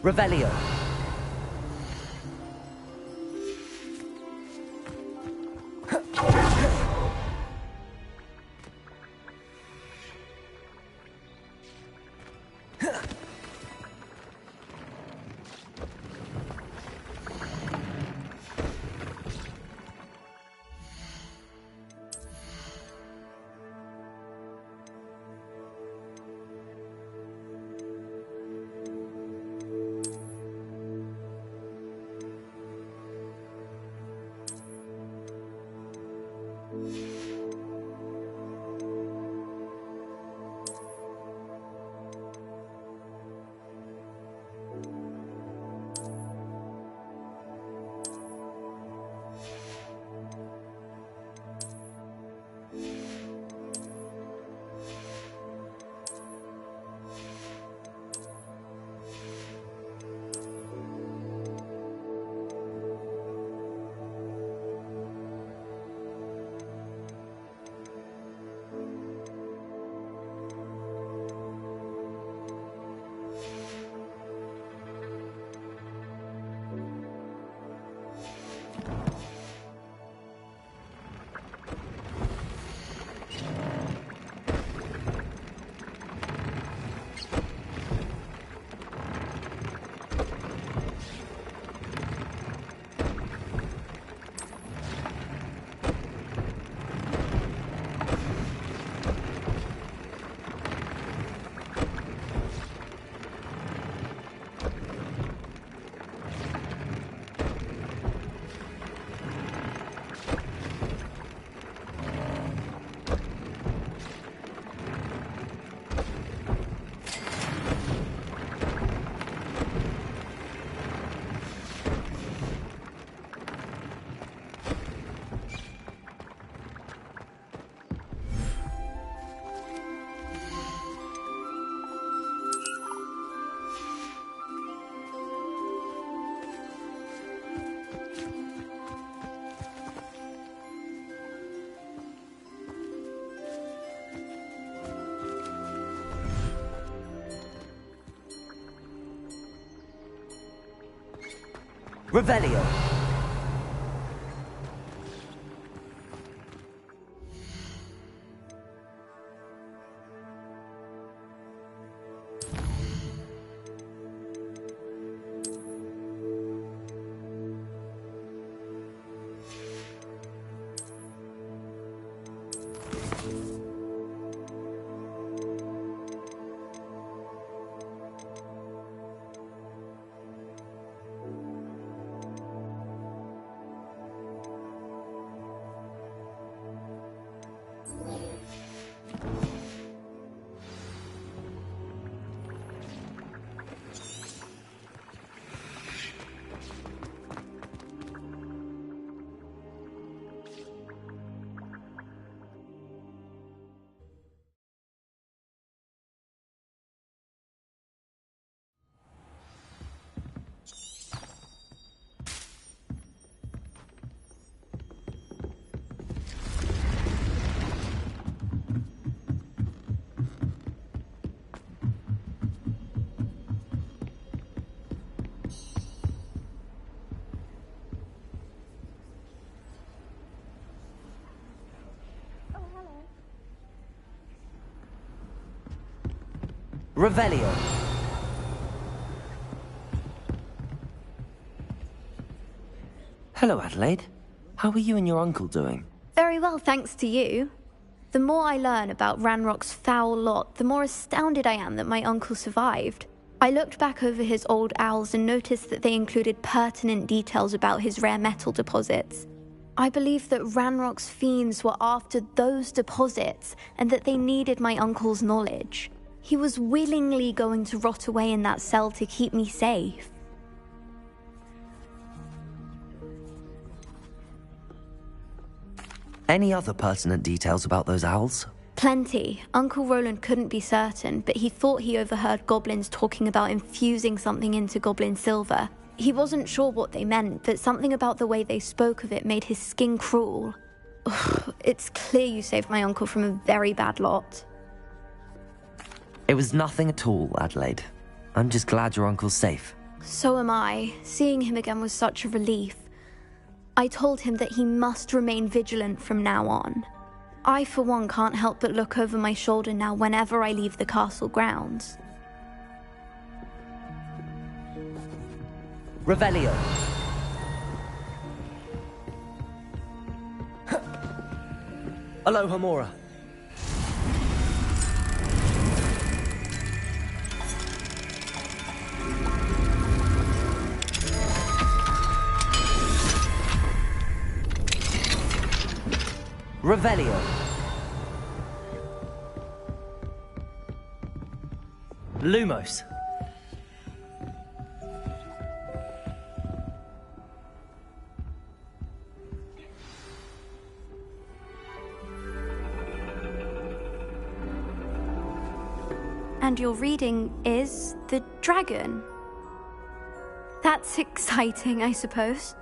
Revelio. Revelio. Revelio. Hello, Adelaide. How are you and your uncle doing? Very well, thanks to you. The more I learn about Ranrock's foul lot, the more astounded I am that my uncle survived. I looked back over his old owls and noticed that they included pertinent details about his rare metal deposits. I believe that Ranrock's fiends were after those deposits and that they needed my uncle's knowledge. He was willingly going to rot away in that cell to keep me safe. Any other pertinent details about those owls? Plenty. Uncle Roland couldn't be certain, but he thought he overheard goblins talking about infusing something into goblin silver. He wasn't sure what they meant, but something about the way they spoke of it made his skin crawl. Ugh, it's clear you saved my uncle from a very bad lot. It was nothing at all, Adelaide. I'm just glad your uncle's safe. So am I. Seeing him again was such a relief. I told him that he must remain vigilant from now on. I, for one, can't help but look over my shoulder now whenever I leave the castle grounds. Revelio. Aloha Mora. Revelio. Lumos. And your reading is the dragon. That's exciting, I suppose.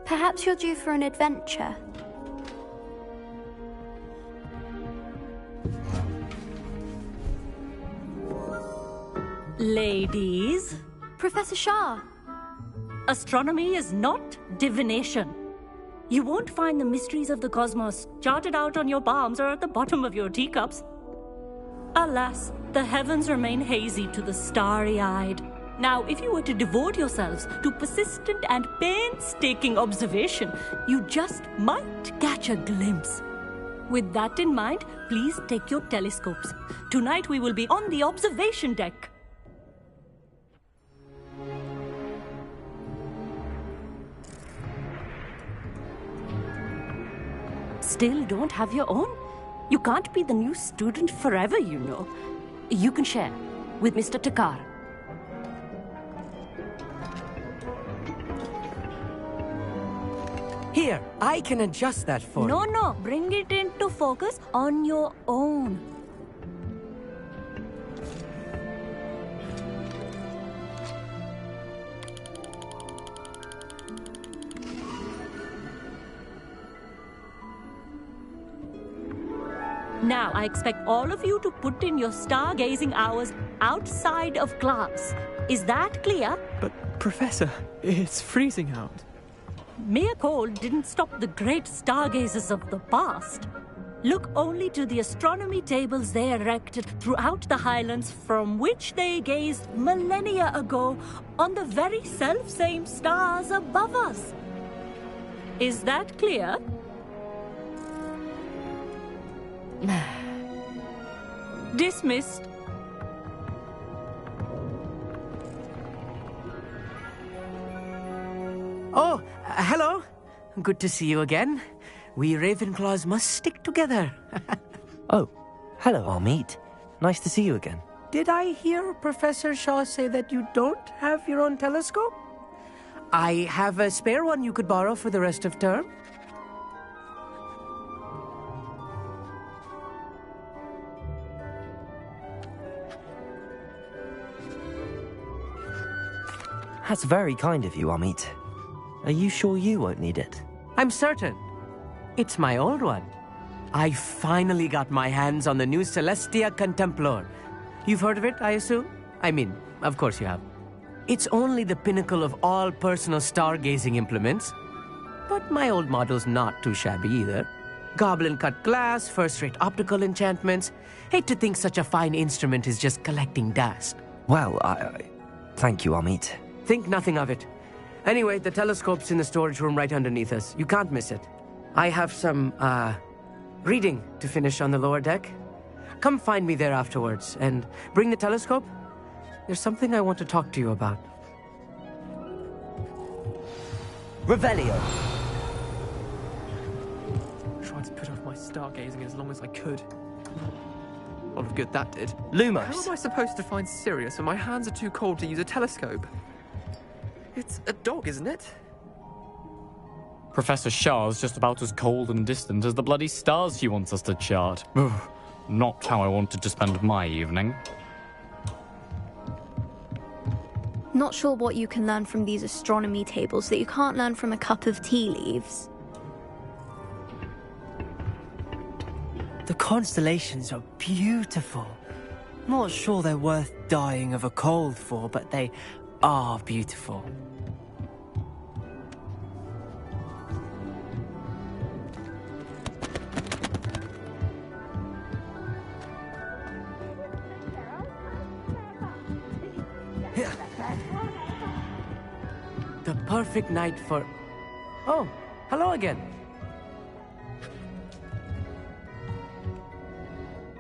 Perhaps you're due for an adventure. Ladies, Professor Shah. astronomy is not divination. You won't find the mysteries of the cosmos charted out on your palms or at the bottom of your teacups. Alas, the heavens remain hazy to the starry-eyed. Now, if you were to devote yourselves to persistent and painstaking observation, you just might catch a glimpse. With that in mind, please take your telescopes. Tonight we will be on the observation deck. Still don't have your own? You can't be the new student forever, you know. You can share with Mr. Takar. Here, I can adjust that for you. No, bring it into focus on your own. Now, I expect all of you to put in your stargazing hours outside of class. Is that clear? But, Professor, it's freezing out. Mere cold didn't stop the great stargazers of the past. Look only to the astronomy tables they erected throughout the highlands from which they gazed millennia ago on the very self-same stars above us. Is that clear? Dismissed. Oh, hello. Good to see you again. We Ravenclaws must stick together. Oh, hello, Amit. Nice to see you again. Did I hear Professor Shaw say that you don't have your own telescope? I have a spare one you could borrow for the rest of term. That's very kind of you, Amit. Are you sure you won't need it? I'm certain. It's my old one. I finally got my hands on the new Celestia Contemplar. You've heard of it, I assume? I mean, of course you have. It's only the pinnacle of all personal stargazing implements. But my old model's not too shabby either. Goblin-cut glass, first-rate optical enchantments. Hate to think such a fine instrument is just collecting dust. Well, thank you, Amit. Think nothing of it. Anyway, the telescope's in the storage room right underneath us. You can't miss it. I have some, reading to finish on the lower deck. Come find me there afterwards, and bring the telescope. There's something I want to talk to you about. Revelio. Tried to put off my stargazing as long as I could. A lot of good that did. How Lumos. am I supposed to find Sirius when my hands are too cold to use a telescope? It's a dog, isn't it? Professor Shah's just about as cold and distant as the bloody stars she wants us to chart. Ugh, not how I wanted to spend my evening. Not sure what you can learn from these astronomy tables that you can't learn from a cup of tea leaves. The constellations are beautiful. Not sure they're worth dying of a cold for, but they are beautiful. The perfect night for... Oh, hello again.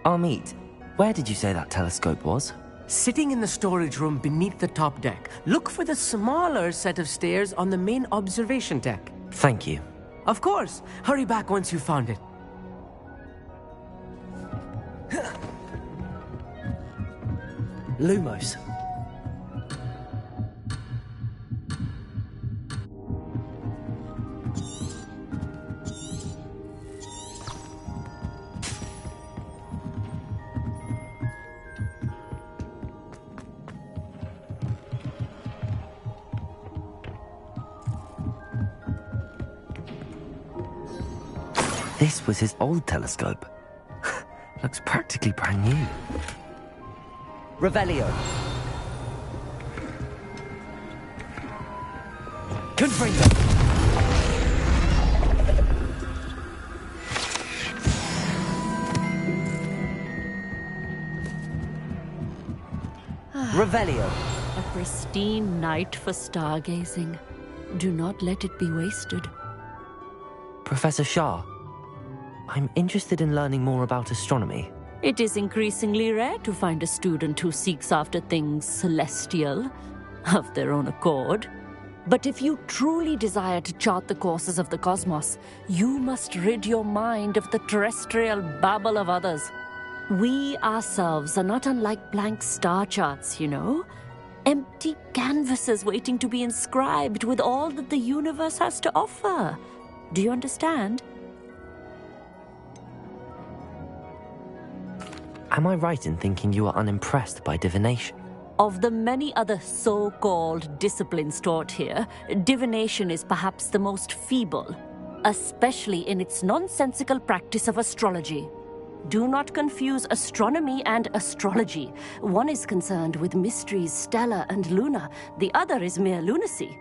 Amit, where did you say that telescope was? Sitting in the storage room beneath the top deck. Look for the smaller set of stairs on the main observation deck. Thank you. Of course. Hurry back once you've found it. Lumos. This was his old telescope. Looks practically brand new. Revelio. Confringo. Revelio. A pristine night for stargazing. Do not let it be wasted. Professor Shah, I'm interested in learning more about astronomy. It is increasingly rare to find a student who seeks after things celestial, of their own accord. But if you truly desire to chart the courses of the cosmos, you must rid your mind of the terrestrial babble of others. We ourselves are not unlike blank star charts, you know? Empty canvases waiting to be inscribed with all that the universe has to offer. Do you understand? Am I right in thinking you are unimpressed by divination? Of the many other so-called disciplines taught here, divination is perhaps the most feeble, especially in its nonsensical practice of astrology. Do not confuse astronomy and astrology. One is concerned with mysteries stellar and lunar, the other is mere lunacy.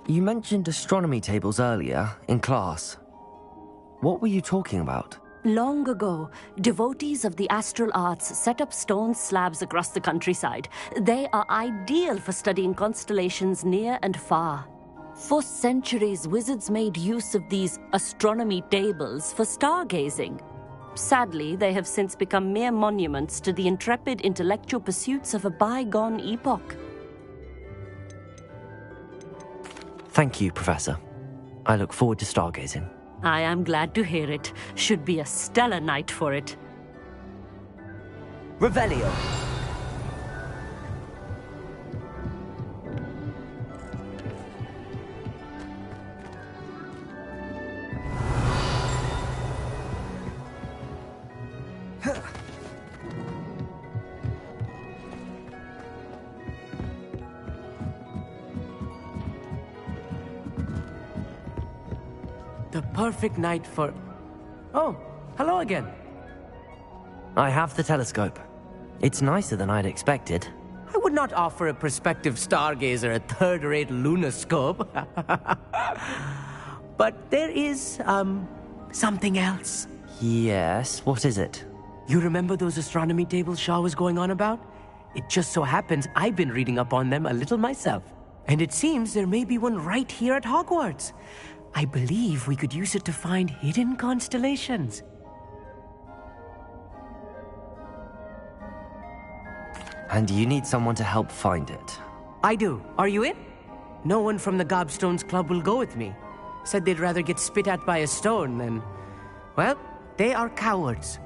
You mentioned astronomy tables earlier, in class. What were you talking about? Long ago, devotees of the astral arts set up stone slabs across the countryside. They are ideal for studying constellations near and far. For centuries, wizards made use of these astronomy tables for stargazing. Sadly, they have since become mere monuments to the intrepid intellectual pursuits of a bygone epoch. Thank you, Professor. I look forward to stargazing. I am glad to hear it. Should be a stellar night for it. Revelio. The perfect night for... Oh, hello again. I have the telescope. It's nicer than I'd expected. I would not offer a prospective stargazer a third-rate lunoscope. But there is, something else. Yes, what is it? You remember those astronomy tables Shaw was going on about? It just so happens I've been reading up on them a little myself. And it seems there may be one right here at Hogwarts. I believe we could use it to find hidden constellations. And you need someone to help find it. I do. Are you in? No one from the Gobstones Club will go with me. Said they'd rather get spit at by a stone than... Well, they are cowards.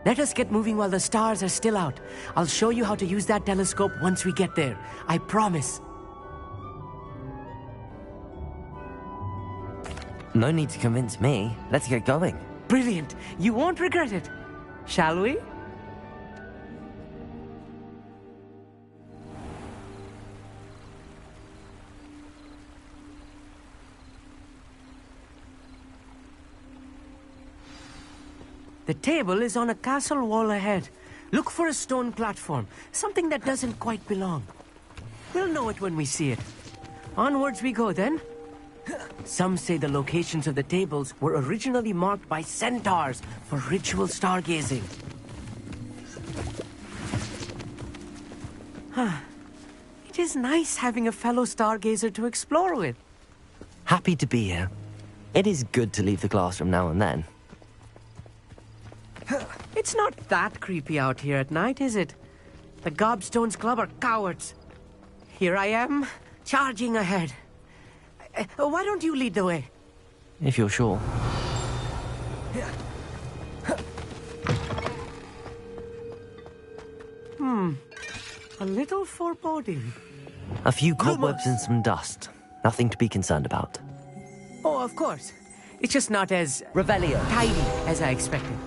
Let us get moving while the stars are still out. I'll show you how to use that telescope once we get there. I promise. No need to convince me. Let's get going. Brilliant. You won't regret it. Shall we? The table is on a castle wall ahead. Look for a stone platform, something that doesn't quite belong. We'll know it when we see it. Onwards we go, then. Some say the locations of the tables were originally marked by centaurs for ritual stargazing. It is nice having a fellow stargazer to explore with. Happy to be here. It is good to leave the classroom now and then. It's not that creepy out here at night, is it? The Gobstones Club are cowards. Here I am, charging ahead. Why don't you lead the way? If you're sure. A little foreboding. A few cobwebs and some dust. Nothing to be concerned about. Oh, of course. It's just not as Revelio. tidy as I expected.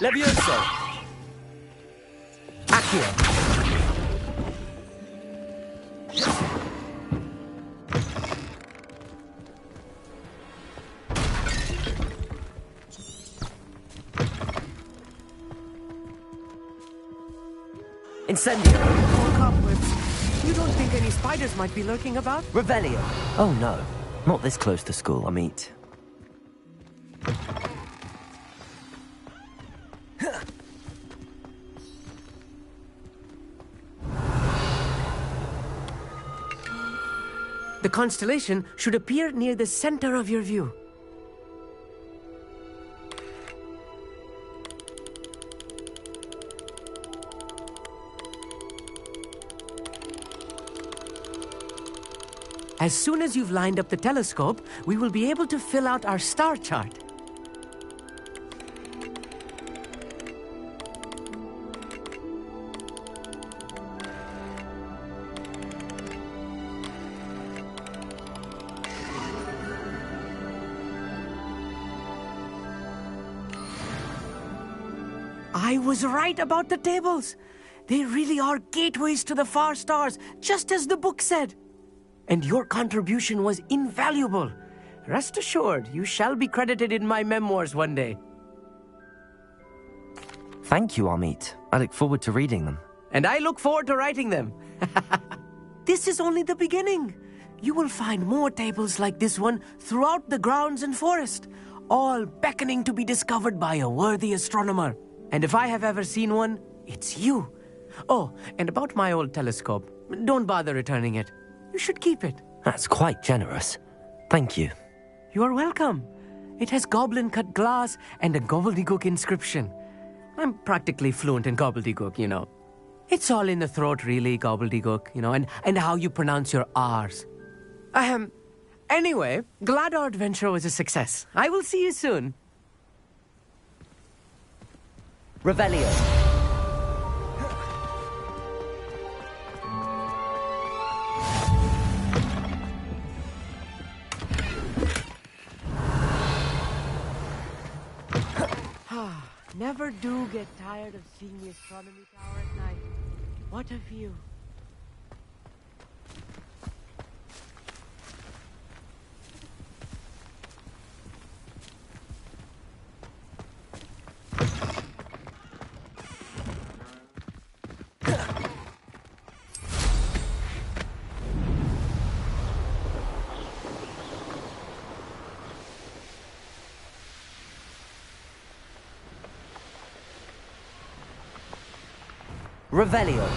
Levioso. Accio. Incendio. More cobwebs. You don't think any spiders might be lurking about? Revelio. Oh no. Not this close to school, I mean. The constellation should appear near the center of your view. As soon as you've lined up the telescope, we will be able to fill out our star chart. I was right about the tables. They really are gateways to the far stars, just as the book said. And your contribution was invaluable. Rest assured, you shall be credited in my memoirs one day. Thank you, Amit. I look forward to reading them. And I look forward to writing them. This is only the beginning. You will find more tables like this one throughout the grounds and forest, all beckoning to be discovered by a worthy astronomer. And if I have ever seen one, it's you. Oh, and about my old telescope, don't bother returning it. You should keep it. That's quite generous. Thank you. You are welcome. It has goblin-cut glass and a gobbledygook inscription. I'm practically fluent in gobbledygook, you know. It's all in the throat, really, gobbledygook, you know, and how you pronounce your R's. Anyway, glad our adventure was a success. I will see you soon. Revelio. Never do get tired of seeing the astronomy tower at night. What a view. Revelio.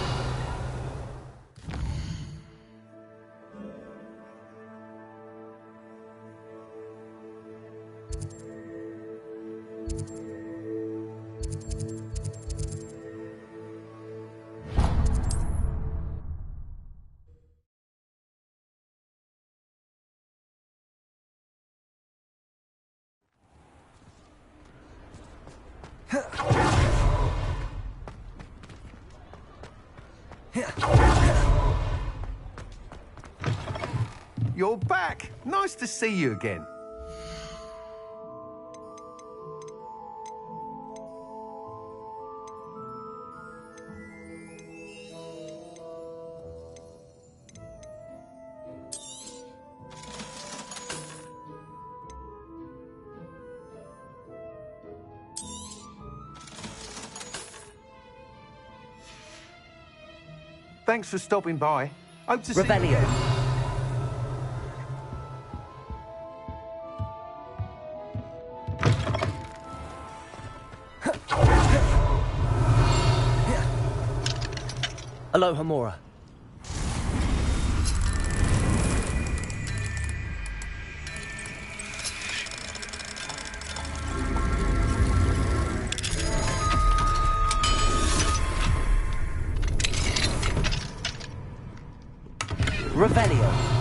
You're back. Nice to see you again. Thanks for stopping by. Hope to see you Revelio. again. Aloha, Mora. Revelio.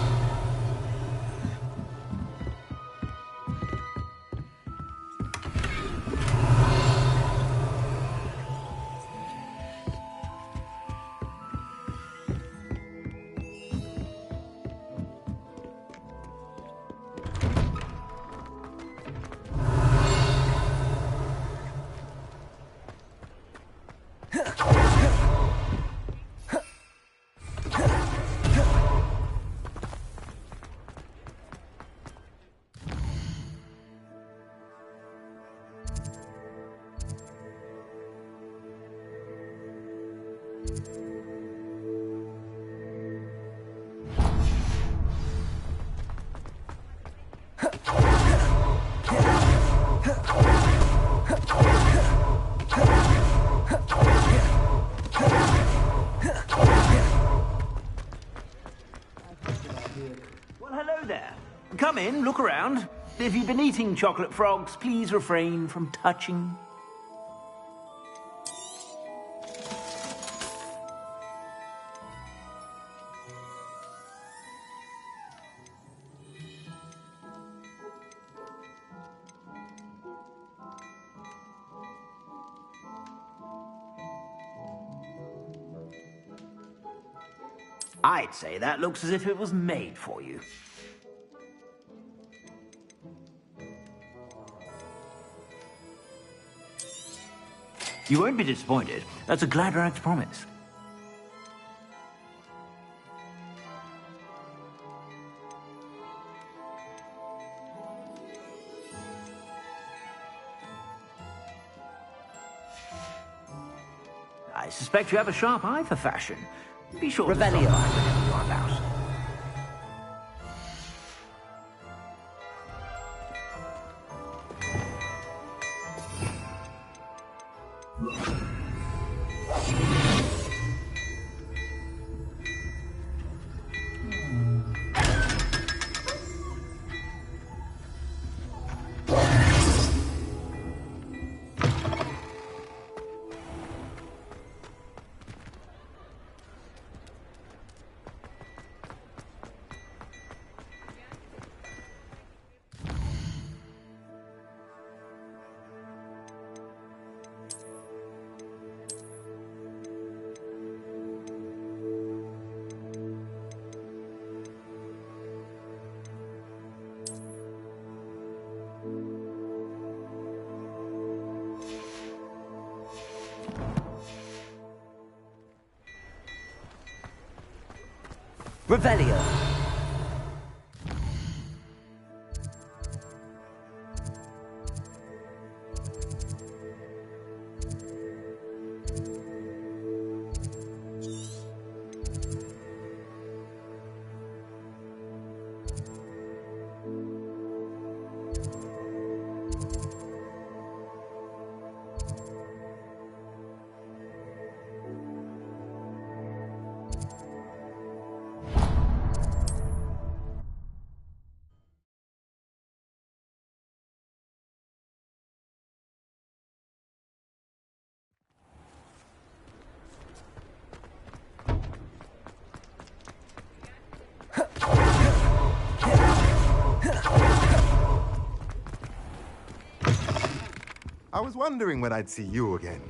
Well, hello there. Come in, look around. If you've been eating chocolate frogs, please refrain from touching. I'd say that looks as if it was made for you. You won't be disappointed. That's a Gladrax promise. I suspect you have a sharp eye for fashion. Be sure to stop by Revelio. whenever you're about. Revelio. I was wondering when I'd see you again.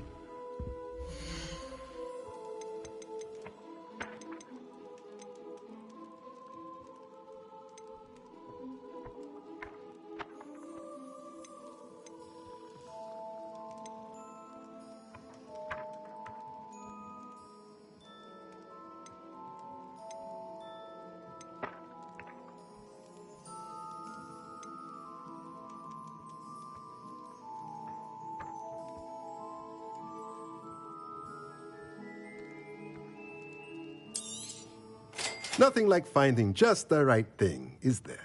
Nothing like finding just the right thing, is there?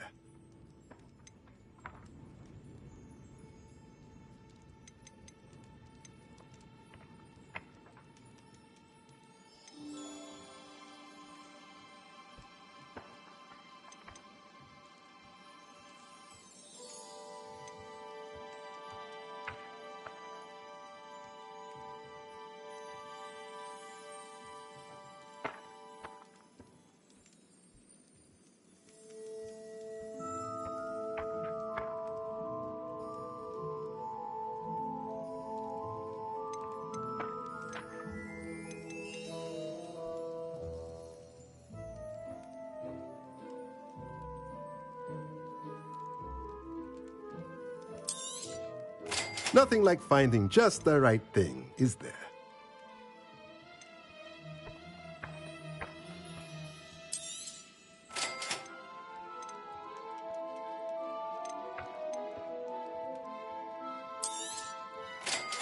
Nothing like finding just the right thing, is there?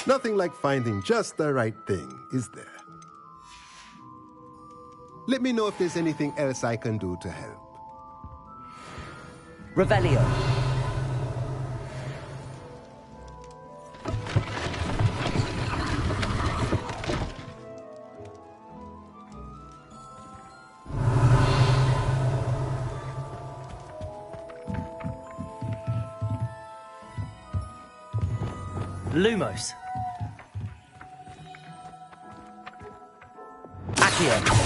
Nothing like finding just the right thing, is there? Let me know if there's anything else I can do to help. Revelio. Lumos. Accio.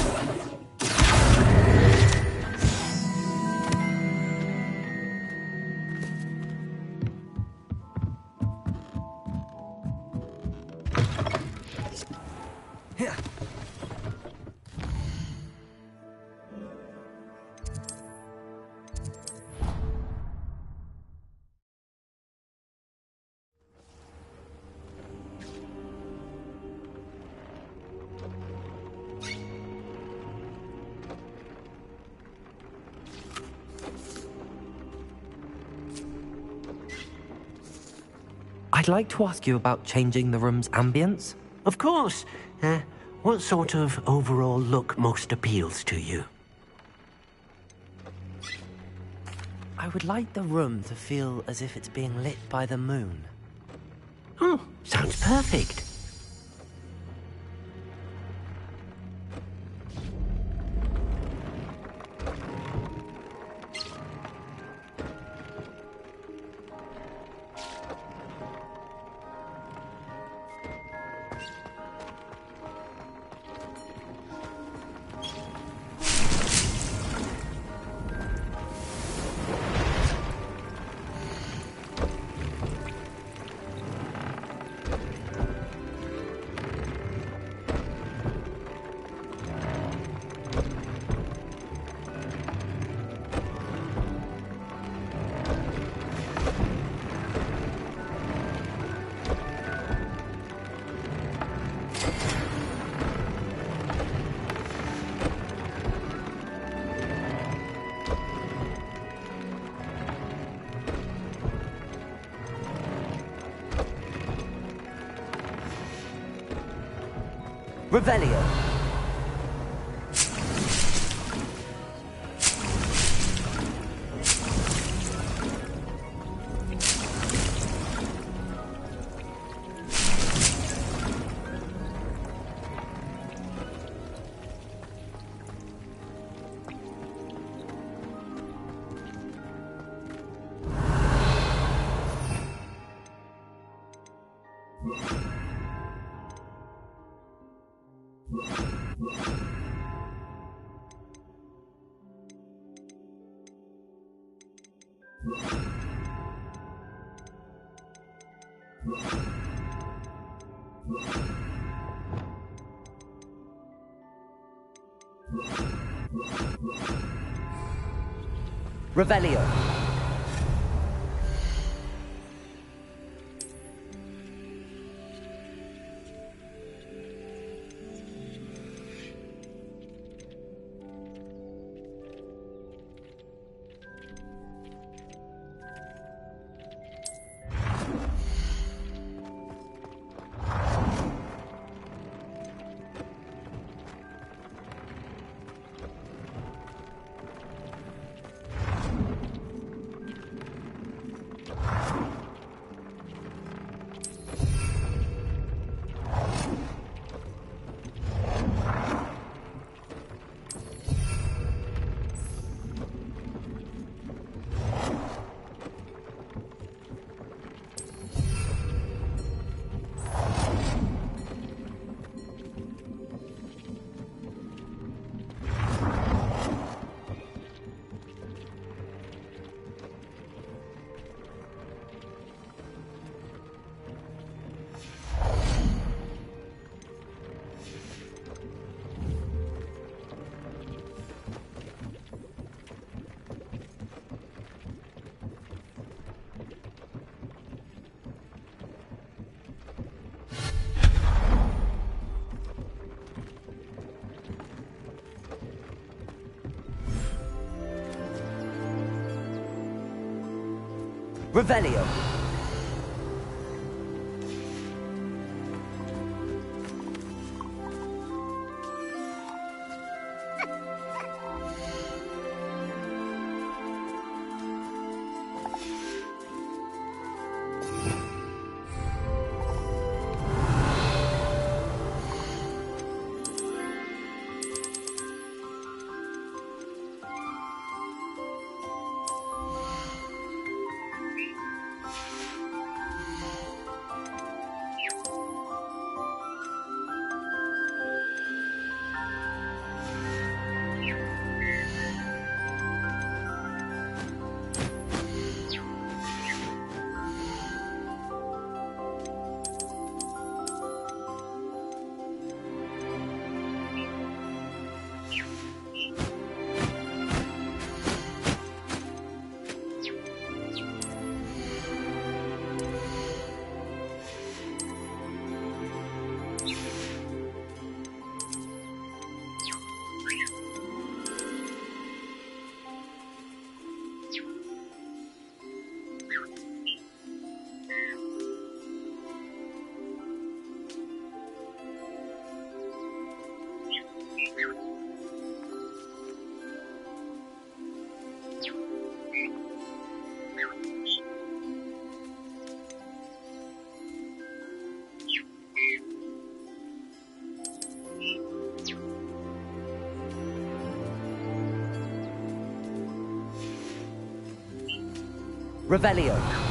I'd like to ask you about changing the room's ambience. Of course. What sort of overall look most appeals to you? I would like the room to feel as if it's being lit by the moon. Oh, sounds perfect. Revelio. Revelio. Revelio. Revelio.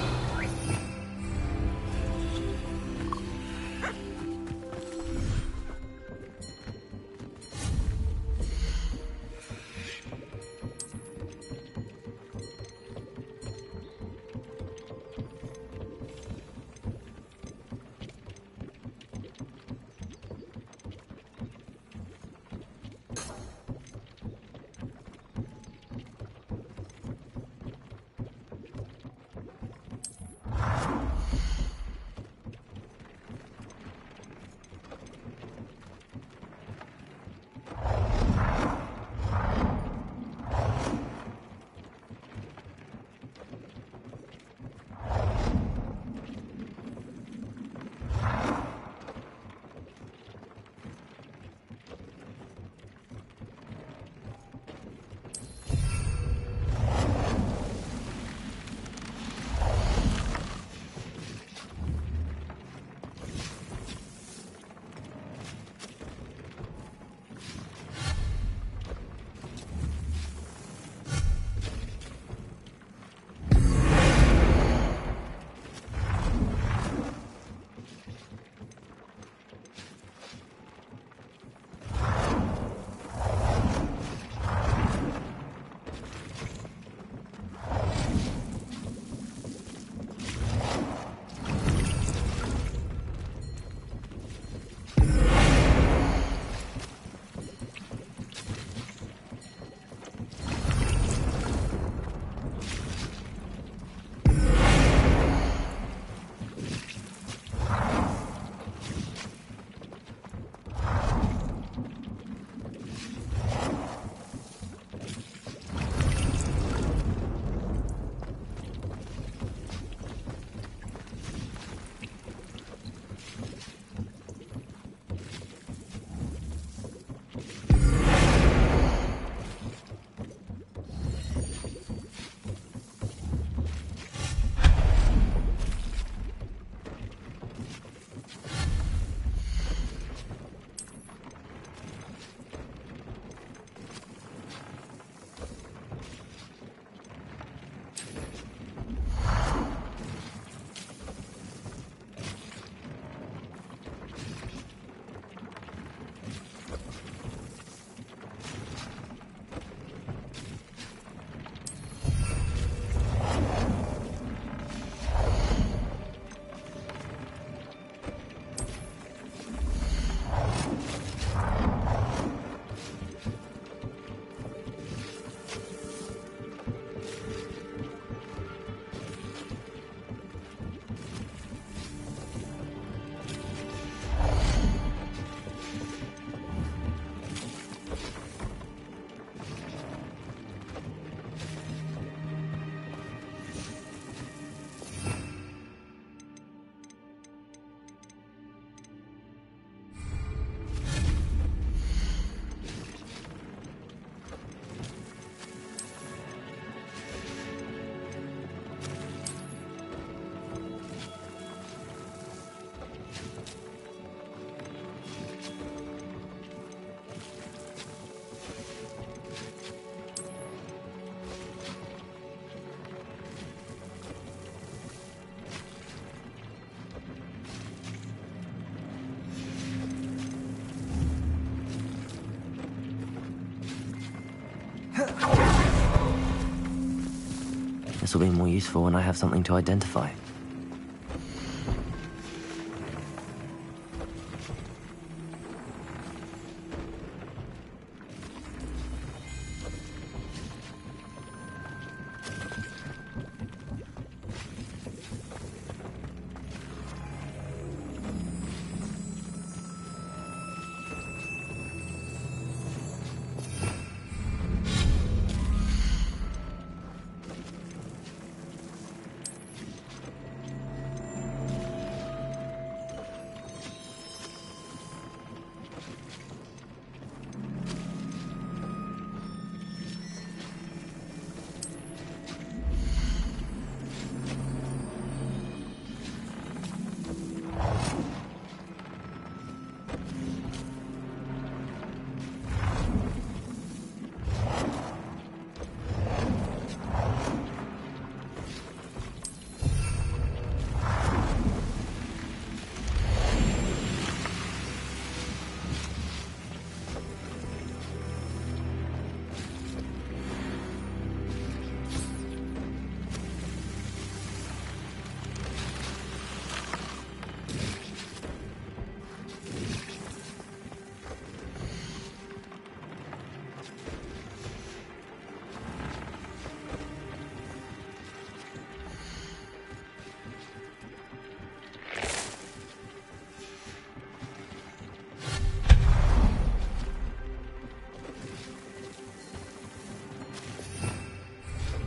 This will be more useful when I have something to identify.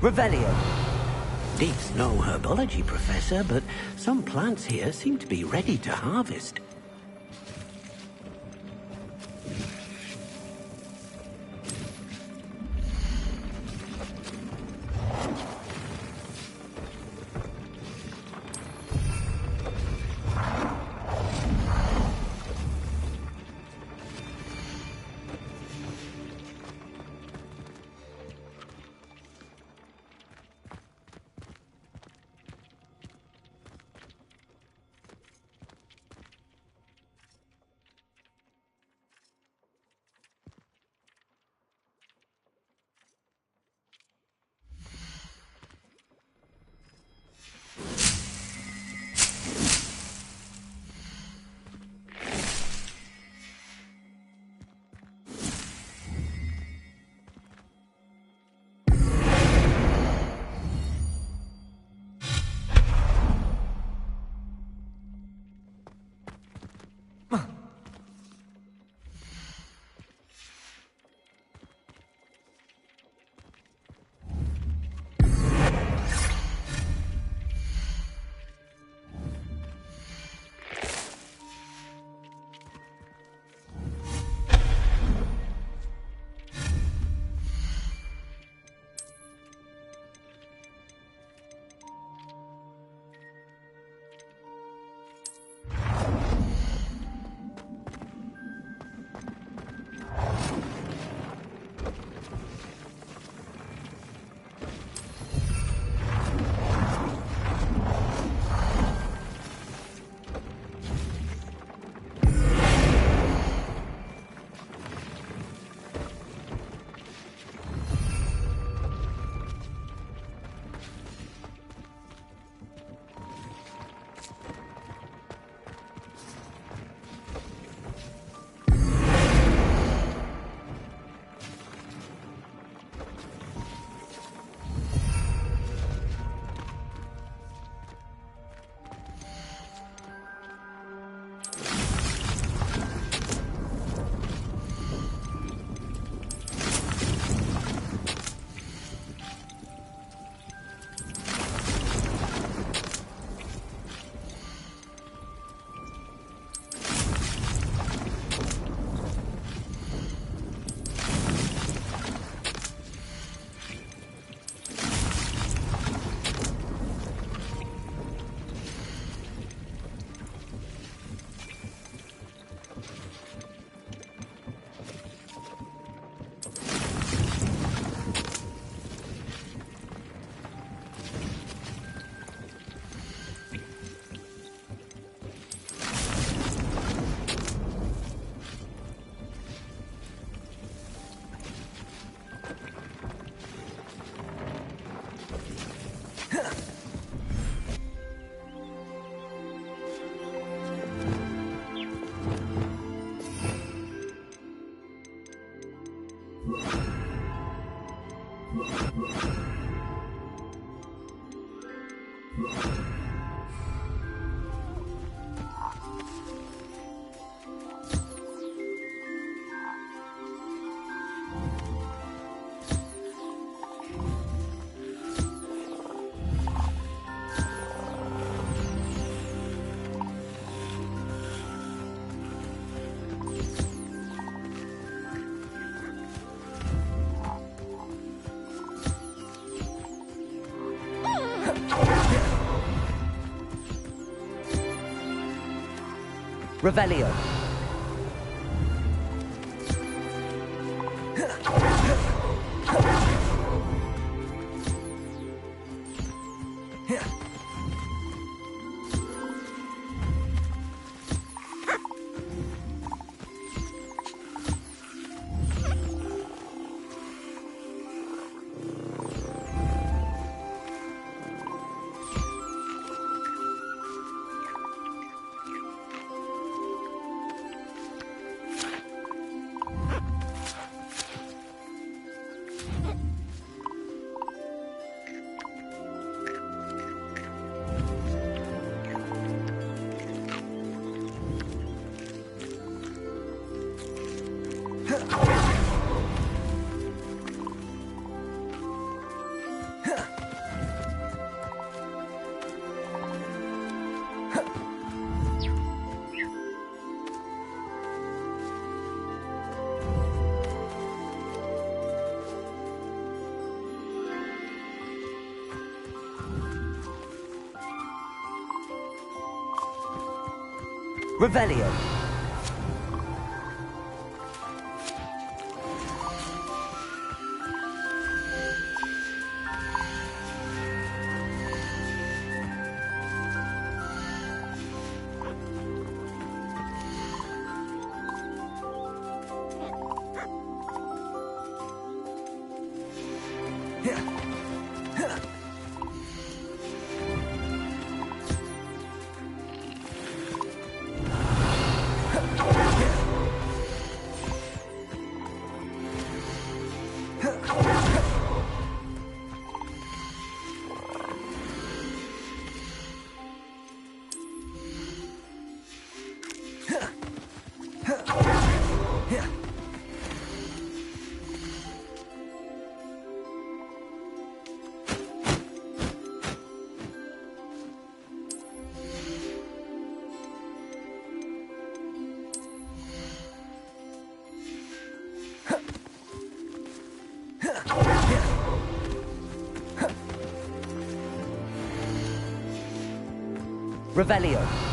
Revelio. Deep's no herbology professor, but some plants here seem to be ready to harvest. Revelio. Revelio. Revelio.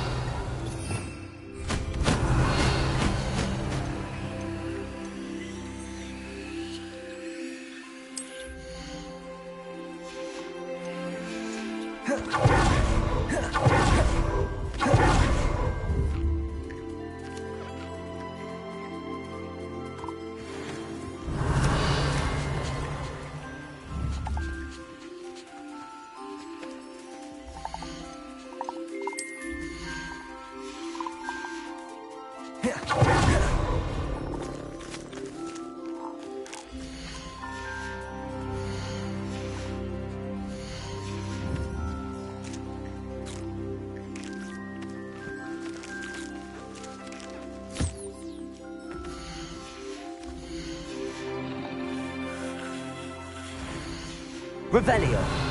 Revelio.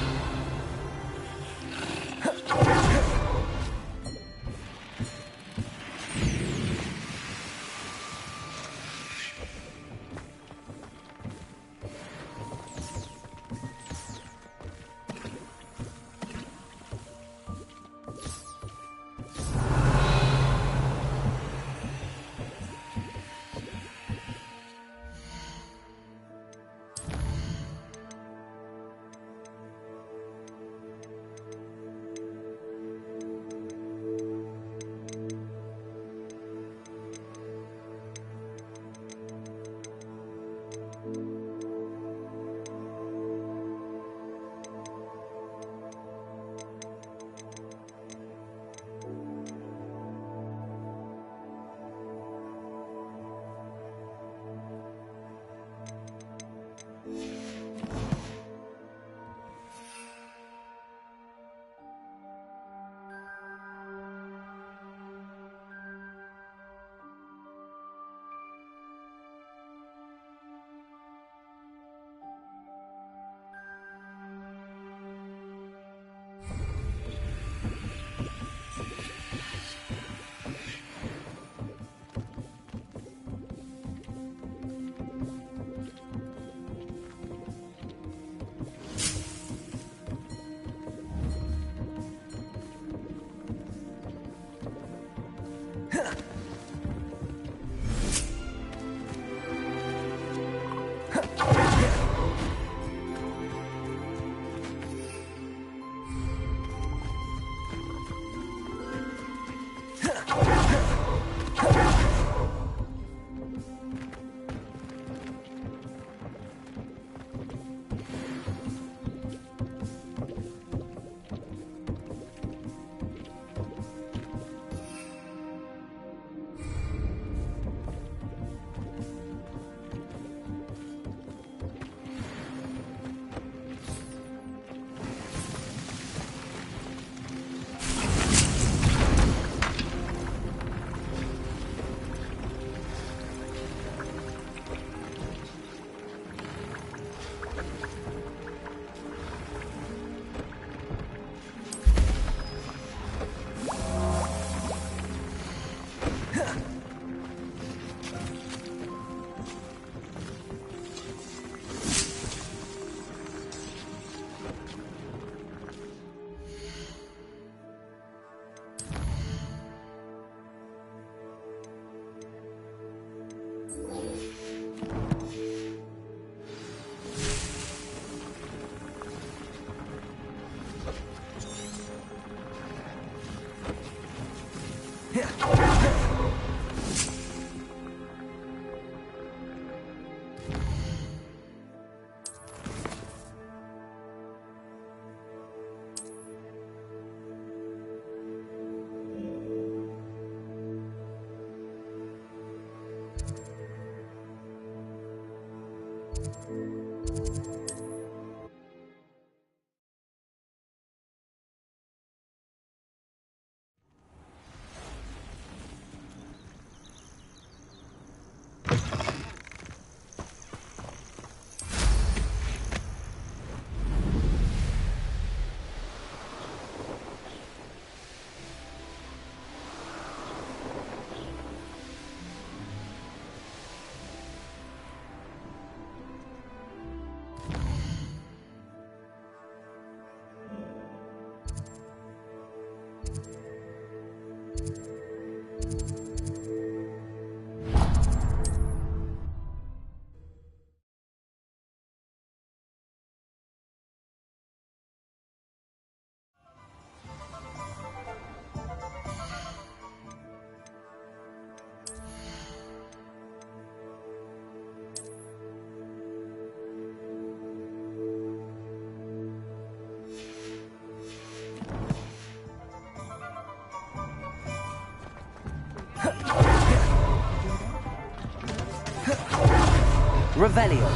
Revelio.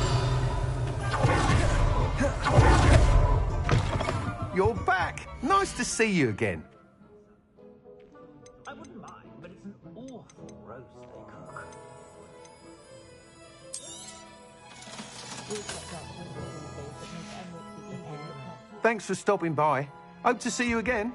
You're back. Nice to see you again. I wouldn't mind, but it's an awful roast they cook. Thanks for stopping by. Hope to see you again.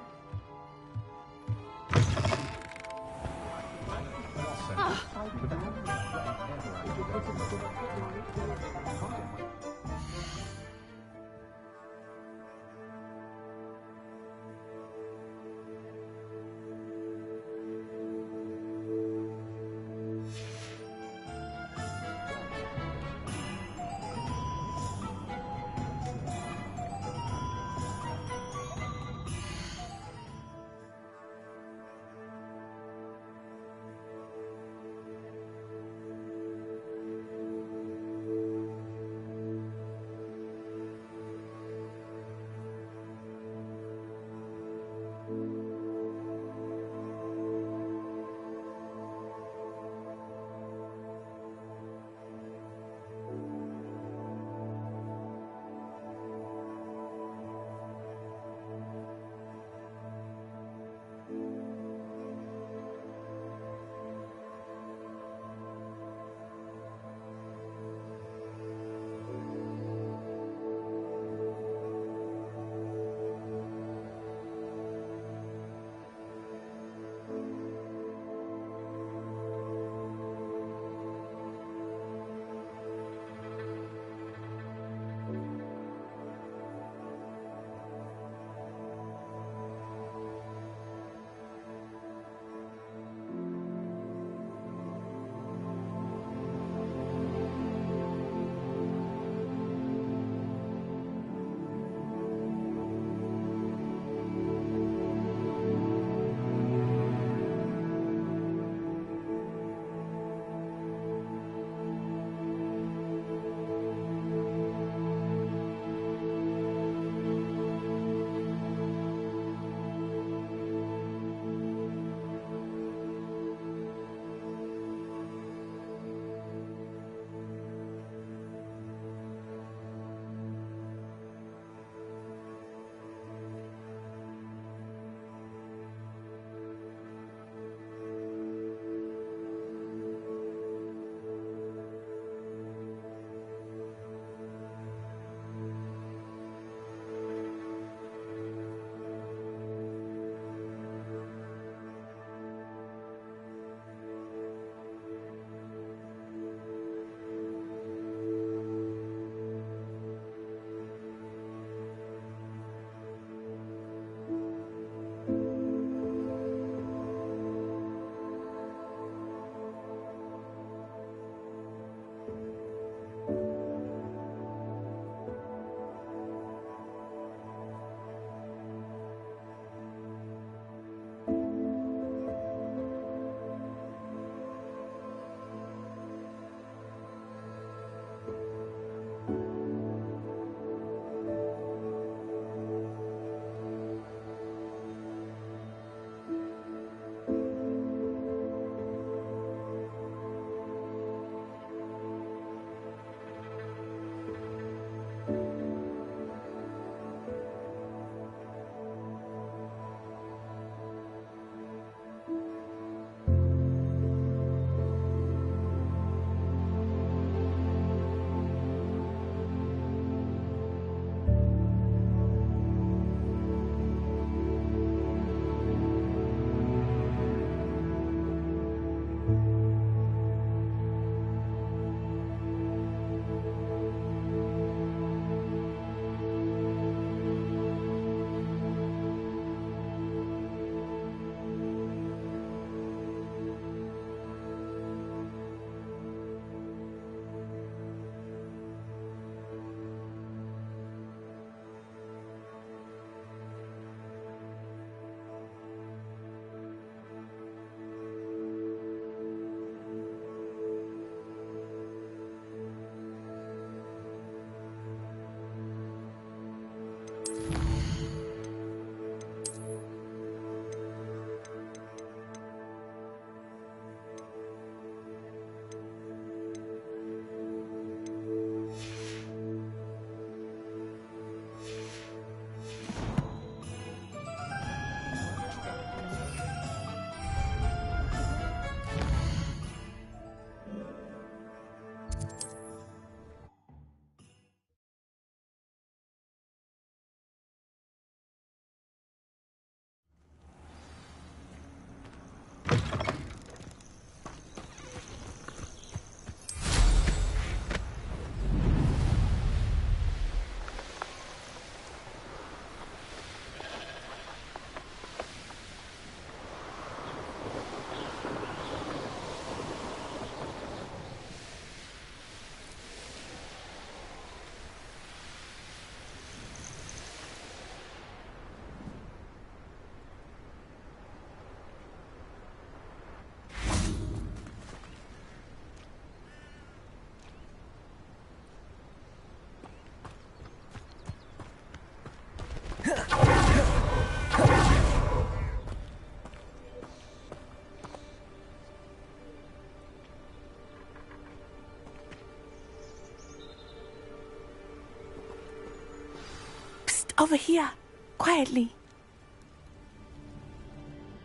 Over here, quietly.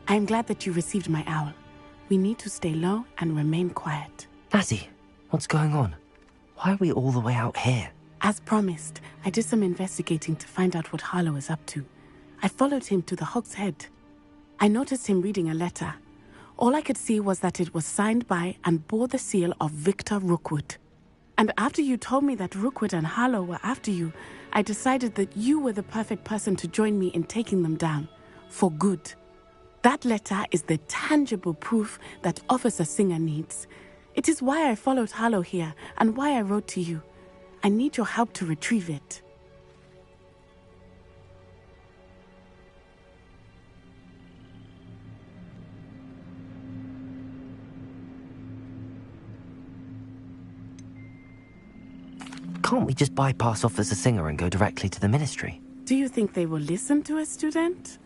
I am glad that you received my owl. We need to stay low and remain quiet. Natty, what's going on? Why are we all the way out here? As promised, I did some investigating to find out what Harlow is up to. I followed him to the Hog's Head. I noticed him reading a letter. All I could see was that it was signed by and bore the seal of Victor Rookwood. And after you told me that Rookwood and Harlow were after you, I decided that you were the perfect person to join me in taking them down. For good. That letter is the tangible proof that Officer Singer needs. It is why I followed Harlow here and why I wrote to you. I need your help to retrieve it. Can't we just bypass Officer Singer and go directly to the Ministry? Do you think they will listen to a student?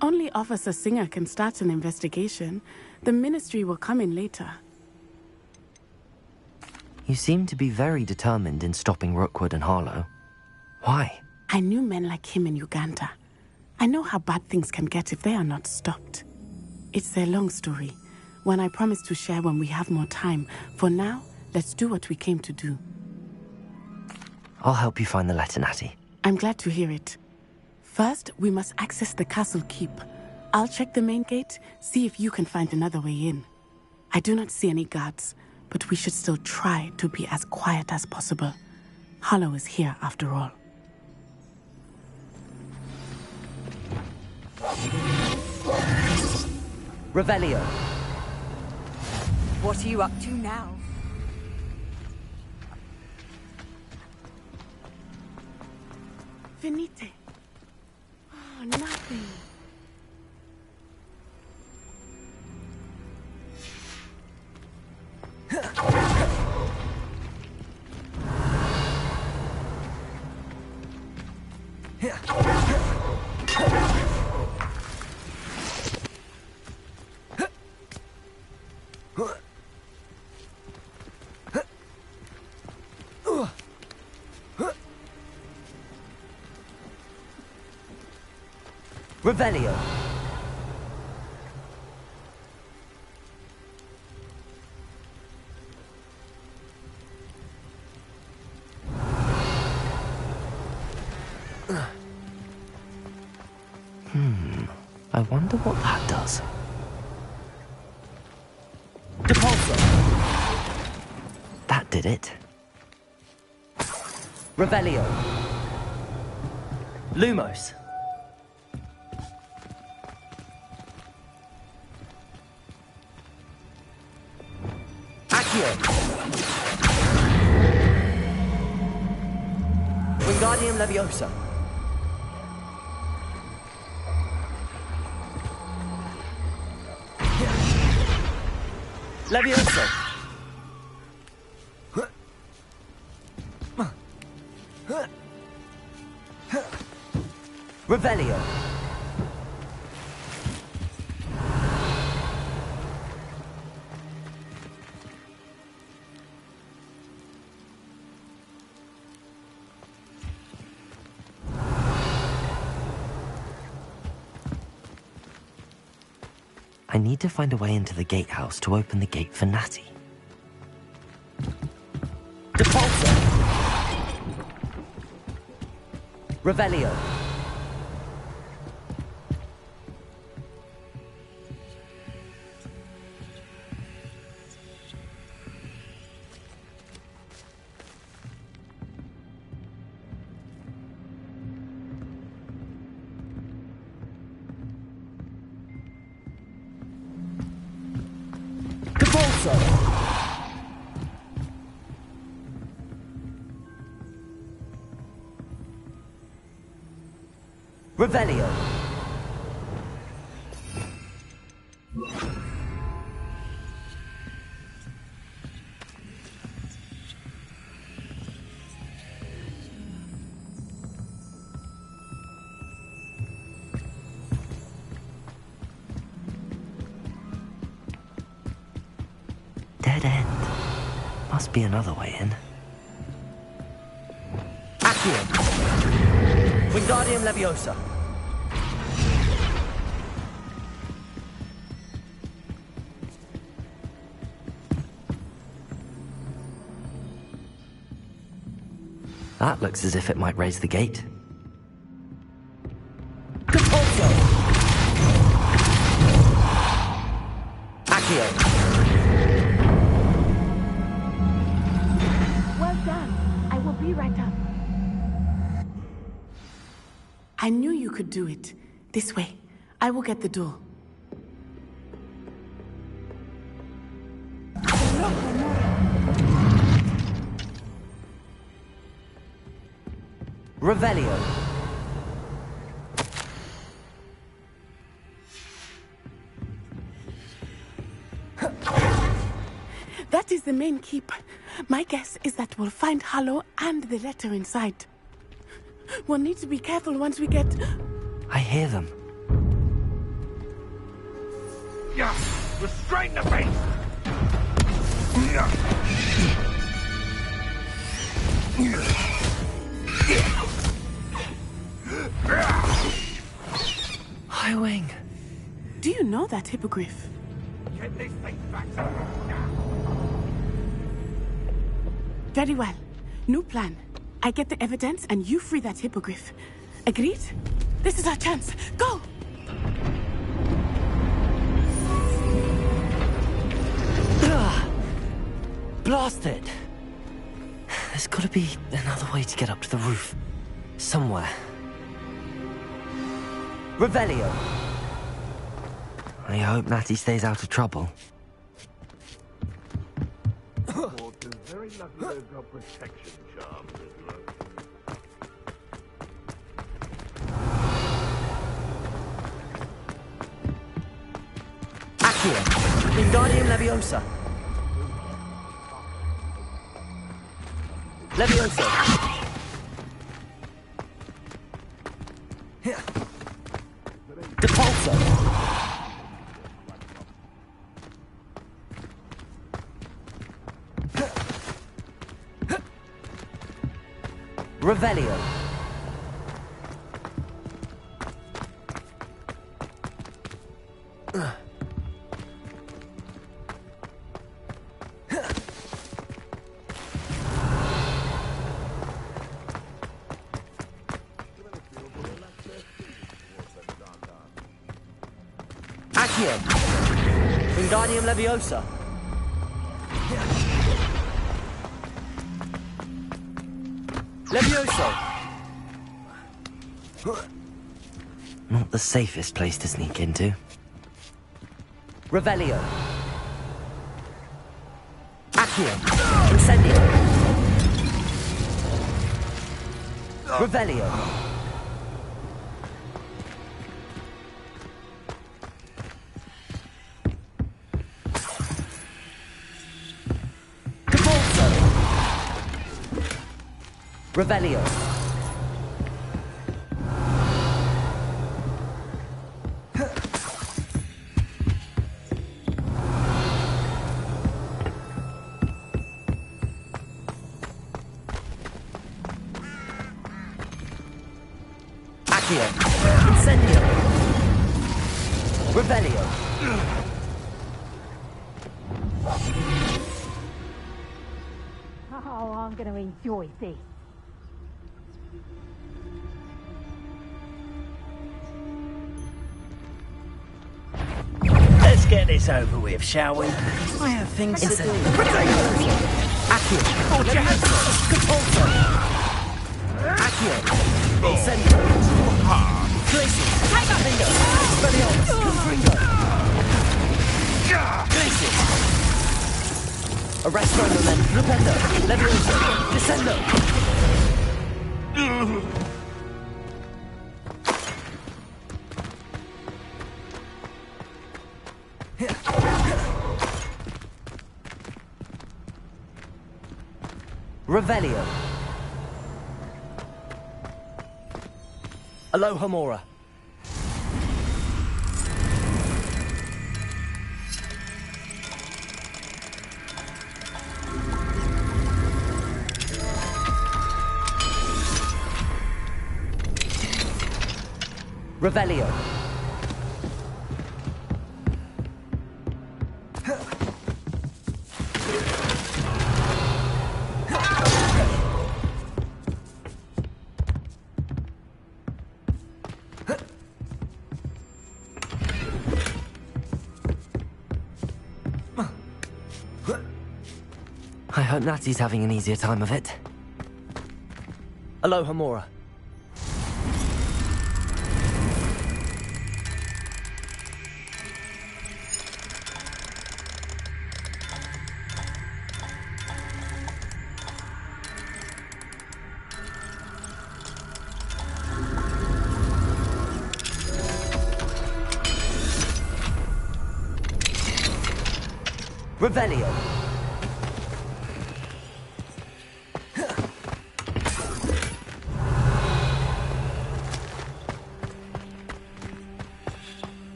Only Officer Singer can start an investigation. The Ministry will come in later. You seem to be very determined in stopping Rookwood and Harlow. Why? I knew men like him in Uganda. I know how bad things can get if they are not stopped. It's a long story, one I promise to share when we have more time. For now, let's do what we came to do. I'll help you find the letter, Natty. I'm glad to hear it. First, we must access the castle keep. I'll check the main gate, see if you can find another way in. I do not see any guards, but we should still try to be as quiet as possible. Harlow is here after all. Revelio. What are you up to now? Venite. Oh, nothing. Revelio. I wonder what that does. Depulso. That did it. Revelio. Lumos. Accio. Wingardium Leviosa. Leviosa. Revelio. I need to find a way into the gatehouse to open the gate for Natty. Depulso! Revelio. Revelio. Dead end. Must be another way in. Accio. Wingardium Leviosa. That looks as if it might raise the gate. Capulso! Accio! Well done. I will be right up. I knew you could do it. This way. I will get the door. Revelio. That is the main keep. My guess is that we'll find Harlow and the letter inside. We'll need to be careful once we get... I hear them. Yeah, restrain the beast! Highwing. Do you know that hippogriff? Get this thing back. Very well. New plan. I get the evidence and you free that hippogriff. Agreed? This is our chance. Go! Blast it! There's gotta be another way to get up to the roof. Somewhere. Revelio! I hope Natty stays out of trouble. Very lucky they've got protection charms as well. Accio! Wingardium Leviosa! Leviosa! Depulso! Revelio! Accio! Wingardium Leviosa! Levioso! Not the safest place to sneak into. Revelio! Accio! Incendio! Revelio! Revelio. Accio. Incendio. Revelio. Oh, I'm going to enjoy this. Let's get this over with, shall we? I have things to do. Accio. Hold your hands up. Capulso. Accio. Incendio. Glacius. Finger. Expelliarmus. Confringo. Glacius. Arresto Moment. Rependo. Levioso. Descendo. Revelio. Alohomora. Revelio. I hope Natty's having an easier time of it. Aloha Mora. Revelio.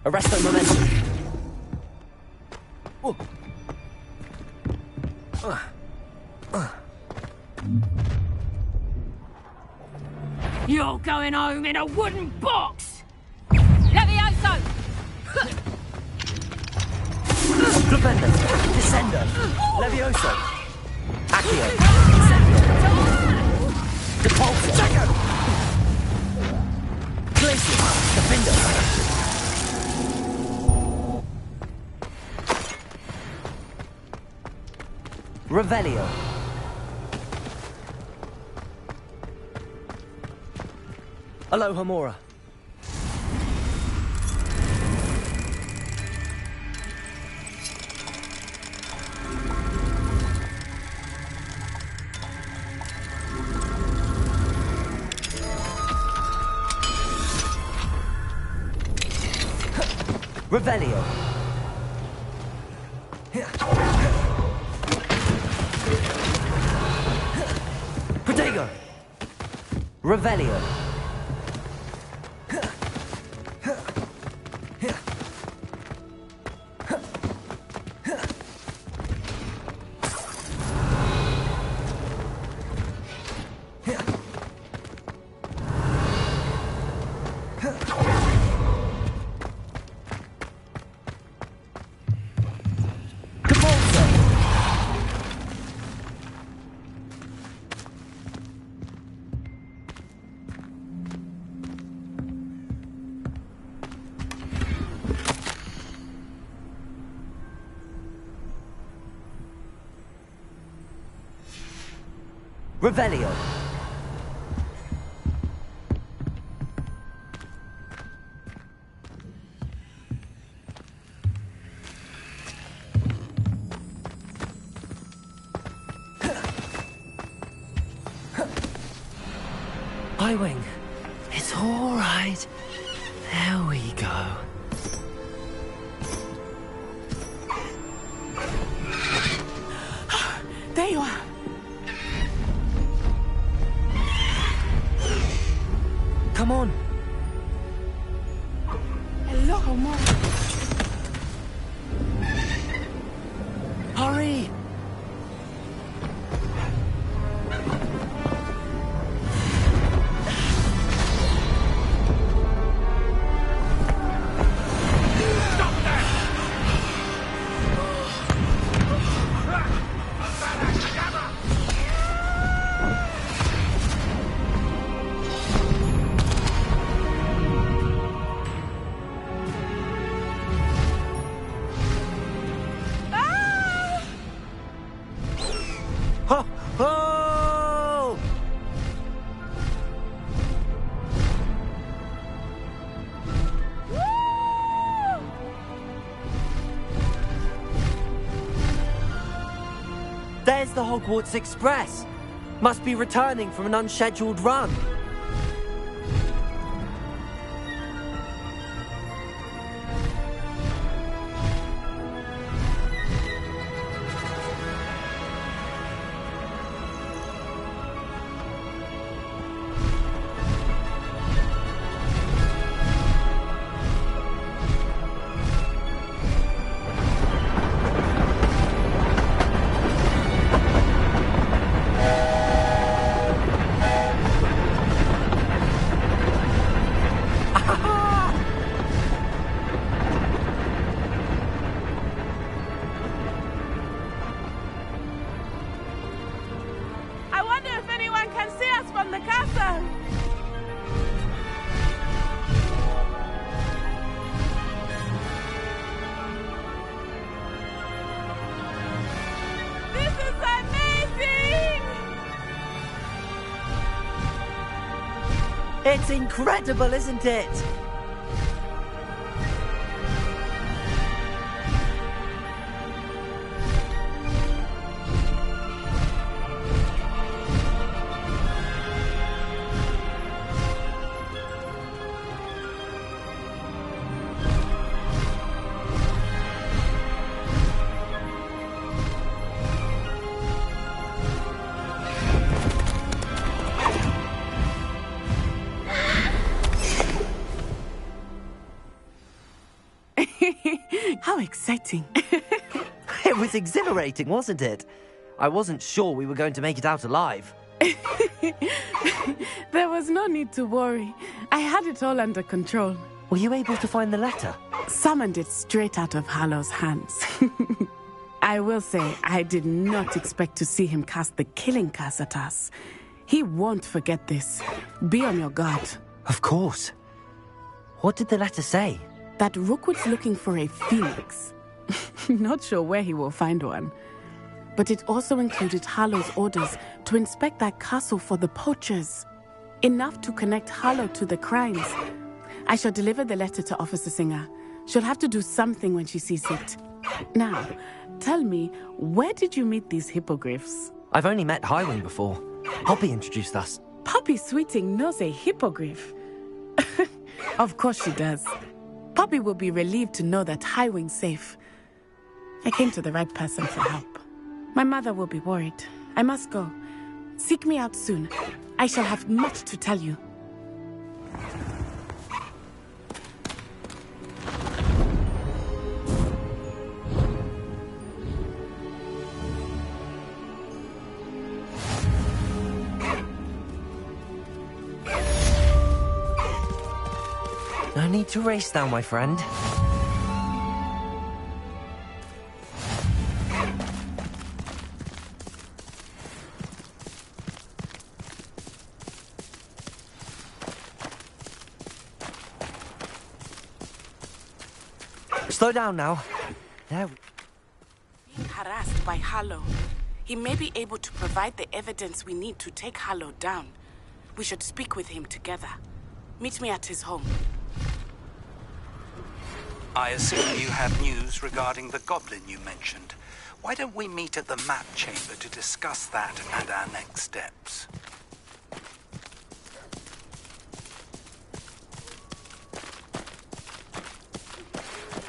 Arresto momentum. You're going home in a wooden box! Levioso! Flipendo. Descendo. Levioso. Accio. Incendio. Depulso. Glacier. Defendo. Revelio. Aloha Mora. Revelio. Protego. Revelio. Revelio. I-Wing. It's all right. There we go. There you are. Come on. Hello, Mom. Hurry. There's the Hogwarts Express. Must be returning from an unscheduled run. letter! This is amazing! It's incredible, isn't it? How exciting. It was exhilarating, wasn't it? I wasn't sure we were going to make it out alive. There was no need to worry. I had it all under control. Were you able to find the letter? Summoned it straight out of Harlow's hands. I will say, I did not expect to see him cast the killing curse at us. He won't forget this. Be on your guard. Of course. What did the letter say? That Rookwood's looking for a phoenix. Not sure where he will find one. But it also included Harlow's orders to inspect that castle for the poachers. Enough to connect Harlow to the crimes. I shall deliver the letter to Officer Singer. She'll have to do something when she sees it. Now, tell me, where did you meet these hippogriffs? I've only met Highwing before. Poppy introduced us. Poppy Sweeting knows a hippogriff. Of course she does. Poppy will be relieved to know that Highwing's safe. I came to the right person for help. My mother will be worried. I must go. Seek me out soon. I shall have much to tell you. No need to race now, my friend. Slow down now. There. Being harassed by Harlow. He may be able to provide the evidence we need to take Harlow down. We should speak with him together. Meet me at his home. I assume you have news regarding the goblin you mentioned. Why don't we meet at the map chamber to discuss that and our next steps?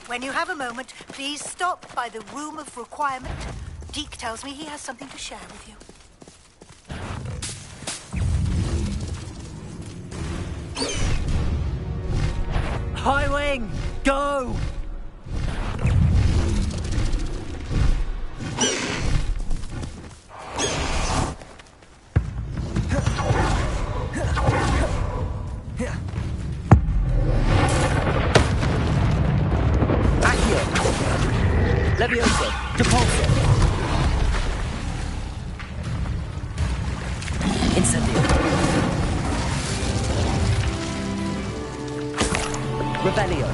When you have a moment, please stop by the Room of Requirement. Deke tells me he has something to share with you. Highwing, go! Accio! Levioso! Depulso! Incendio! Rebellio!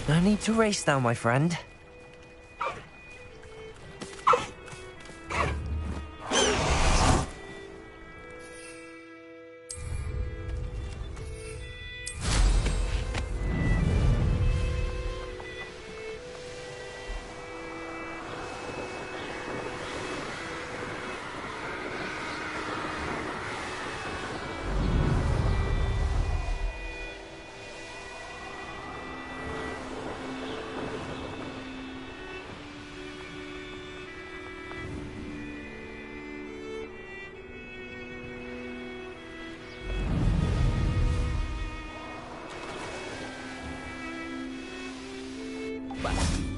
No need to race now, my friend.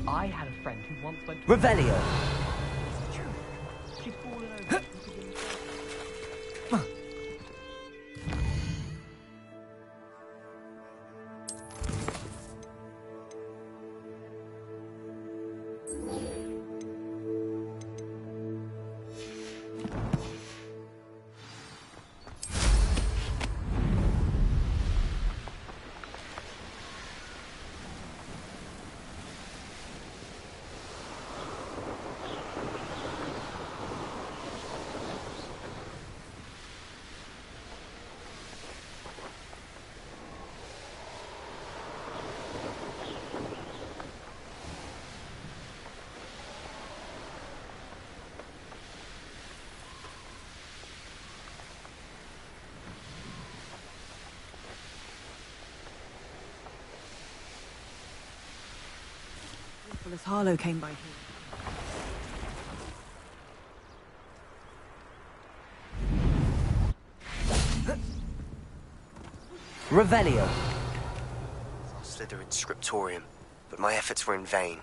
I had a friend who once went to... Revelio! She'd fallen over. As Harlow came by here. Revelio! Slytherin scriptorium, but my efforts were in vain.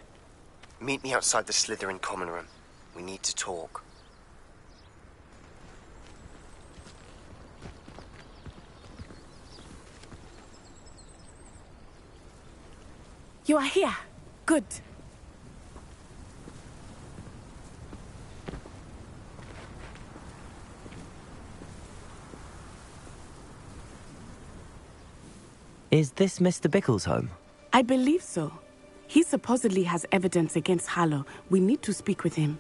Meet me outside the Slytherin common room. We need to talk. You are here. Good. Is this Mr. Bickle's home? I believe so. He supposedly has evidence against Harlow. We need to speak with him.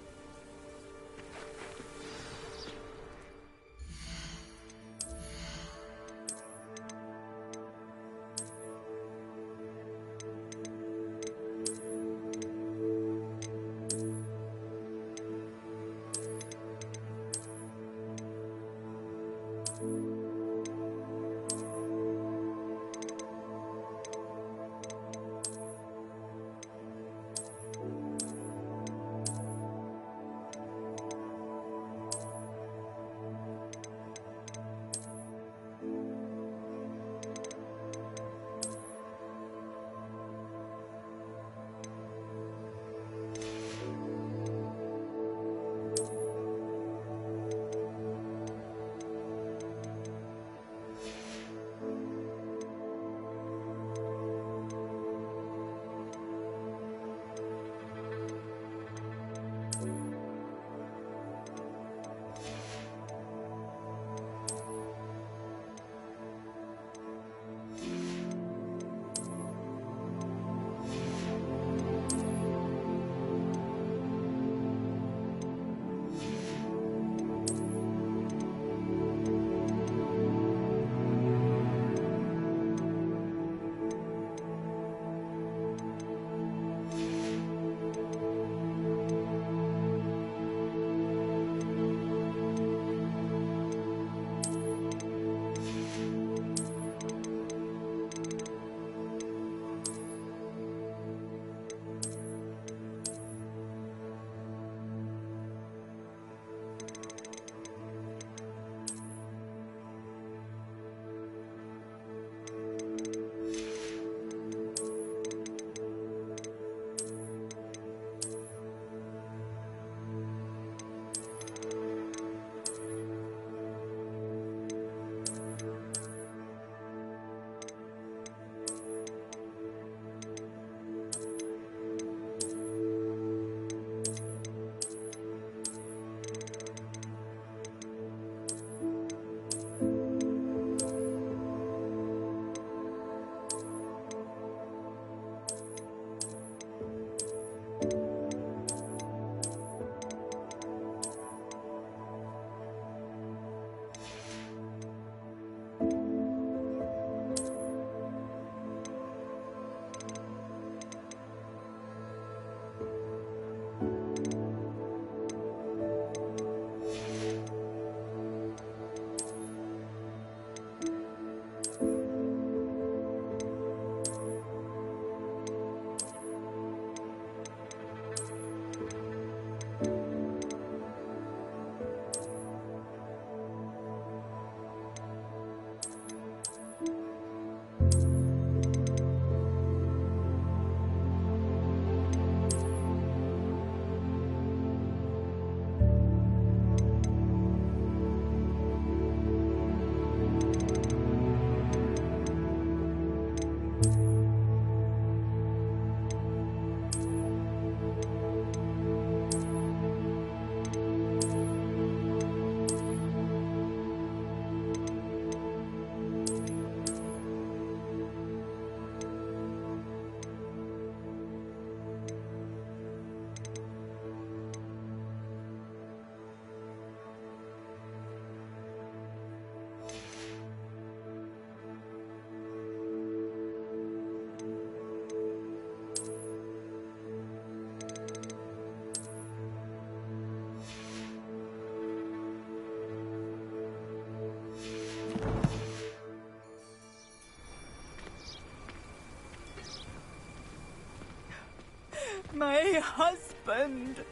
husband!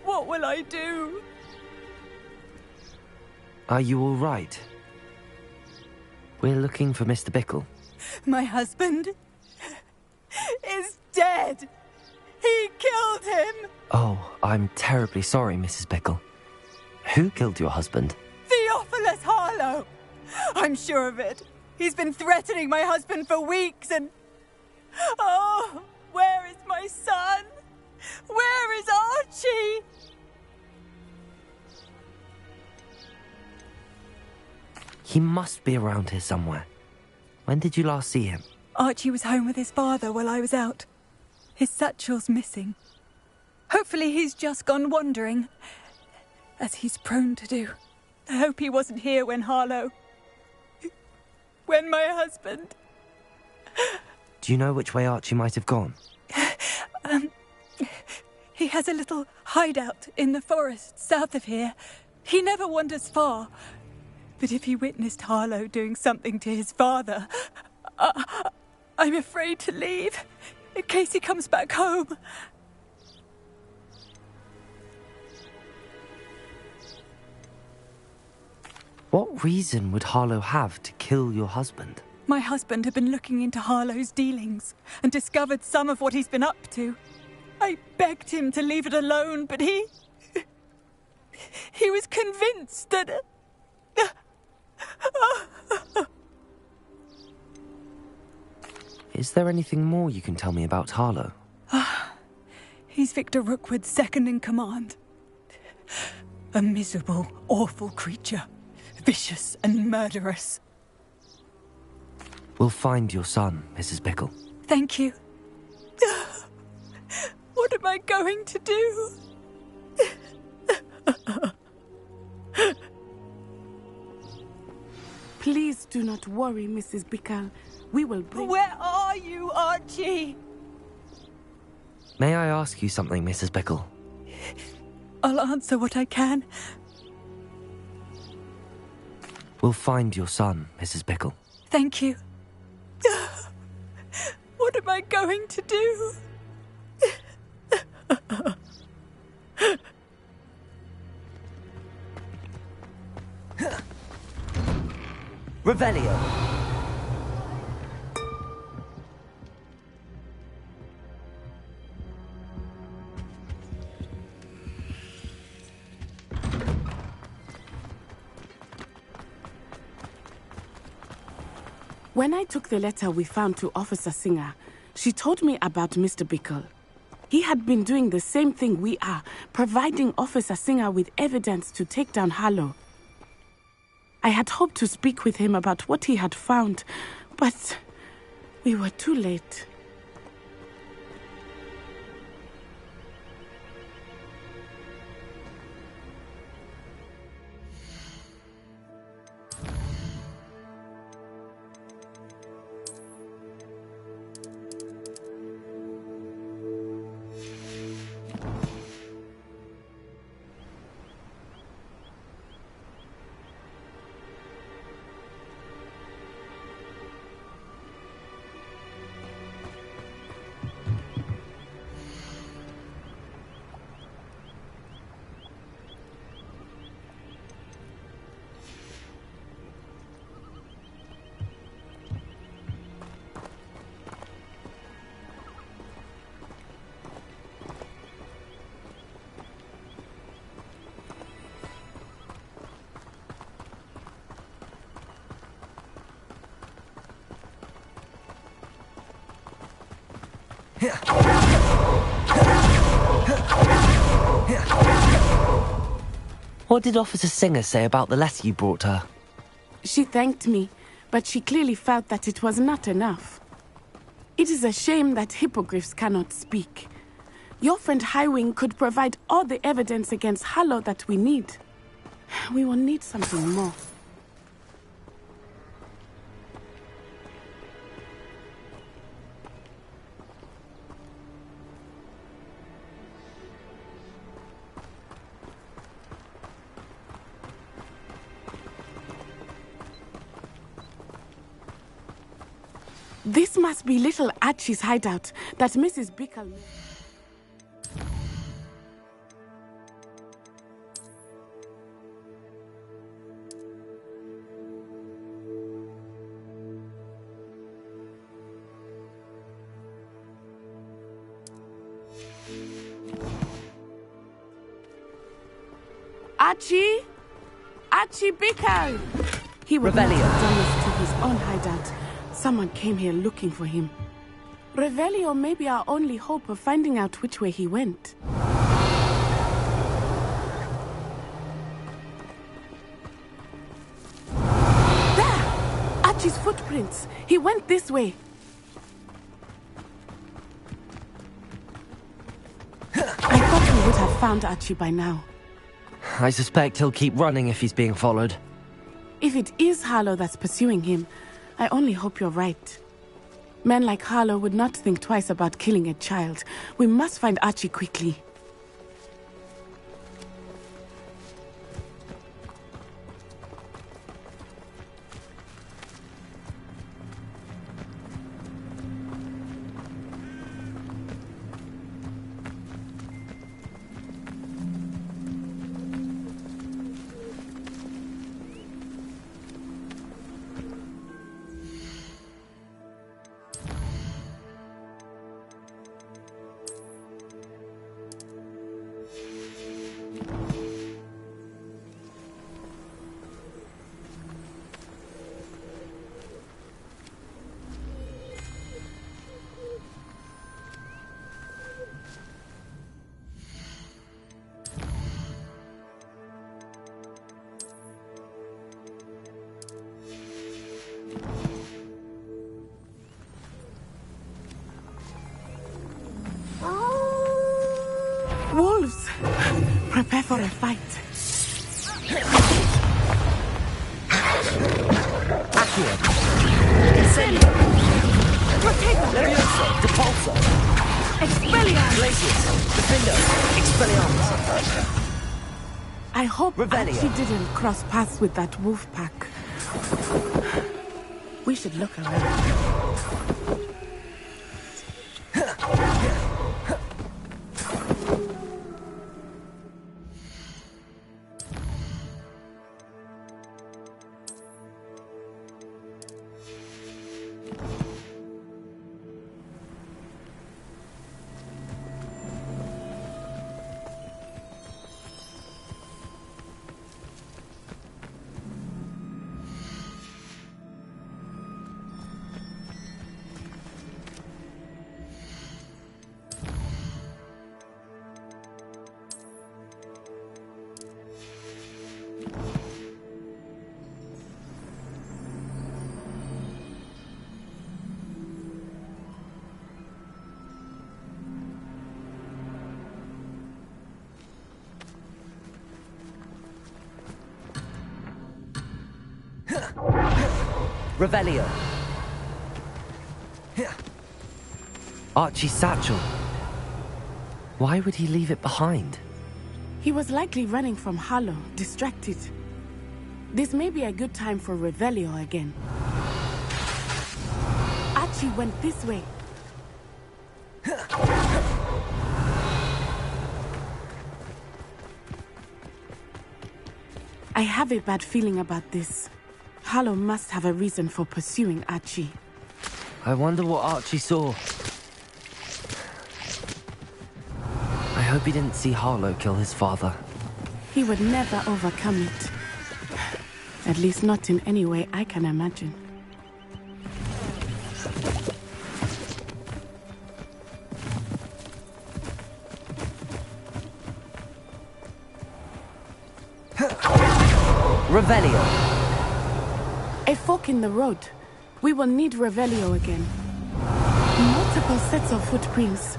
What will I do? Are you all right? We're looking for Mr. Bickle. My husband is dead! He killed him! Oh, I'm terribly sorry, Mrs. Bickle. Who killed your husband? Theophilus Harlow! I'm sure of it. He's been threatening my husband for weeks and... Oh, where is my son? Where is Archie? He must be around here somewhere. When did you last see him? Archie was home with his father while I was out. His satchel's missing. Hopefully he's just gone wandering, as he's prone to do. I hope he wasn't here when Harlow... when my husband... Do you know which way Archie might have gone? He has a little hideout in the forest south of here. He never wanders far. But if he witnessed Harlow doing something to his father, I'm afraid to leave, in case he comes back home. What reason would Harlow have to kill your husband? My husband had been looking into Harlow's dealings and discovered some of what he's been up to. I begged him to leave it alone, but he was convinced that... Is there anything more you can tell me about Harlow? He's Victor Rookwood's second in command. A miserable, awful creature. Vicious and murderous. We'll find your son, Mrs. Bickle. Thank you. What am I going to do? Please do not worry, Mrs. Bickle. We will bring... Where are you, Archie? May I ask you something, Mrs. Bickle? I'll answer what I can. We'll find your son, Mrs. Bickle. Thank you. What am I going to do? Revelio. When I took the letter we found to Officer Singer, she told me about Mr. Bickle. He had been doing the same thing we are, providing Officer Singer with evidence to take down Harlow. I had hoped to speak with him about what he had found, but we were too late. What did Officer Singer say about the letter you brought her? She thanked me, but she clearly felt that it was not enough. It is a shame that hippogriffs cannot speak. Your friend Highwing could provide all the evidence against Harlow that we need. We will need something more. This must be little Archie's hideout that Mrs. Bickle... Archie! Archie Bicker! He would not Revelio. have done this to his own hideout. Someone came here looking for him. Revelio may be our only hope of finding out which way he went. There! Archie's footprints. He went this way. I thought we would have found Archie by now. I suspect he'll keep running if he's being followed. If it is Harlow that's pursuing him, I only hope you're right. Men like Harlow would not think twice about killing a child. We must find Archie quickly. Wolves! Prepare for a fight. Accio! Incendio! Rotator! Levioso! Depulso! Expelliarmus! Glacius! Defendo! Expelliarmus! I hope Revelio. Archie didn't cross paths with that wolf pack. We should look around. Revelio. Archie's satchel. Why would he leave it behind? He was likely running from Harlow, distracted. This may be a good time for Revelio again. Archie went this way. I have a bad feeling about this. Harlow must have a reason for pursuing Archie. I wonder what Archie saw. I hope he didn't see Harlow kill his father. He would never overcome it. At least not in any way I can imagine. Revelio. A fork in the road. We will need Revelio again. Multiple sets of footprints.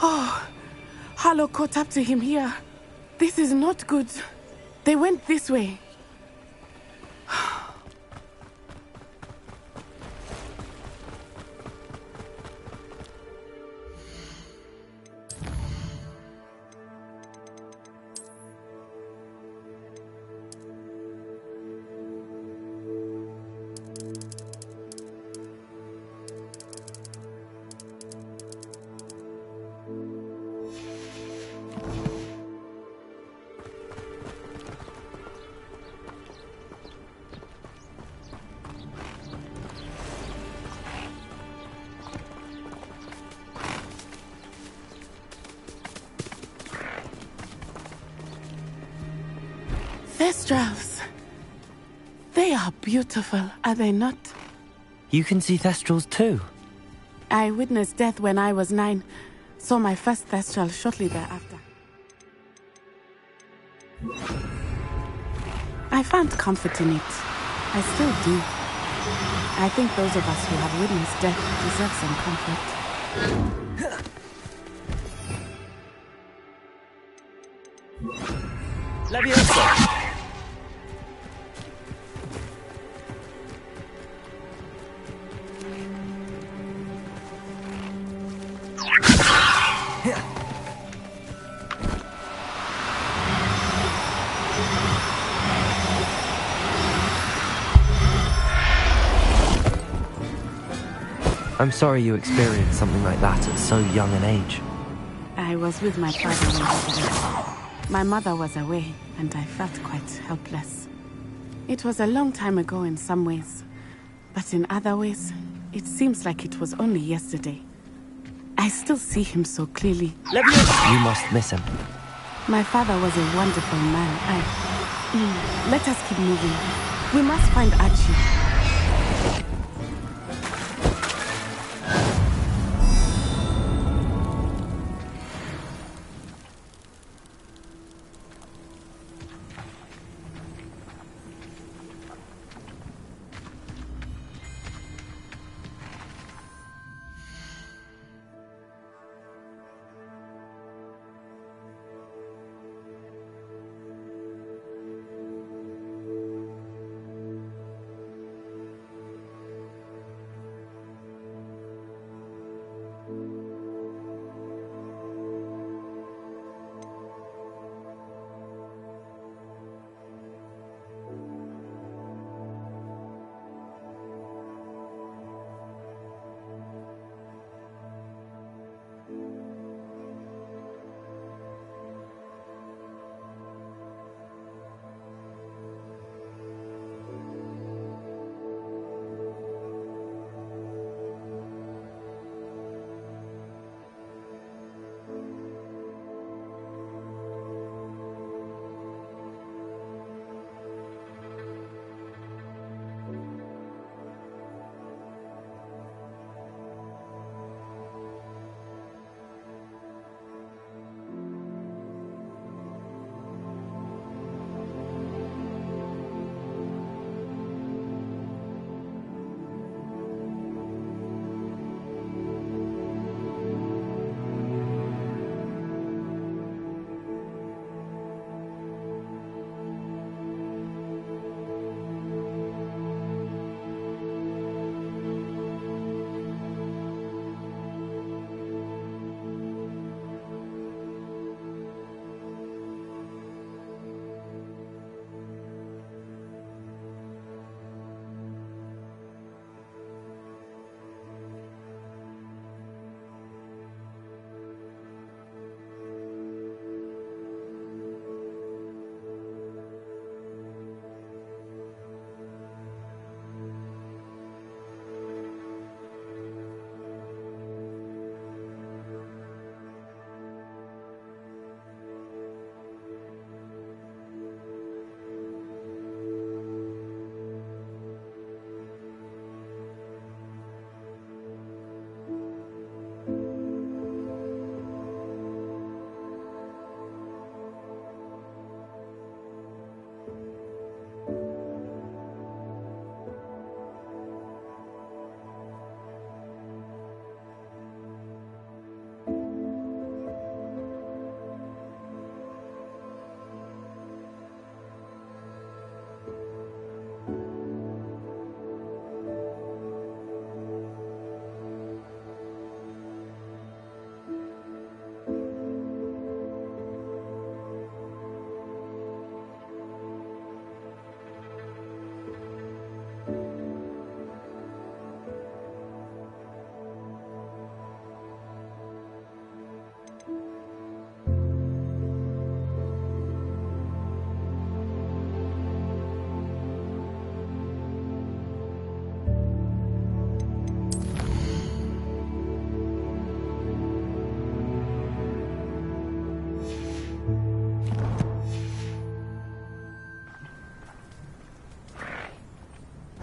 Oh, Harlow caught up to him here. This is not good. They went this way. Thestrals. They are beautiful, are they not? You can see Thestrals too. I witnessed death when I was 9. Saw my first Thestral shortly thereafter. I found comfort in it. I still do. I think those of us who have witnessed death deserve some comfort. Leviosa! I'm sorry you experienced something like that at so young an age. I was with my father when he died. My mother was away, and I felt quite helpless. It was a long time ago in some ways, but in other ways, it seems like it was only yesterday. I still see him so clearly. You must miss him. My father was a wonderful man. Let us keep moving. We must find Archie.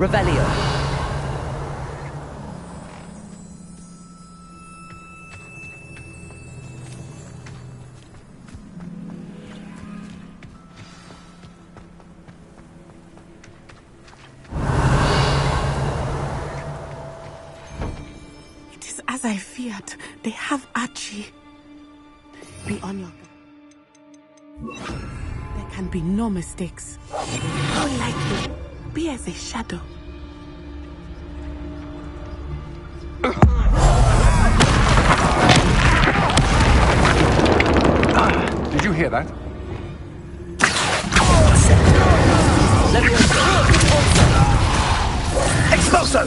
Revelio. It is as I feared. They have Archie. Be on your guard. There can be no mistakes. How likely? Be as a shadow. Did you hear that? Expulso!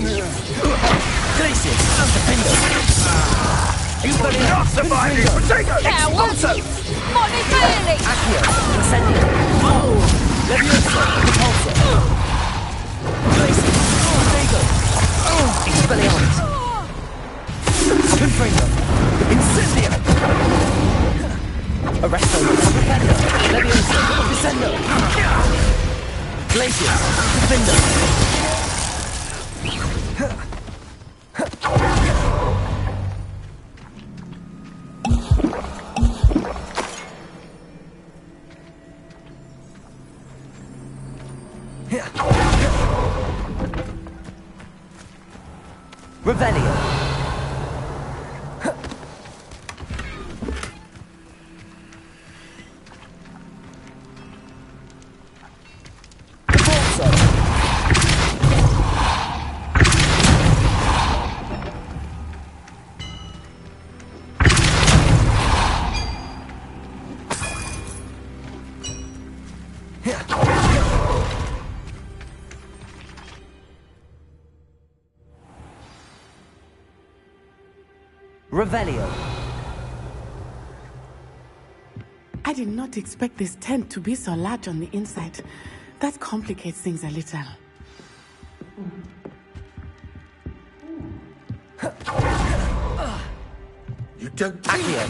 Glacius! Defender! You will not survive this! Potato! Expulso! Molly Bailey! Accio. Incendio. Levioso. Repulsor. Glacius. Potato. Expelliarmus. Confringo. Incendio. Arresto. Defender. Levioso. Descendo. Glacius. Defender. Revelio. Revelio. I did not expect this tent to be so large on the inside. That complicates things a little. You don't Accio.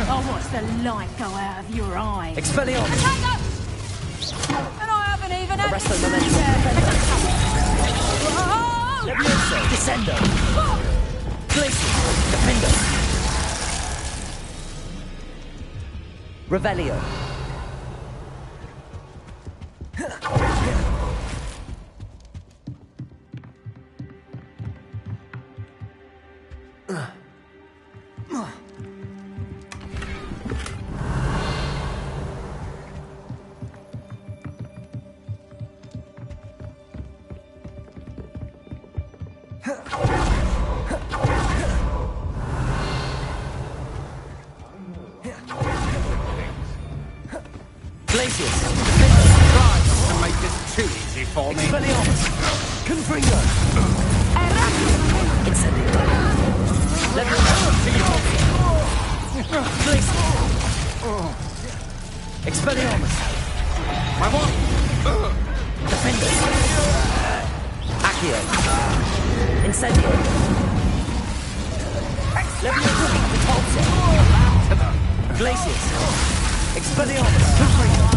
I'll watch the light go out of your eye. Expelliarmus. And I haven't even had Arresto Momentum. Levioso. Descendo. Glacius. Defender. Revelio. Glacius. Try not to make this too easy for me. Expelliarmus. Confringo. Incendio. Glacius. Expelliarmus. My one. Defender. Accio. Incendio. Levioso. Repulsor. Glacius. Expelliarmus. Confringo.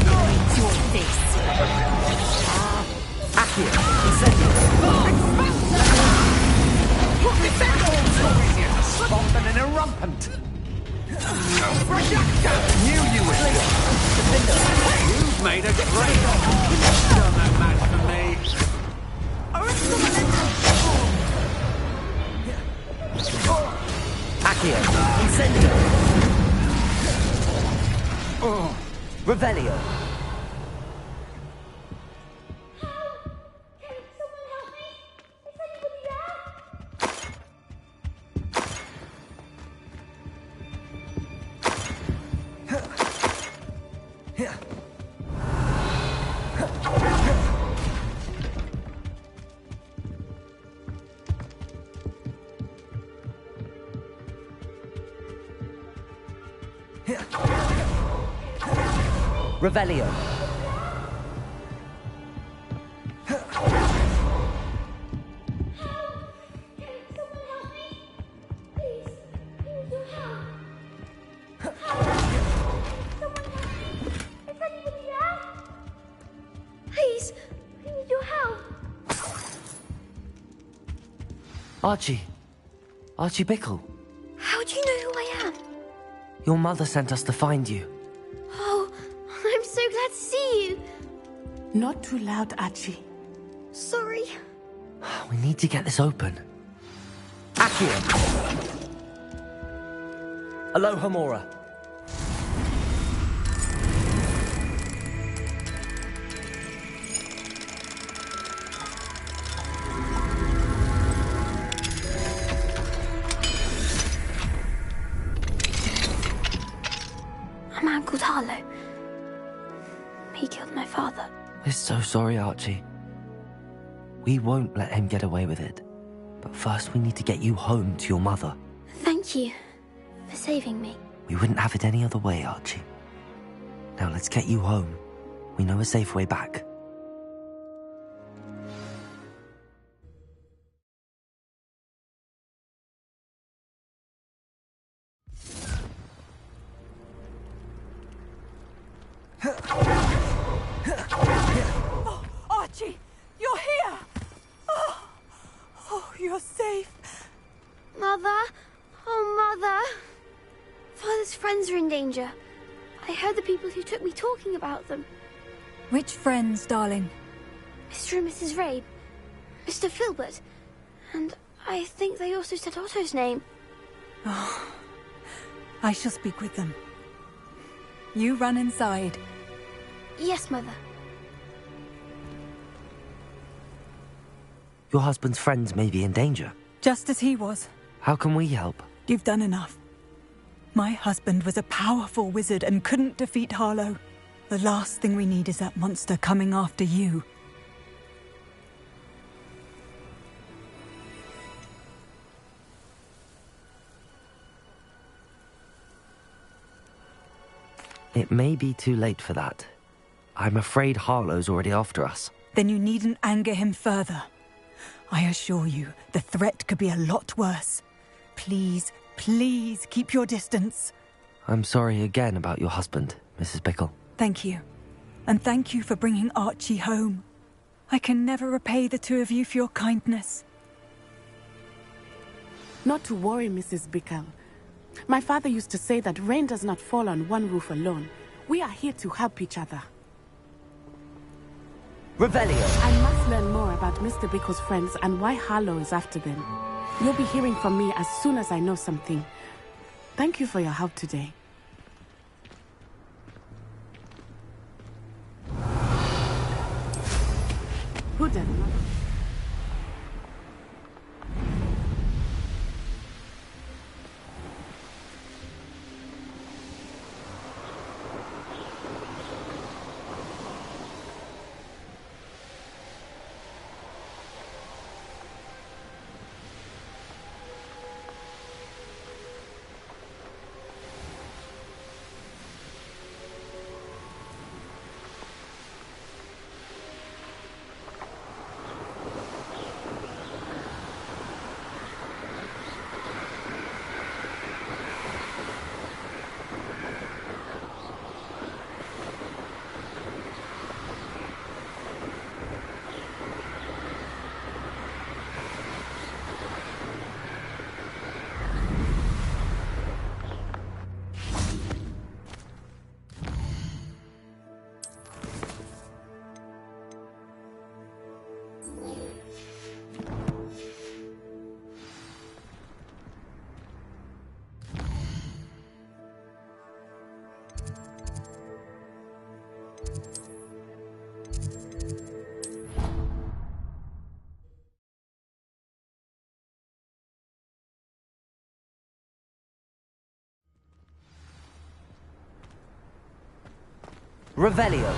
Accio. Incendio. Spot and an irrumpant. Knew you would. You've made a great. Done that match for me. Accio. Incendio. Revelio. Revelio. I need your help. Archie. Archie Bickle. How do you know who I am? Your mother sent us to find you. Oh, I'm so glad to see you. Not too loud, Archie. Sorry. We need to get this open. Accio! Aloha Mora. A man called Harlow. He killed my father. We're so sorry, Archie. We won't let him get away with it. But first we need to get you home to your mother. Thank you for saving me. We wouldn't have it any other way, Archie. Now let's get you home. We know a safe way back. Oh, Archie, you're here! Oh, you're safe. Mother? Oh, Mother. Father's friends are in danger. I heard the people who took me talking about them. Which friends, darling? Mr. and Mrs. Rabe, Mr. Filbert, and I think they also said Otto's name. Oh, I shall speak with them. You run inside. Yes, Mother. Your husband's friends may be in danger. Just as he was. How can we help? You've done enough. My husband was a powerful wizard and couldn't defeat Harlow. The last thing we need is that monster coming after you. It may be too late for that. I'm afraid Harlow's already after us. Then you needn't anger him further. I assure you, the threat could be a lot worse. Please, please keep your distance. I'm sorry again about your husband, Mrs. Bickle. Thank you. And thank you for bringing Archie home. I can never repay the two of you for your kindness. Not to worry, Mrs. Bickle. My father used to say that rain does not fall on one roof alone. We are here to help each other. Revelio! I must learn more about Mr. Bickle's friends and why Harlow is after them. You'll be hearing from me as soon as I know something. Thank you for your help today. Who did not? Revelio!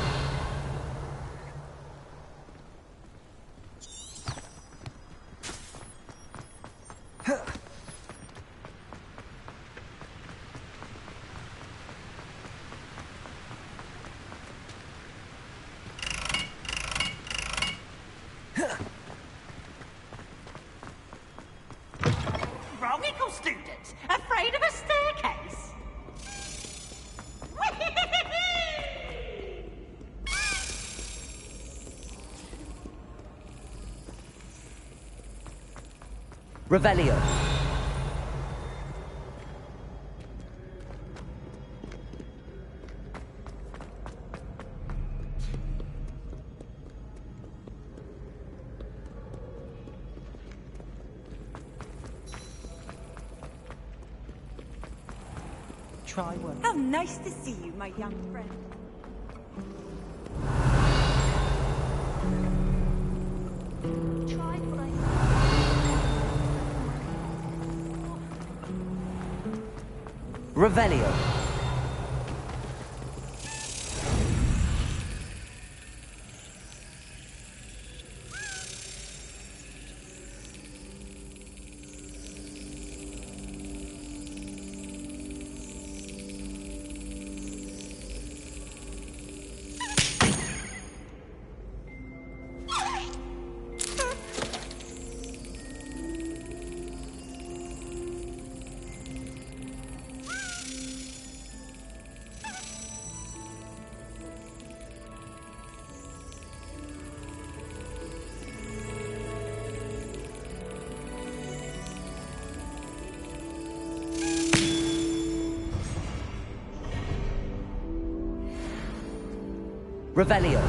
Wrongical students, afraid of a staircase? Revelio. Try one. How nice to see you, my young friend. Revelio. Revelio.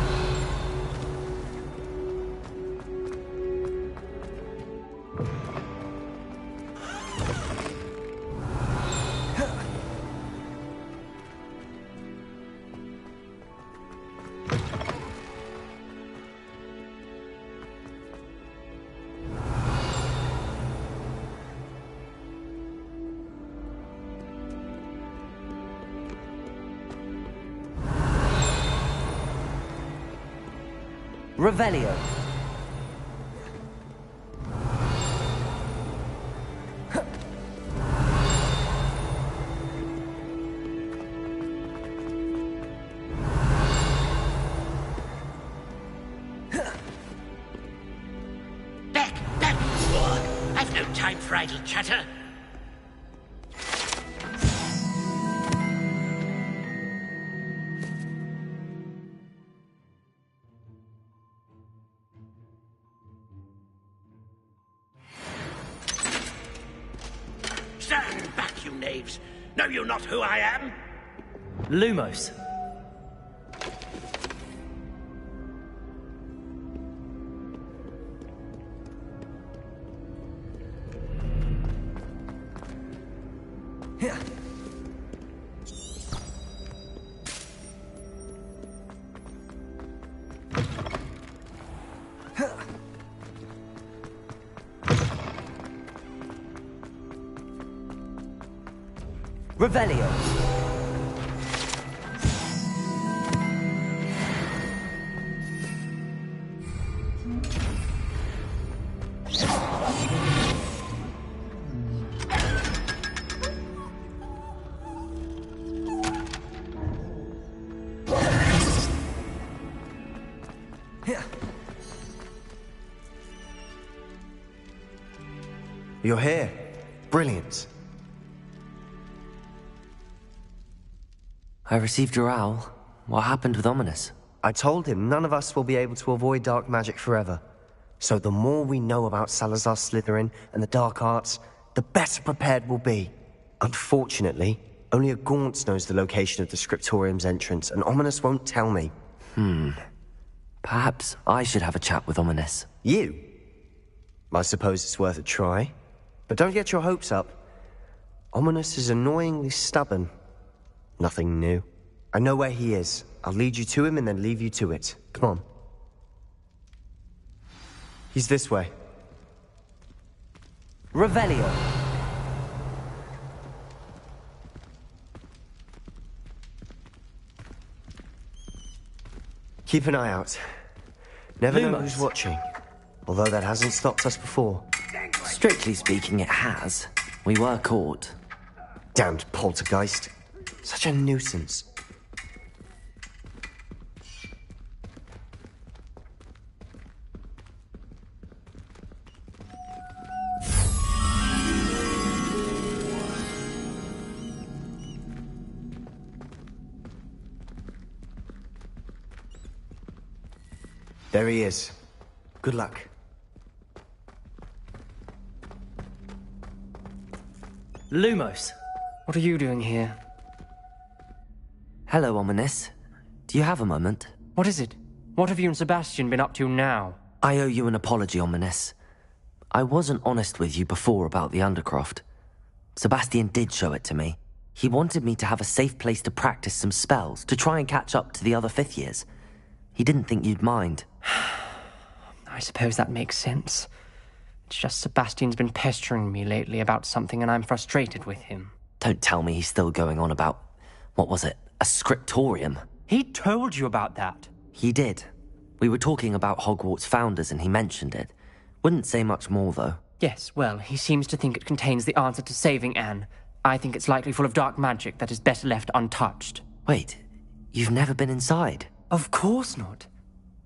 Revelio. Back, I've no time for idle chatter. Stand back, you knaves. Know you not who I am? Lumos. Revelio. You're here. Brilliant. I received your owl. What happened with Ominous? I told him none of us will be able to avoid dark magic forever. So the more we know about Salazar Slytherin and the dark arts, the better prepared we'll be. Unfortunately, only a Gaunt knows the location of the Scriptorium's entrance, and Ominous won't tell me. Perhaps I should have a chat with Ominous. You? I suppose it's worth a try. But don't get your hopes up. Ominous is annoyingly stubborn. Nothing new. I know where he is. I'll lead you to him and then leave you to it. Come on. He's this way. Revelio. Keep an eye out. Never know Lumos. who's watching. Although that hasn't stopped us before. Strictly speaking, it has. We were caught. Damned poltergeist. Such a nuisance. There he is. Good luck. Lumos, what are you doing here? Hello, Ominous. Do you have a moment? What is it? What have you and Sebastian been up to now? I owe you an apology, Ominous. I wasn't honest with you before about the Undercroft. Sebastian did show it to me. He wanted me to have a safe place to practice some spells, to try and catch up to the other 5th years. He didn't think you'd mind. I suppose that makes sense. It's just Sebastian's been pestering me lately about something and I'm frustrated with him. Don't tell me he's still going on about, what was it, a scriptorium? He told you about that. He did. We were talking about Hogwarts founders and he mentioned it. Wouldn't say much more, though. Yes, well, he seems to think it contains the answer to saving Anne. I think it's likely full of dark magic that is better left untouched. Wait, you've never been inside? Of course not.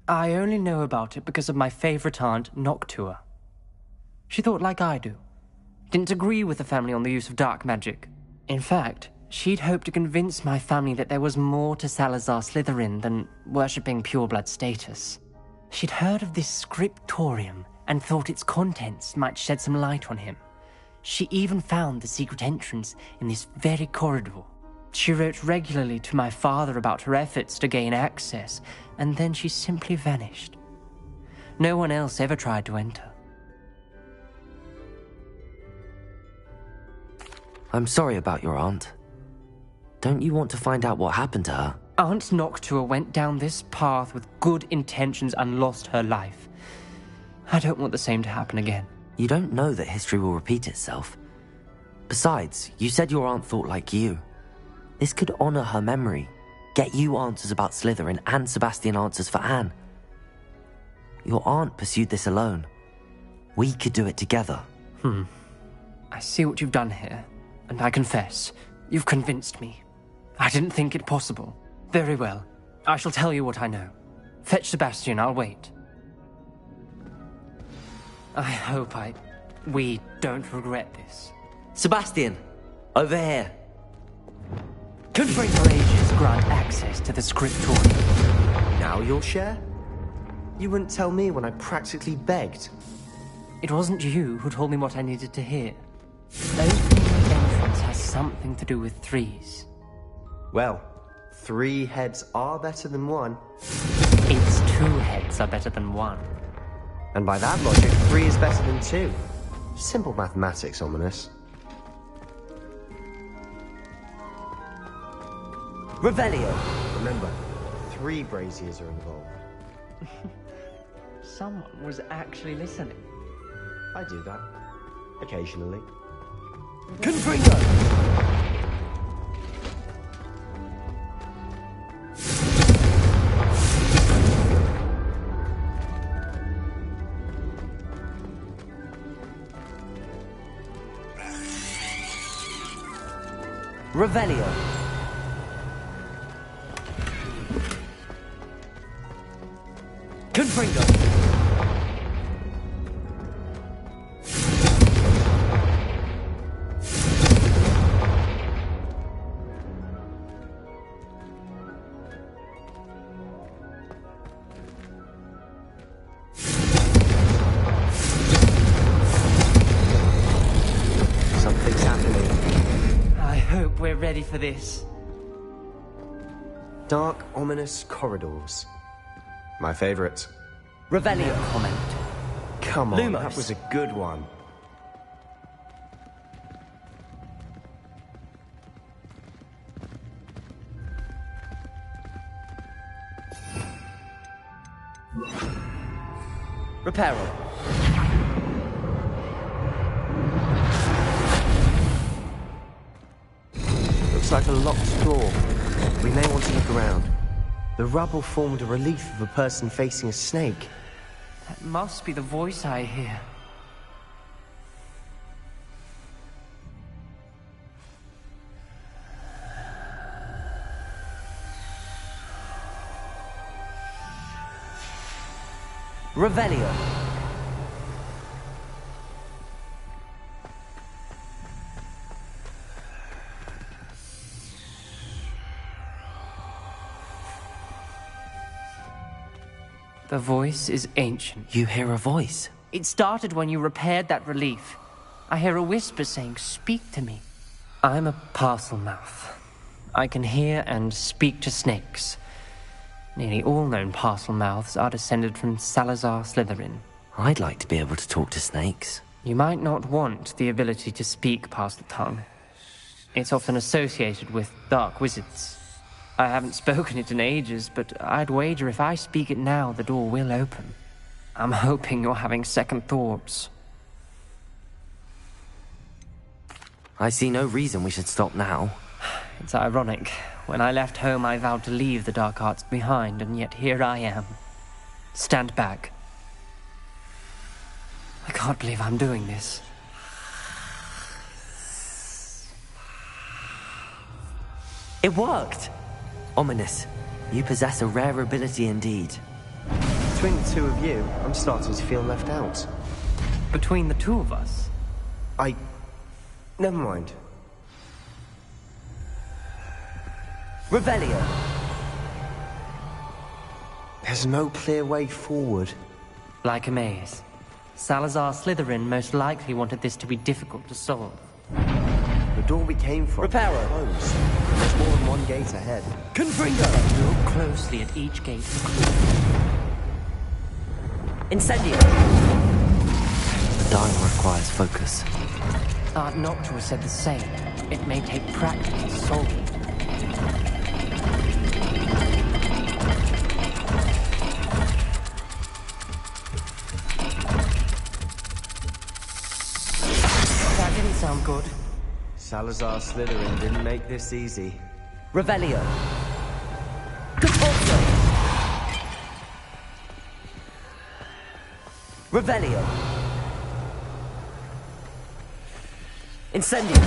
I only know about it because of my favorite aunt, Noctua. She thought like I do. Didn't agree with the family on the use of dark magic. In fact, she'd hoped to convince my family that there was more to Salazar Slytherin than worshipping pureblood status. She'd heard of this scriptorium and thought its contents might shed some light on him. She even found the secret entrance in this very corridor. She wrote regularly to my father about her efforts to gain access, and then she simply vanished. No one else ever tried to enter. I'm sorry about your aunt. Don't you want to find out what happened to her? Aunt Noctua went down this path with good intentions and lost her life. I don't want the same to happen again. You don't know that history will repeat itself. Besides, you said your aunt thought like you. This could honor her memory, get you answers about Slytherin and Sebastian answers for Anne. Your aunt pursued this alone. We could do it together. I see what you've done here, and I confess, you've convinced me. I didn't think it possible. Very well. I shall tell you what I know. Fetch Sebastian, I'll wait. I hope we don't regret this. Sebastian! Over here! Conferring for ages grant access to the scriptorium. Now you'll share? You wouldn't tell me when I practically begged. It wasn't you who told me what I needed to hear. Opening the entrance has something to do with threes. Well, 3 heads are better than 1. It's 2 heads are better than 1. And by that logic, 3 is better than 2. Simple mathematics, Ominous. Revelio! Remember, 3 braziers are involved. Someone was actually listening. I do that. Occasionally. Confringo! Revelio. Confringo. Something's happening. I hope we're ready for this. Dark, ominous corridors. My favorite. Revelio. Comment. Come on, Lumos. that was a good one. Reparo. Looks like a locked door. We may want to look around. The rubble formed a relief of a person facing a snake. That must be the voice I hear. Revelio. The voice is ancient. You hear a voice? It started when you repaired that relief. I hear a whisper saying, "Speak to me." I'm a parcel mouth. I can hear and speak to snakes. Nearly all known parcel mouths are descended from Salazar Slytherin. I'd like to be able to talk to snakes. You might not want the ability to speak past the tongue. It's often associated with dark wizards. I haven't spoken it in ages, but I'd wager if I speak it now, the door will open. I'm hoping you're having second thoughts. I see no reason we should stop now. It's ironic. When I left home, I vowed to leave the dark arts behind, and yet here I am. Stand back. I can't believe I'm doing this. It worked! Ominous. You possess a rare ability indeed. Between the two of you, I'm starting to feel left out. Between the two of us? Never mind. Revelio! There's no clear way forward. Like a maze. Salazar Slytherin most likely wanted this to be difficult to solve. The door we came from Reparo. Closed. There's more than one gate ahead. Confringo! Look closely at each gate. Incendio! The dial requires focus. Art Noctua said the same. It may take practice to solve it. That didn't sound good. Salazar Slytherin didn't make this easy. Revelio! Compulso! Revelio! Incendio!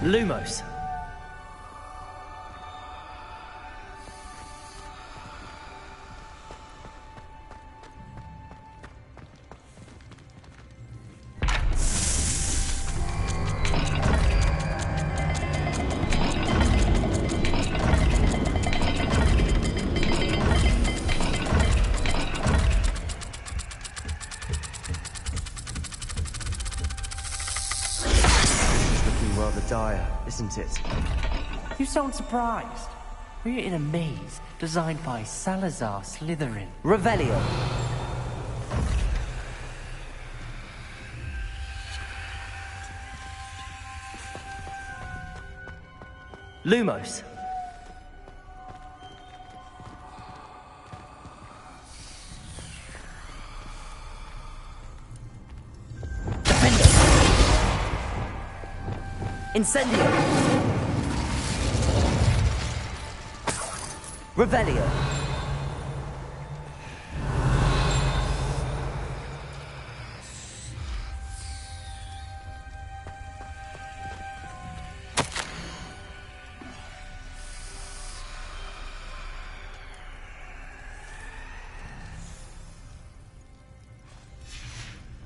Lumos! Rather dire, isn't it? You sound surprised. We're in a maze designed by Salazar Slytherin. Revelio! Lumos! Incendio! Revelio!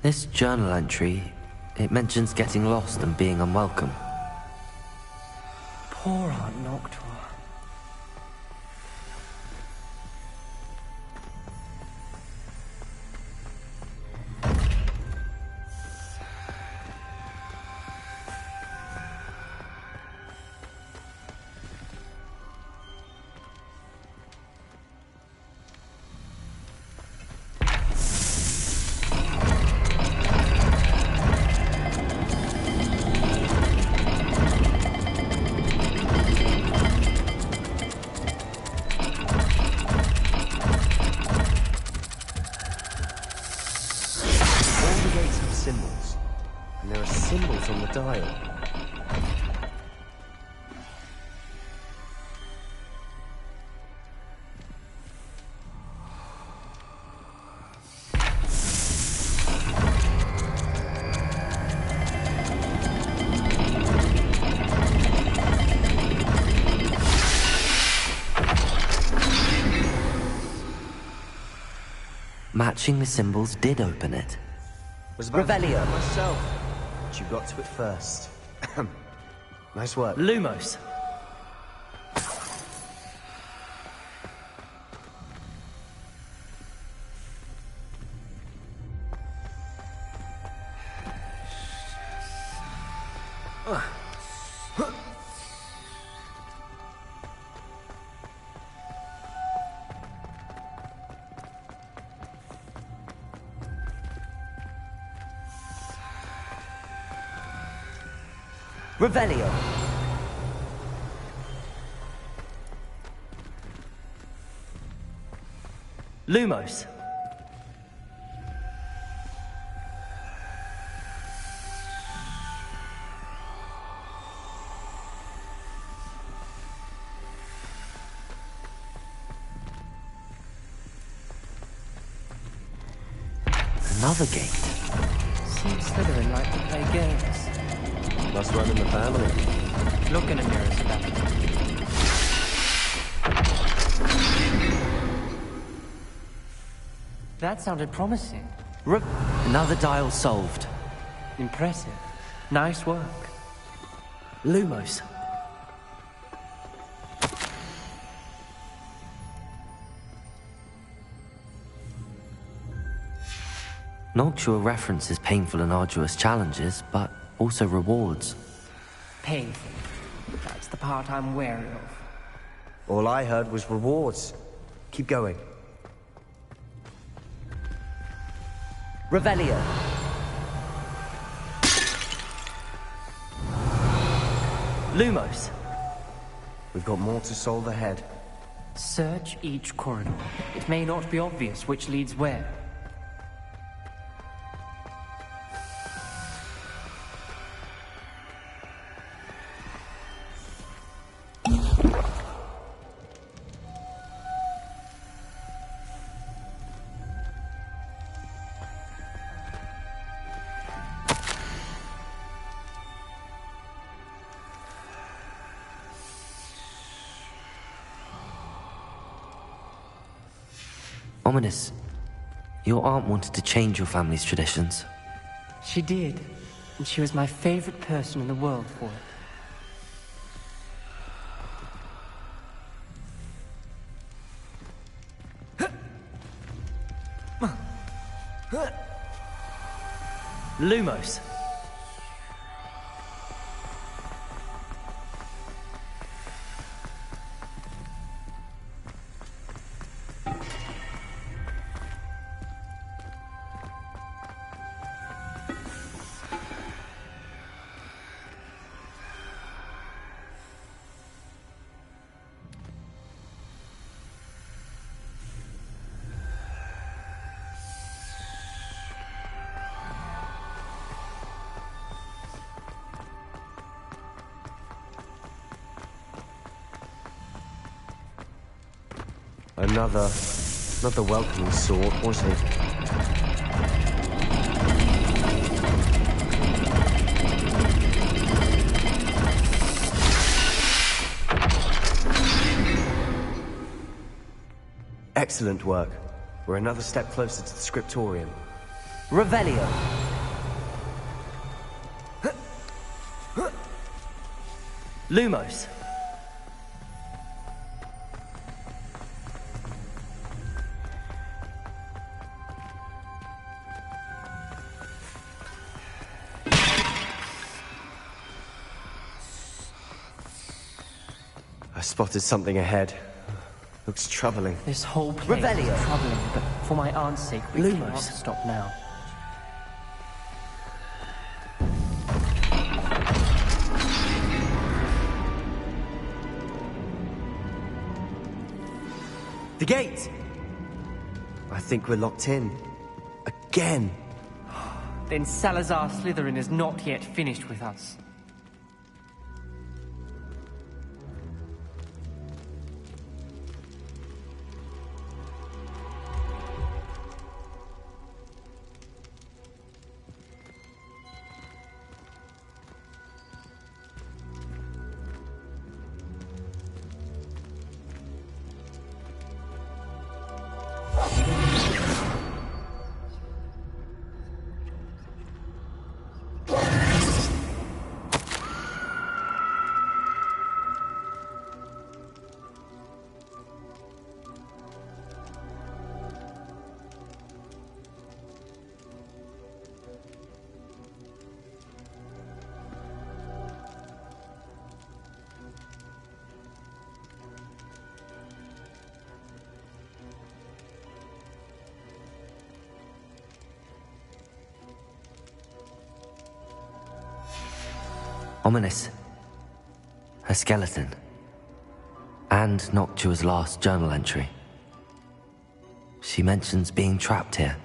This journal entry, it mentions getting lost and being unwelcome. Poor Aunt Noctua. Symbols. And there are symbols on the dial. Matching the symbols did open it. Was about to do Revelio. that myself, but you got to it first. Nice work. Lumos. Revelio. Lumos. Another gate. Seems Slytherin like to play games. Must run in the family. Look in a mirror, Sebastian. That sounded promising. Another dial solved. Impressive. Nice work. Lumos. Noctua references painful and arduous challenges, but also rewards. Painful. That's the part I'm wary of. All I heard was rewards. Keep going. Revelio. Lumos. We've got more to solve ahead. Search each corridor. It may not be obvious which leads where. Ominous. Your aunt wanted to change your family's traditions. She did, and she was my favorite person in the world for it. Lumos. Not the welcoming sort, was he? Excellent work. We're another step closer to the scriptorium. Revelio. Lumos. I spotted something ahead. Looks troubling. This whole place Revelio. is troubling, but for my aunt's sake, we Lumos. cannot stop now. The gate! I think we're locked in. Again! Then Salazar Slytherin is not yet finished with us. Ominous. Her skeleton. And Noctua's last journal entry. She mentions being trapped here,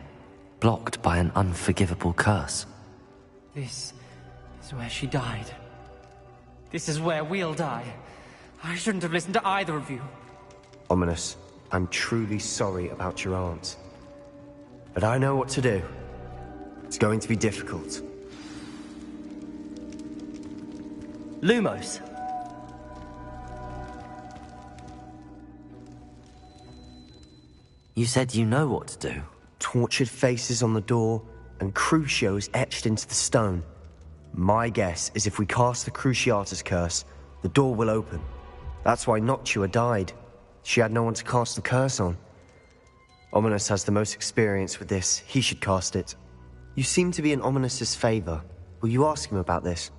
blocked by an unforgivable curse. This is where she died. This is where we'll die. I shouldn't have listened to either of you. Ominous, I'm truly sorry about your aunt. But I know what to do. It's going to be difficult. Lumos! You said you know what to do. Tortured faces on the door, and Crucios etched into the stone. My guess is if we cast the Cruciatus curse, the door will open. That's why Noctua died. She had no one to cast the curse on. Ominous has the most experience with this. He should cast it. You seem to be in Ominous's favor. Will you ask him about this?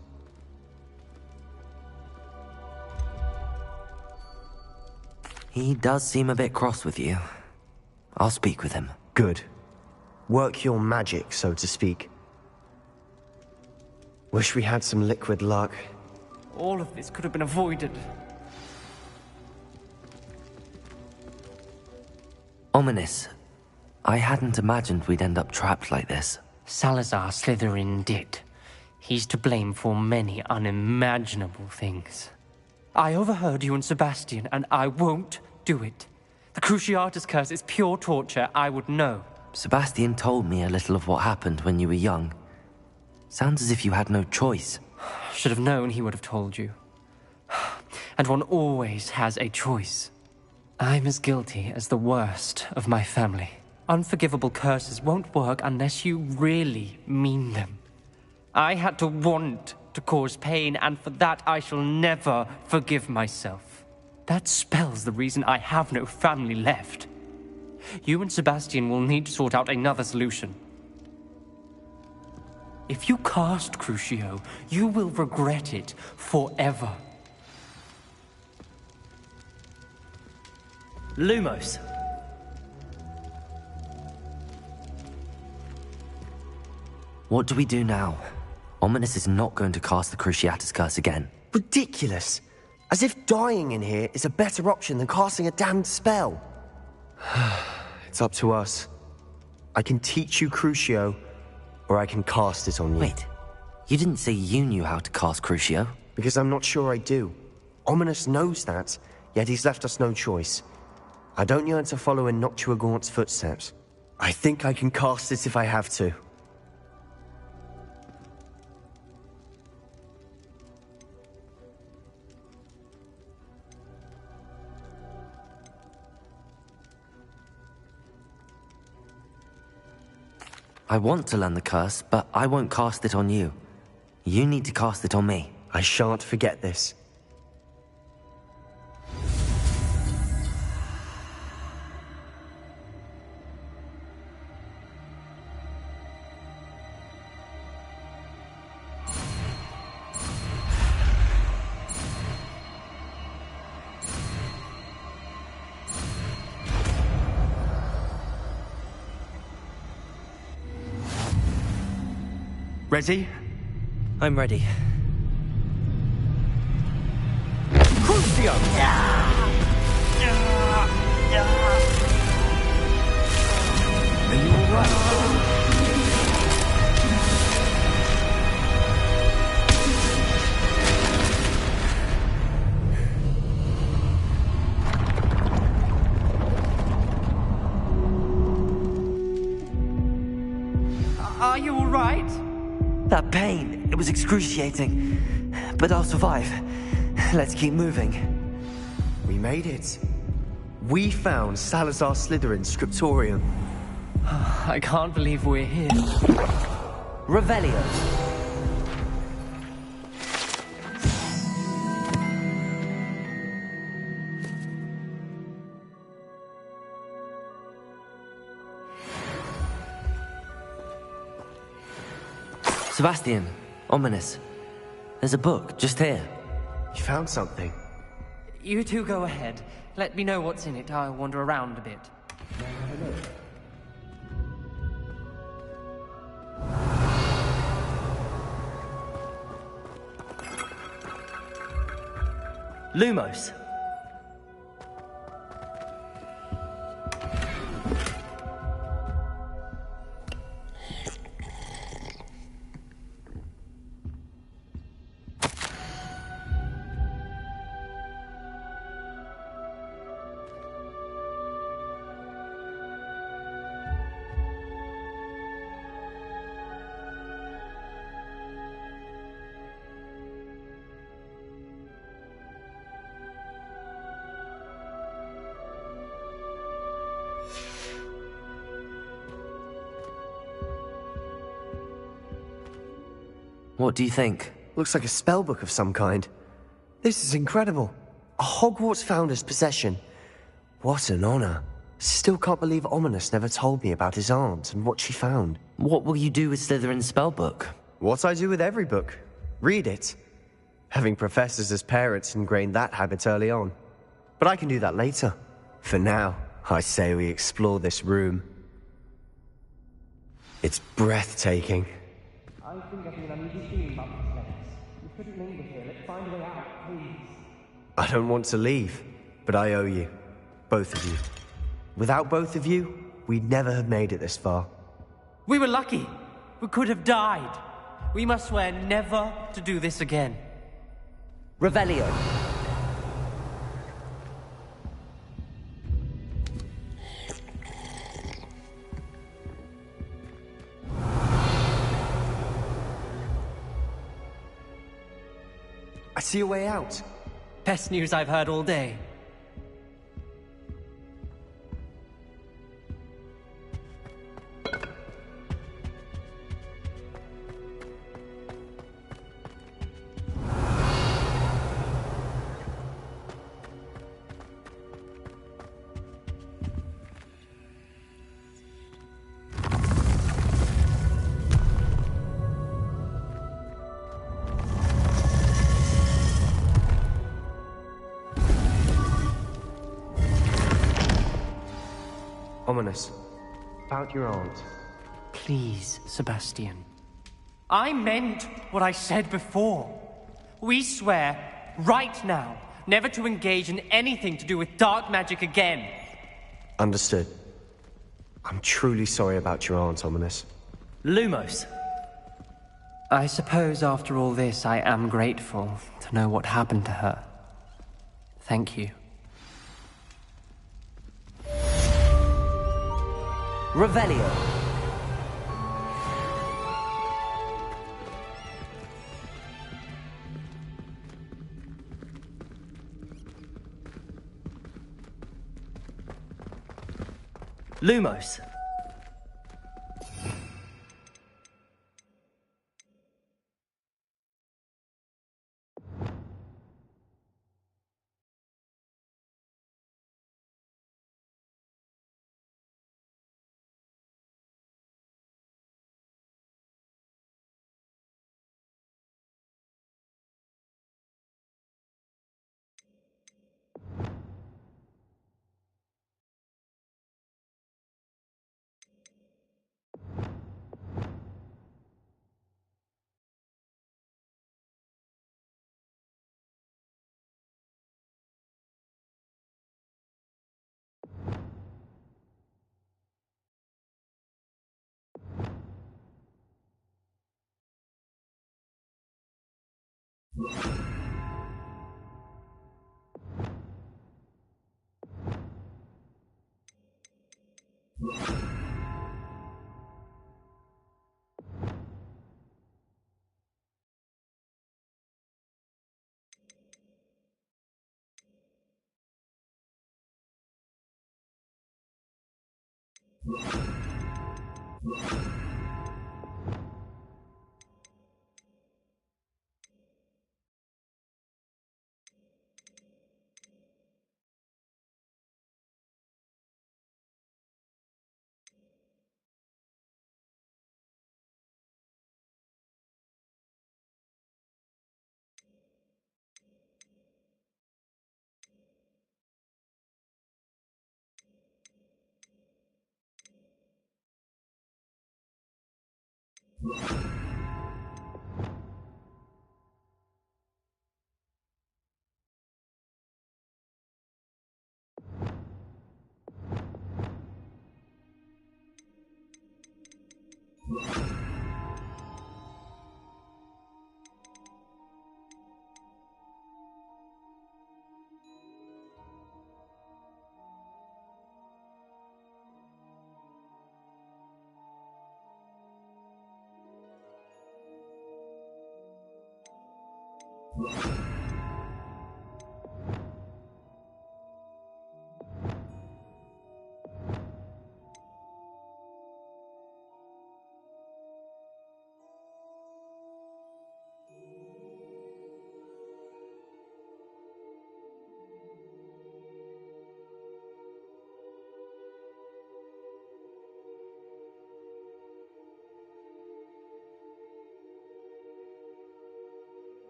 He does seem a bit cross with you. I'll speak with him. Good. Work your magic, so to speak. Wish we had some liquid luck. All of this could have been avoided. Ominous. I hadn't imagined we'd end up trapped like this. Salazar Slytherin did. He's to blame for many unimaginable things. I overheard you and Sebastian, and I won't do it. The Cruciatus curse is pure torture, I would know. Sebastian told me a little of what happened when you were young. Sounds as if you had no choice. Should have known he would have told you. And one always has a choice. I'm as guilty as the worst of my family. Unforgivable curses won't work unless you really mean them. I had to want to cause pain, and for that I shall never forgive myself. That spells the reason I have no family left. You and Sebastian will need to sort out another solution. If you cast Crucio, you will regret it forever. Lumos. What do we do now? Ominous is not going to cast the Cruciatus curse again. Ridiculous! As if dying in here is a better option than casting a damned spell. It's up to us. I can teach you Crucio, or I can cast it on you. Wait, you didn't say you knew how to cast Crucio? Because I'm not sure I do. Ominous knows that, yet he's left us no choice. I don't yearn to follow in Noctua Gaunt's footsteps. I think I can cast it if I have to. I want to learn the curse, but I won't cast it on you. You need to cast it on me. I shan't forget this. Ready? I'm ready. Crucio! Are you alright? Are you alright? That pain, it was excruciating. But I'll survive. Let's keep moving. We made it. We found Salazar Slytherin's scriptorium. I can't believe we're here. Revelio. Sebastian, Ominous. There's a book just here. You found something? You two go ahead. Let me know what's in it. I'll wander around a bit. Lumos. What do you think? Looks like a spellbook of some kind. This is incredible. A Hogwarts founder's possession. What an honor. Still can't believe Ominous never told me about his aunt and what she found. What will you do with Slytherin's spellbook? What I do with every book. Read it. Having professors as parents ingrained that habit early on. But I can do that later. For now, I say we explore this room. It's breathtaking. I've been getting an uneasy feeling about this place. We couldn't linger here. Let's find a way out, please. I don't want to leave, but I owe you. Both of you. Without both of you, we'd never have made it this far. We were lucky. We could have died. We must swear never to do this again. Revelio. I see a way out. Best news I've heard all day. Ominous. About your aunt. Please, Sebastian. I meant what I said before. We swear, right now, never to engage in anything to do with dark magic again. Understood. I'm truly sorry about your aunt, Ominous. Lumos. I suppose after all this, I am grateful to know what happened to her. Thank you. Revelio. Lumos.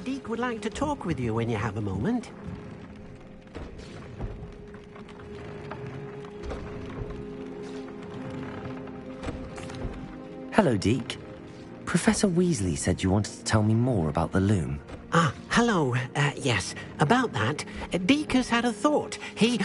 Deke would like to talk with you when you have a moment. Hello, Deke. Professor Weasley said you wanted to tell me more about the loom. Ah, hello. Yes, about that. Deke has had a thought. He...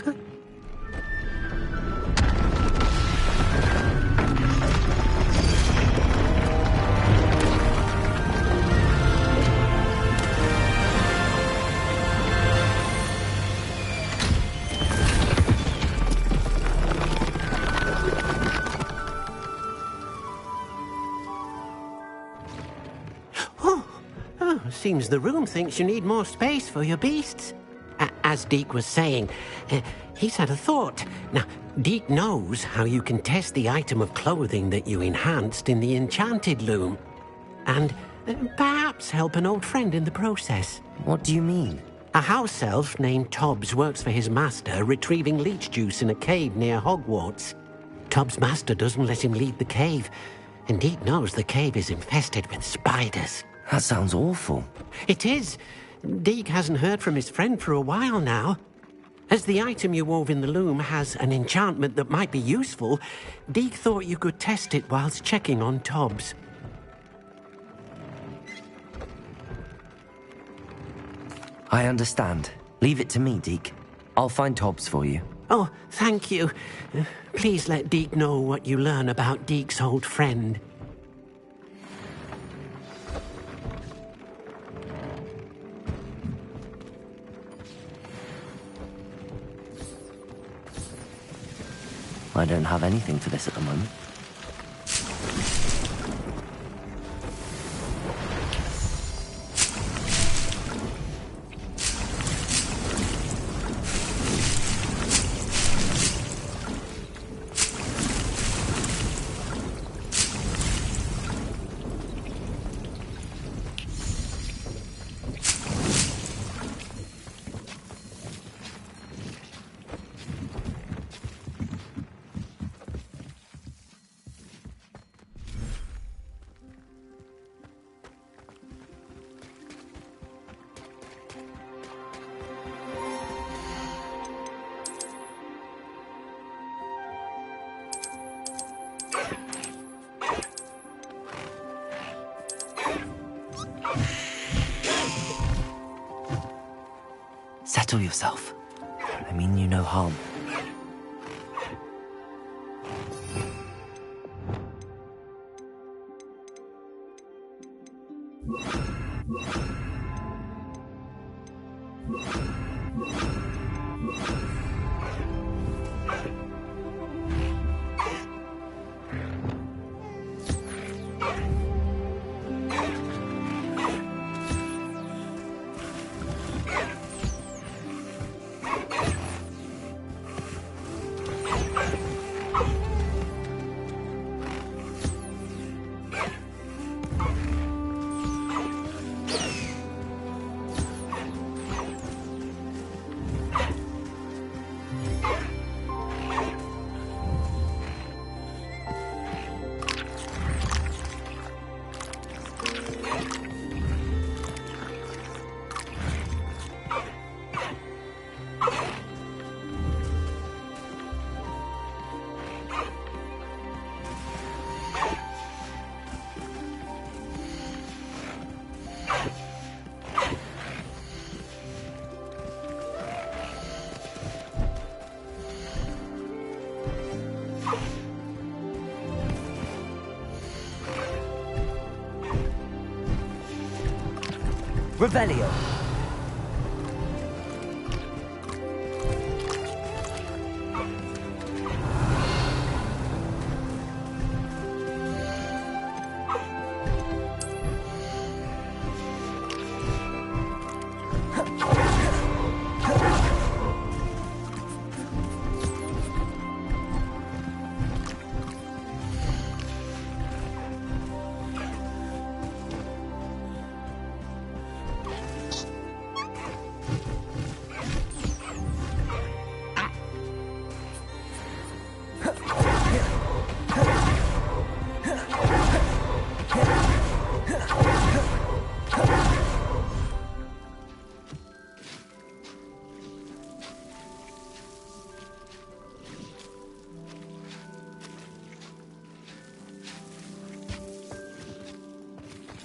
Seems the room thinks you need more space for your beasts. As Deke was saying, he's had a thought. Now, Deke knows how you can test the item of clothing that you enhanced in the enchanted loom. And perhaps help an old friend in the process. What do you mean? A house elf named Tobbs works for his master, retrieving leech juice in a cave near Hogwarts. Tobbs' master doesn't let him leave the cave, and Deke knows the cave is infested with spiders. That sounds awful. It is. Deke hasn't heard from his friend for a while now. As the item you wove in the loom has an enchantment that might be useful, Deke thought you could test it whilst checking on Tobbs. I understand. Leave it to me, Deke. I'll find Tobbs for you. Oh, thank you. Please let Deke know what you learn about Deke's old friend. I don't have anything for this at the moment. Settle yourself. I mean you no harm. Revelio.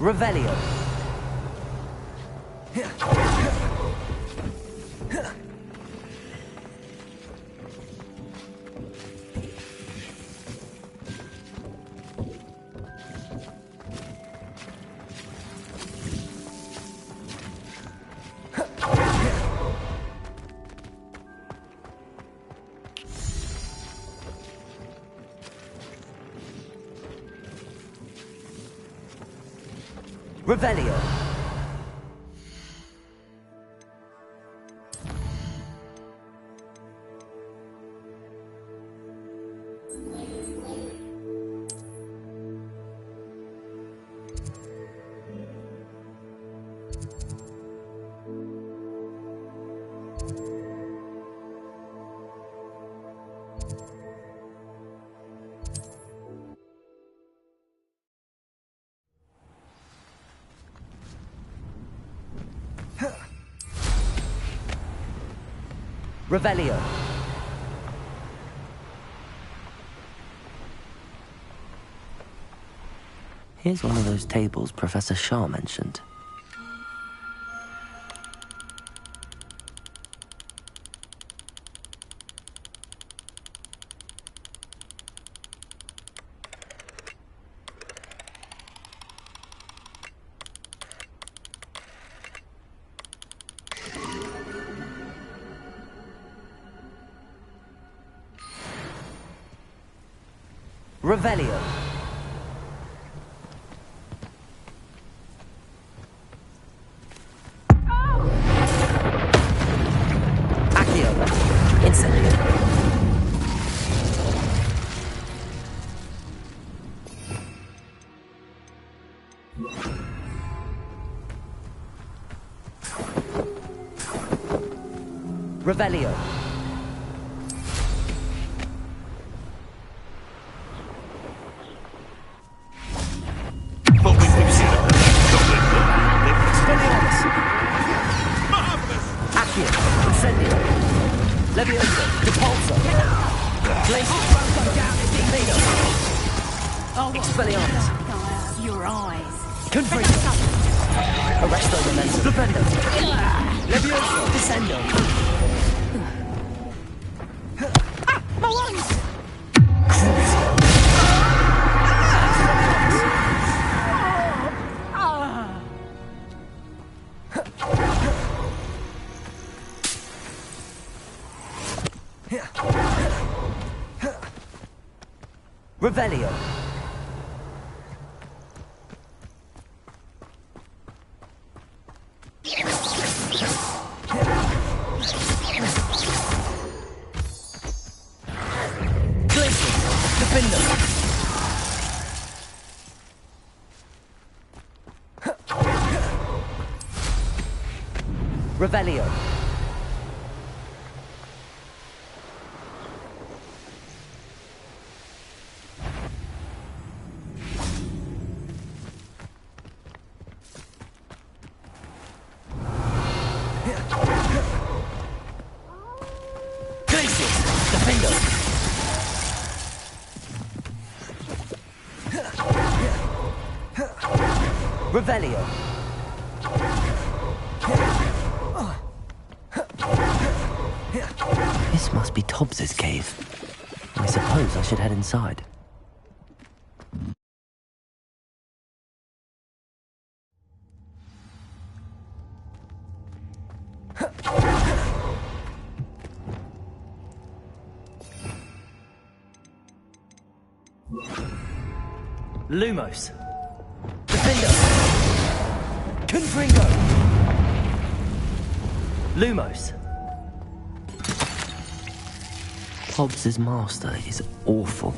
Revelio. Revelio. Revelio. Here's one of those tables Professor Shah mentioned. Revelio. Accio. Incendio. Revelio. Leviosa, Depulso, Glacius, Expelliarmus, Your eyes. Confringo, Arresto Momentum, Flipendo, Leviosa, Descendo. My ones! Revelio. Glacius, Defender. Revelio. Revelio. This must be Tobbs's cave. I suppose I should head inside. Lumos. Defender. Confringo. Lumos. Hobbs's master is awful.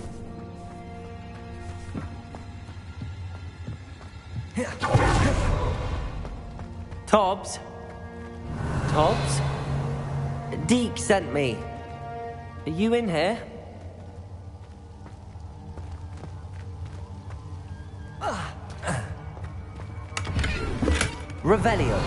Tobbs? Tobbs? Deke sent me. Are you in here? Revelio.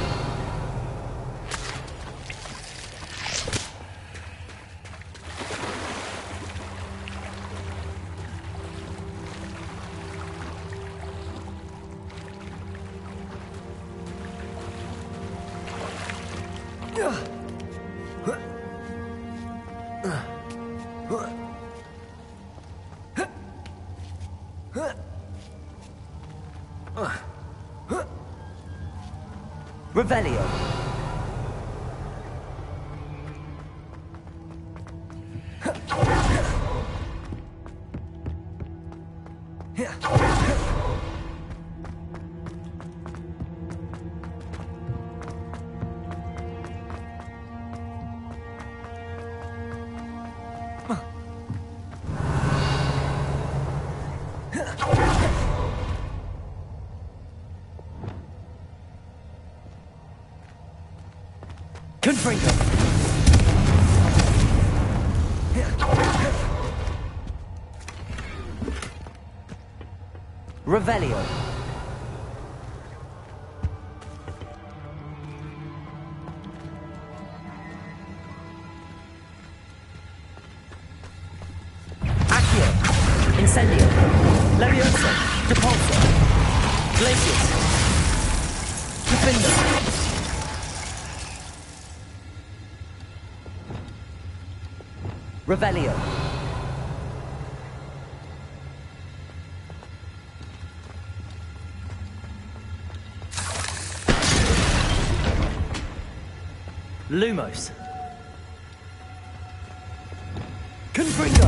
Revelio. Confringo. Revelio. Accio. Incendio. Leviosa. Depulso. Glacius. Defender. Revelio. Lumos. Confringo.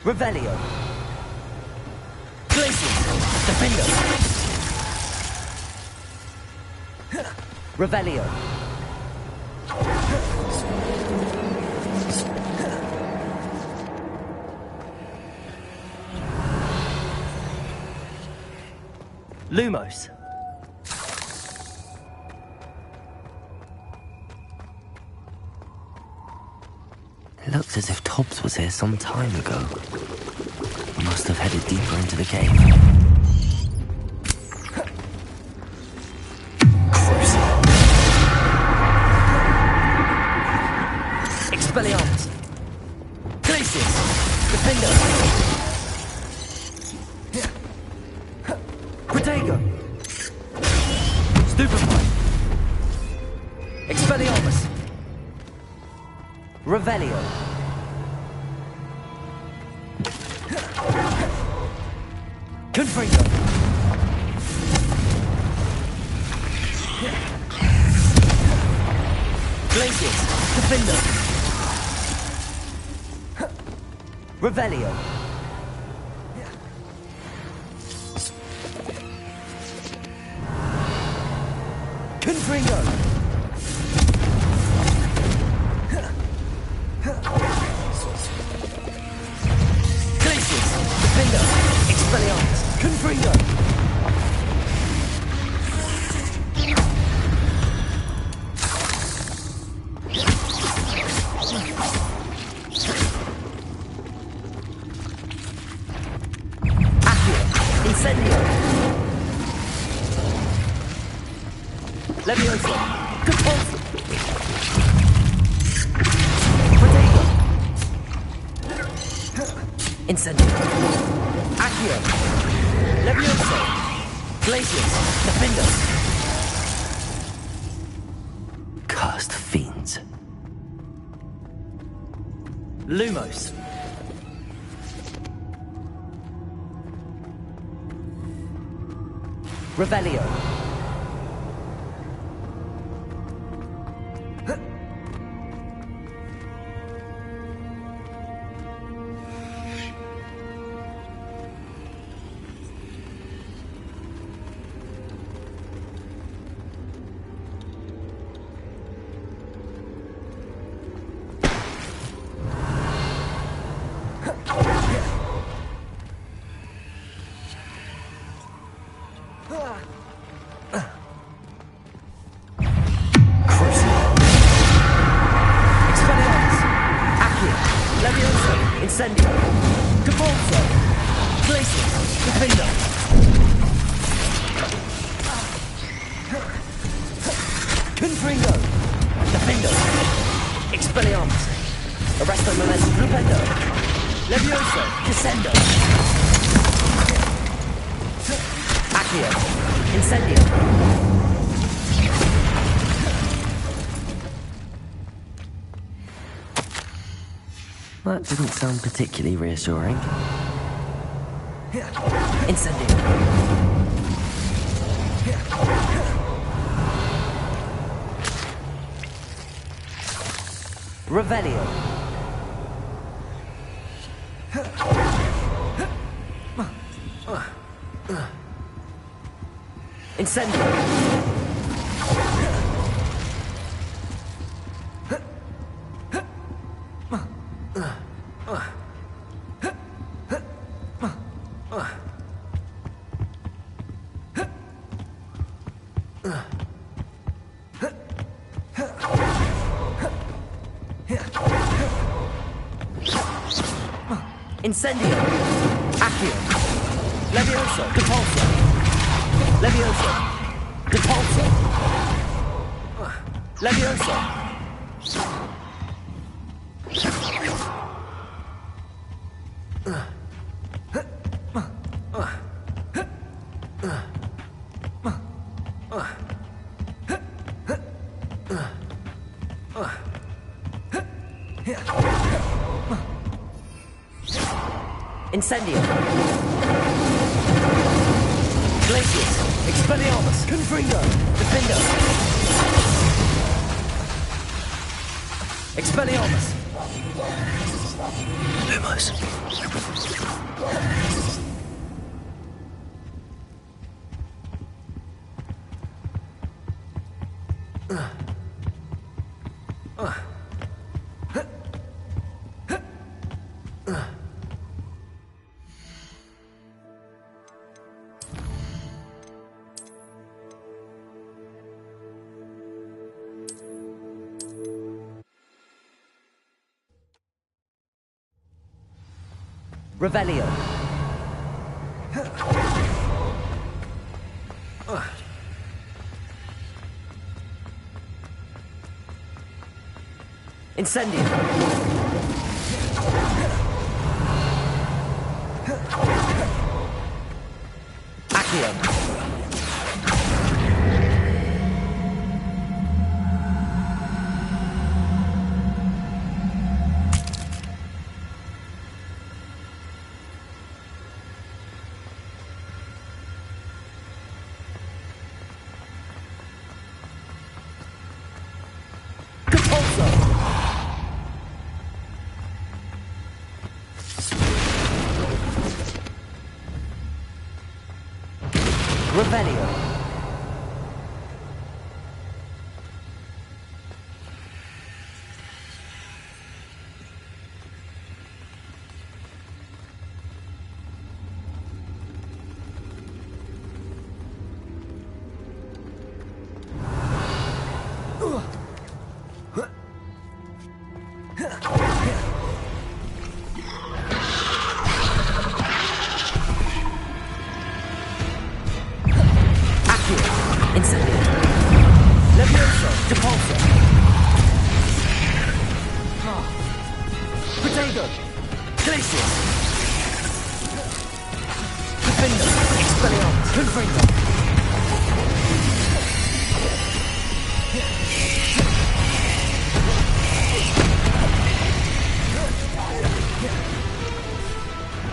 Revelio. Glacius. Defendo. Revelio. Lumos. It looks as if Tobbs was here some time ago. He must have headed deeper into the cave. Expelliarmus. Glacius. Defender. Protego. Stupefy. Expelliarmus. Revelio. Confringo. Glacius. Defender. Revelio. Confringo. Glacius. Defender. Expelliarmus. Confringo. Incendio. Levioso. Compulso. Protego. Incendio. Accio. Levioso. Glacius. Defender. Cursed fiends. Lumos. Revelio. Incendio. Compulso. Glacius. Defender. Confringo. Defender. Expelliarmus. Arresto Momentum. Flupendo. Levioso. Descendo. Accio. Incendio. That doesn't sound particularly reassuring. Incendio. Revelio. Incendio. Incendio. Accio. Levioso. Compulso. Levioso. Compulso. Levioso. Incendio. Glacius. Expelliarmus. Confringo. Defender. Expelliarmus. Lumos. Revelio. Incendio. Accio. Revelio.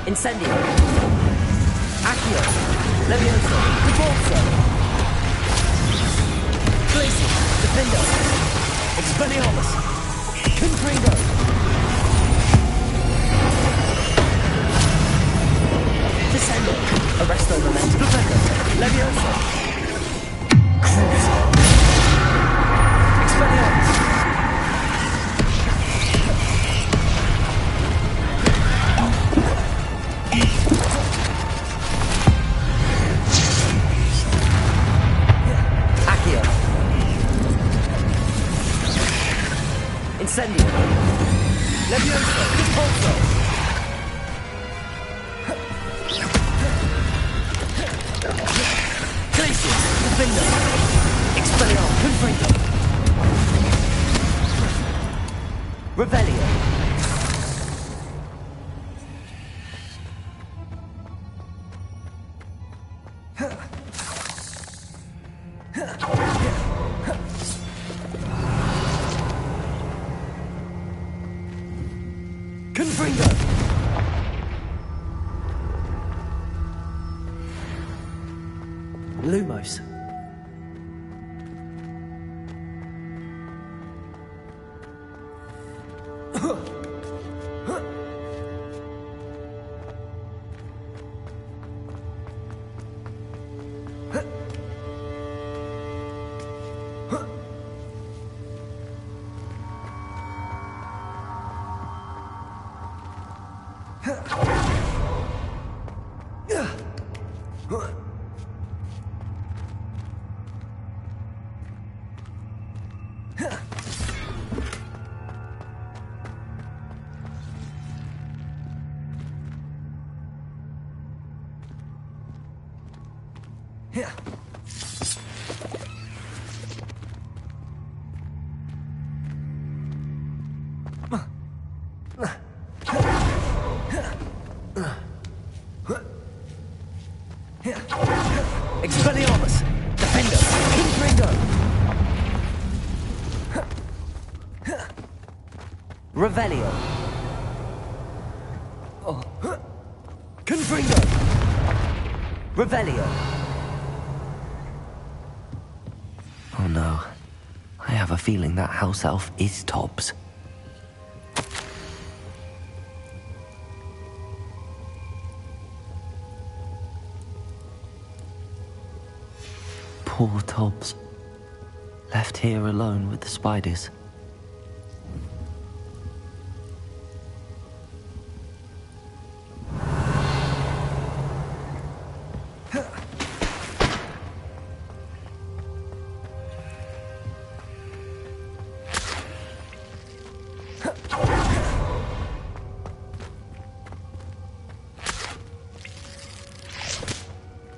Incendio. Accio. Levioso. Repulso. Glacius. Defendo. Expelliarmus. Confringo. Descendo. Arresto Momentum. Defendo. Levioso. Cruise. Expelliarmus. Incendio. Levioso. Repulso. Glacius. Defendo. Expelliarmus. Confringo. Revelio. Confringo. Lumos. Expelliarmus. Defendo. Confringo. Revelio. Confringo. Revelio. Oh no. I have a feeling that house elf is Tobbs. Poor Tobbs. Left here alone with the spiders.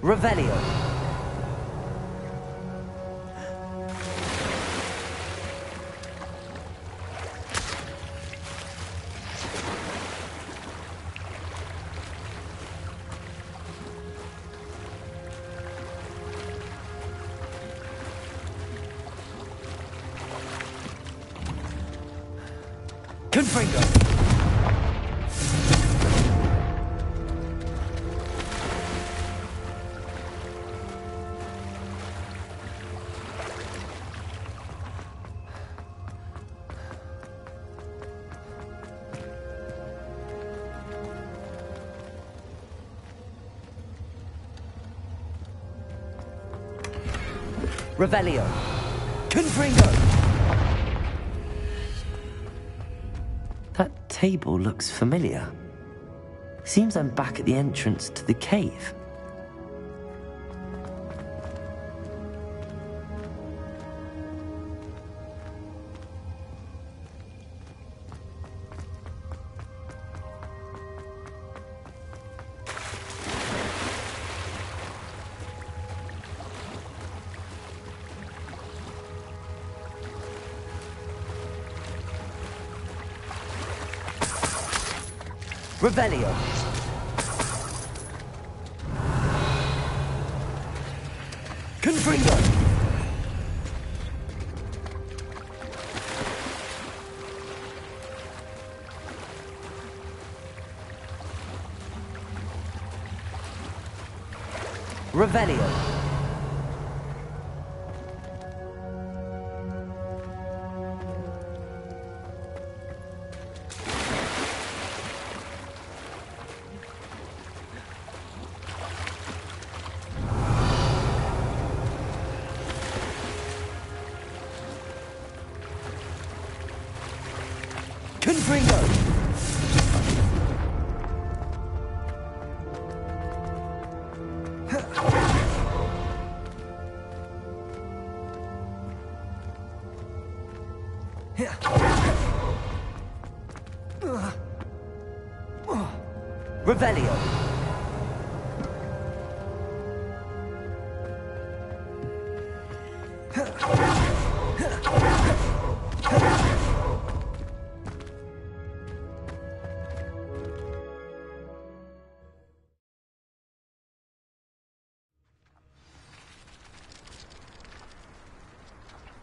Revelio. Confringo. Revelio. Confringo. That table looks familiar. Seems I'm back at the entrance to the cave. Revelio. Confringo. Revelio. Confringo. Revelio.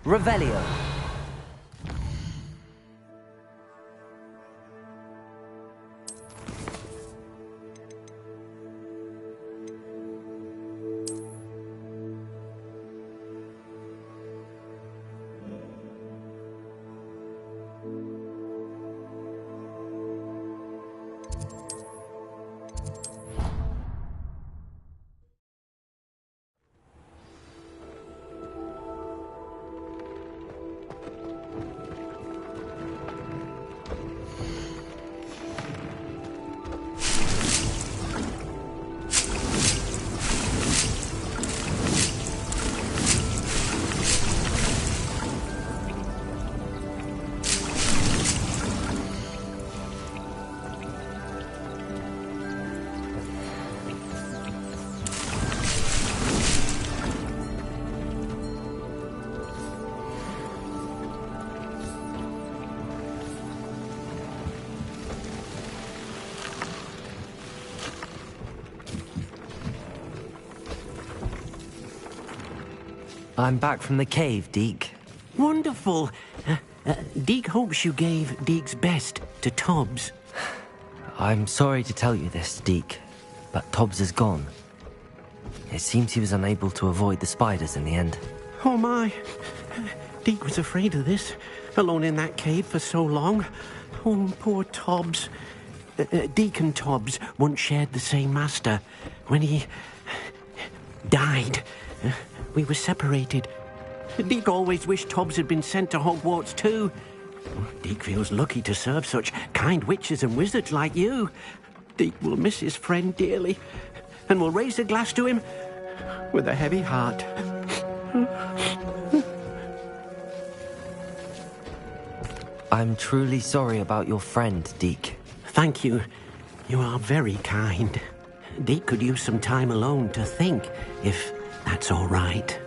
Revelio. I'm back from the cave, Deke. Wonderful. Deke hopes you gave Deke's best to Tobbs. I'm sorry to tell you this, Deke, but Tobbs is gone. It seems he was unable to avoid the spiders in the end. Oh my. Deke was afraid of this, alone in that cave for so long. Oh, poor Tobbs. Deke and Tobbs once shared the same master when he died. we were separated. Deke always wished Tobbs had been sent to Hogwarts too. Deke feels lucky to serve such kind witches and wizards like you. Deke will miss his friend dearly, and will raise a glass to him with a heavy heart. I'm truly sorry about your friend, Deke. Thank you. You are very kind. Deke could use some time alone to think, if that's all right.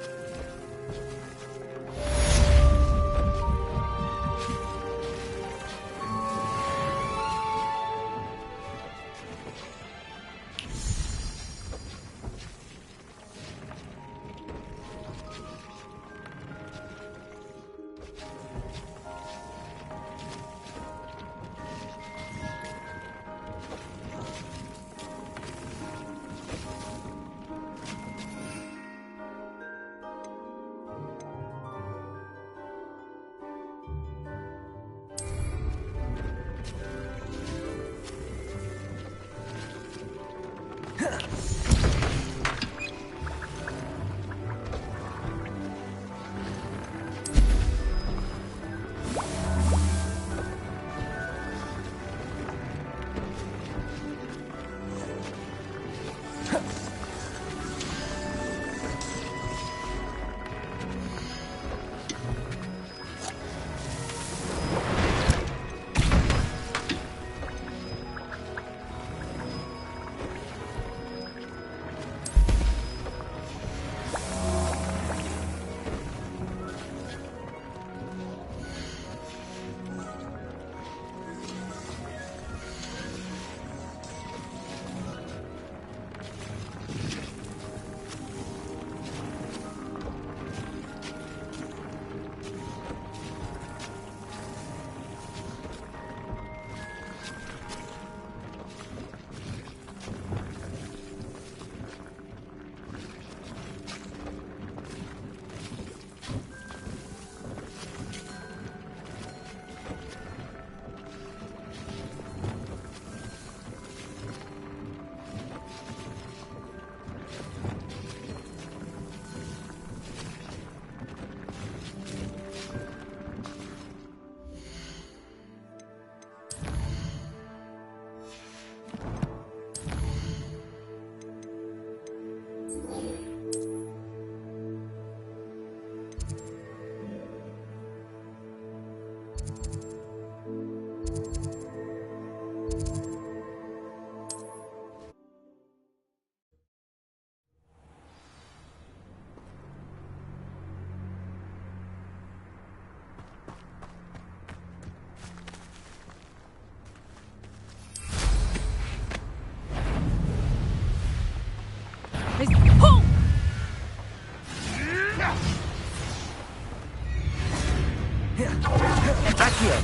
Accio,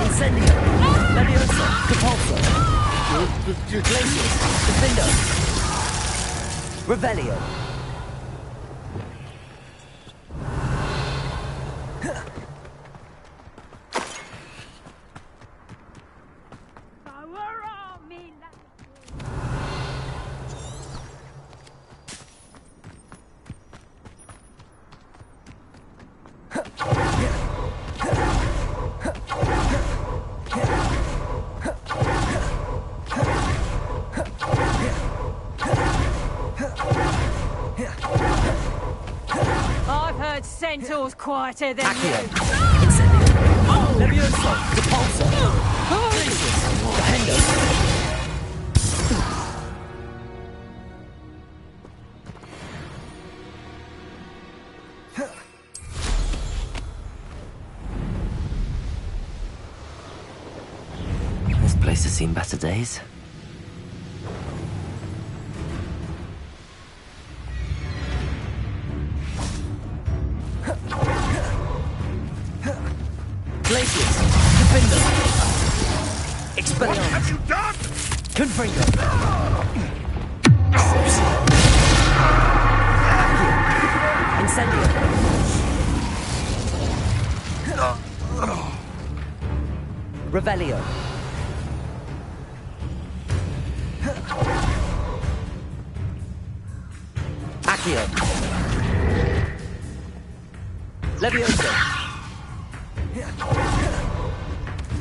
Incendio, Leviosa, Capulso, Glacius, Defendo, Revelio. I've heard centaurs quieter than Accio, you. Incendio, Leviosa, Capulso, Glacius, Defendo. This place has seen better days. Glacius, Defendo, Expelliarmus. What have you done? Confringo. Incendio. Revelio. Accio. Levioso.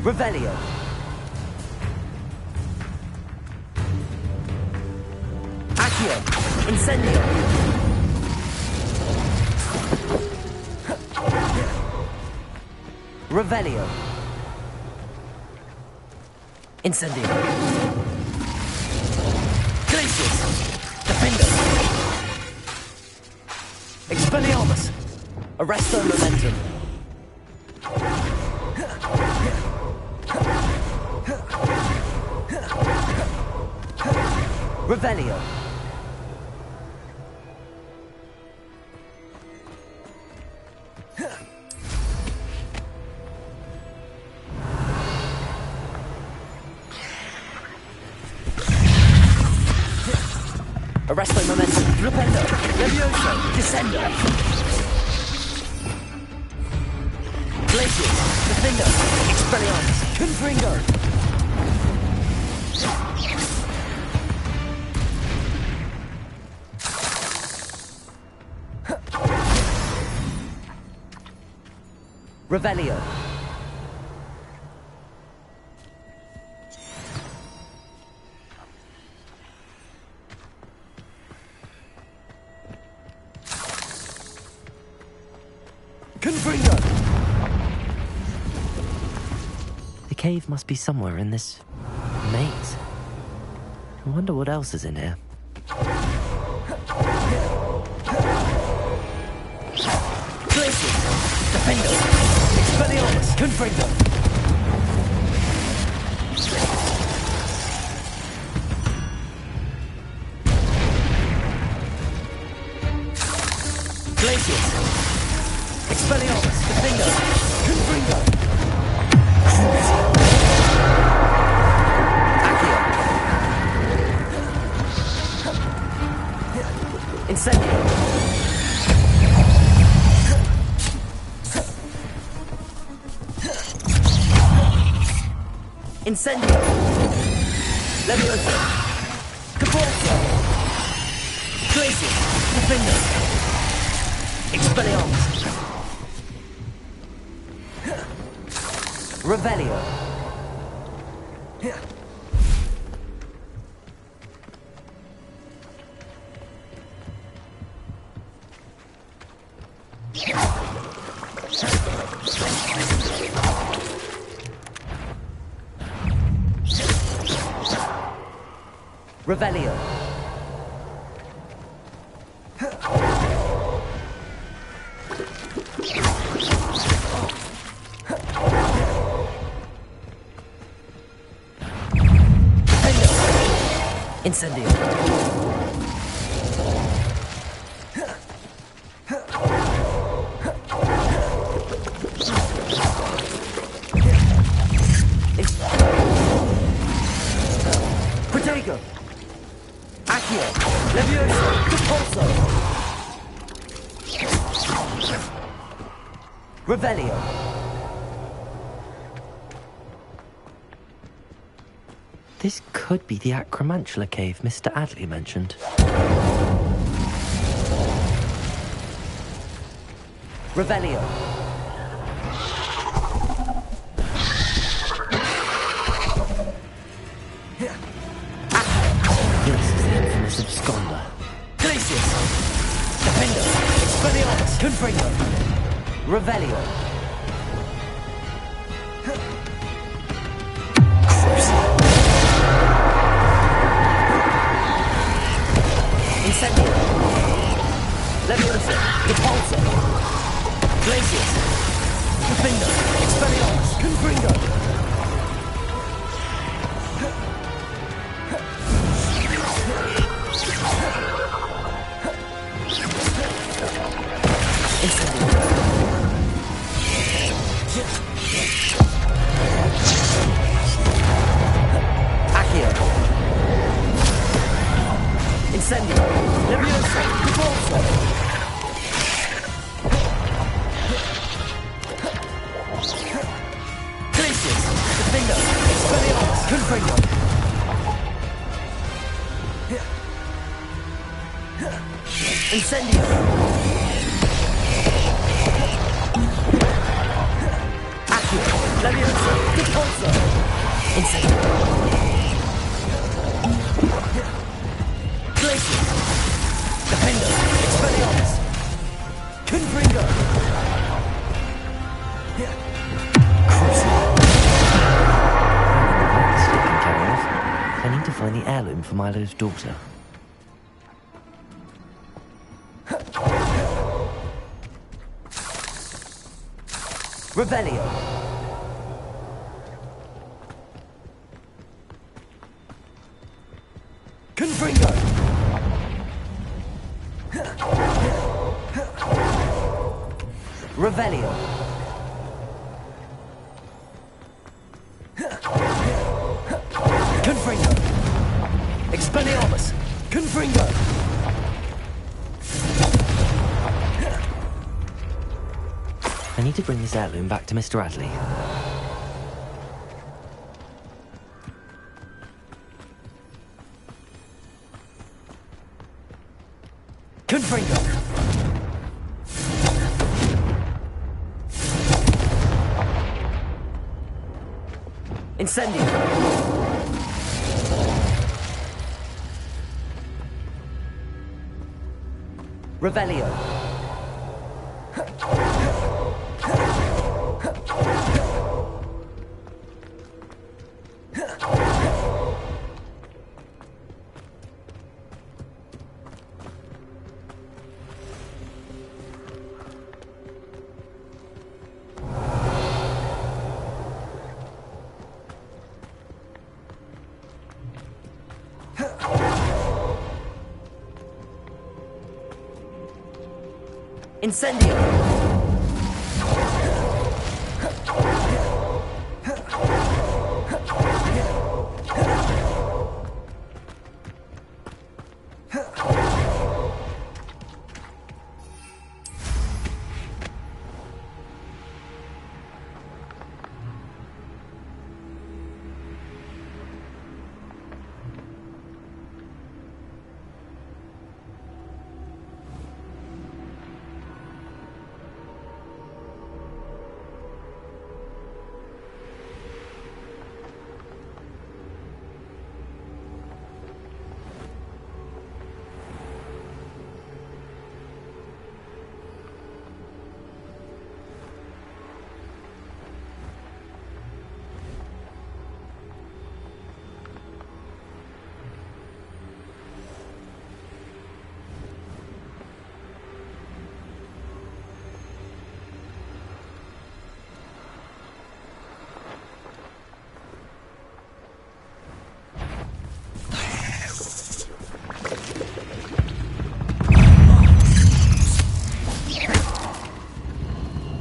Revelio. Accio. Incendio. Revelio. Incendio. Glacius. Defender. Expelliarmus. Arresto Momentum. Revelio. Arresto Momentum. Rependo. Levioso. Descendo. Glacius. Defender. Expelliarmus. Confringo. Revelio. Confringo. The cave must be somewhere in this maze. I wonder what else is in here. Glacius. Defender. Expelliarmus. Confringo. Glacius. Expelliarmus. Defender. Confringo. Accio. Incendio. Incendio. Levioso. Caporzo. Glacius. Defender. Expelliarmus. Revelio. Revelio. Incendio. Protego. Accio. Levioso. Repulso. Revelio. This could be the Acromantula cave Mr. Adley mentioned. Revelio. This is the infamous absconder. Glacius. Defender. Expelliarmus. Confringo. Revelio. Incendio. Levioso. Repulso. Glacius. Defender. Expelliarmus. Confringo. Accio. Incendio. Levioso. Repulso. Glacius. Defender. Expelliarmus. Confringo. Incendio. Incendio. Glacius. Defender. Expelliarmus. Confringo. I need to find the heirloom for Milo's daughter. Revelio. Confringo. Revelio. Confringo. Expelliarmus. Confringo. I need to bring this heirloom back to Mr. Adley. Confringo. Incendio. Revelio. Incendio.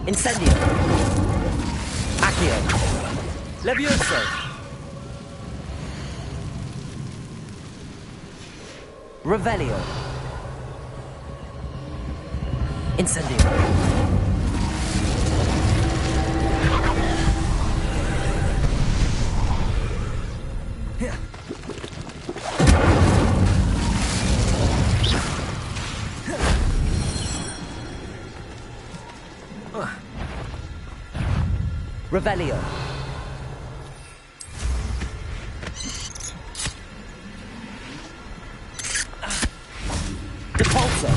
Incendio. Accio. Levioso. Revelio. Incendio. Revelio. Depulso.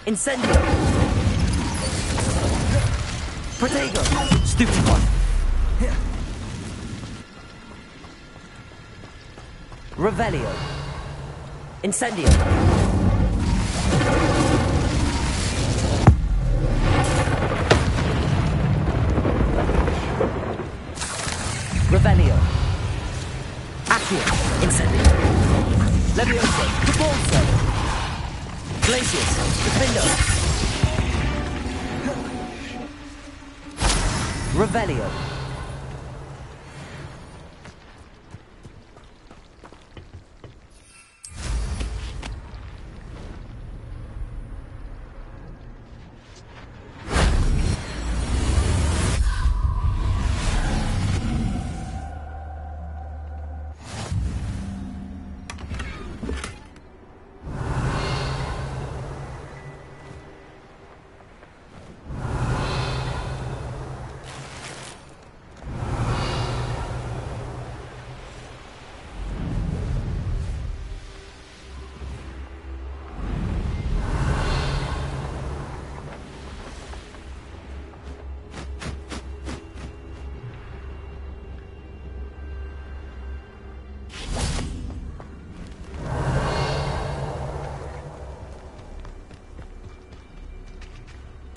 Incendio. Protego. Stupid one. Revelio. Incendio. Revelio. Accio. Incendio. Levioso. Depulso. Glacius. Defendo. Revelio.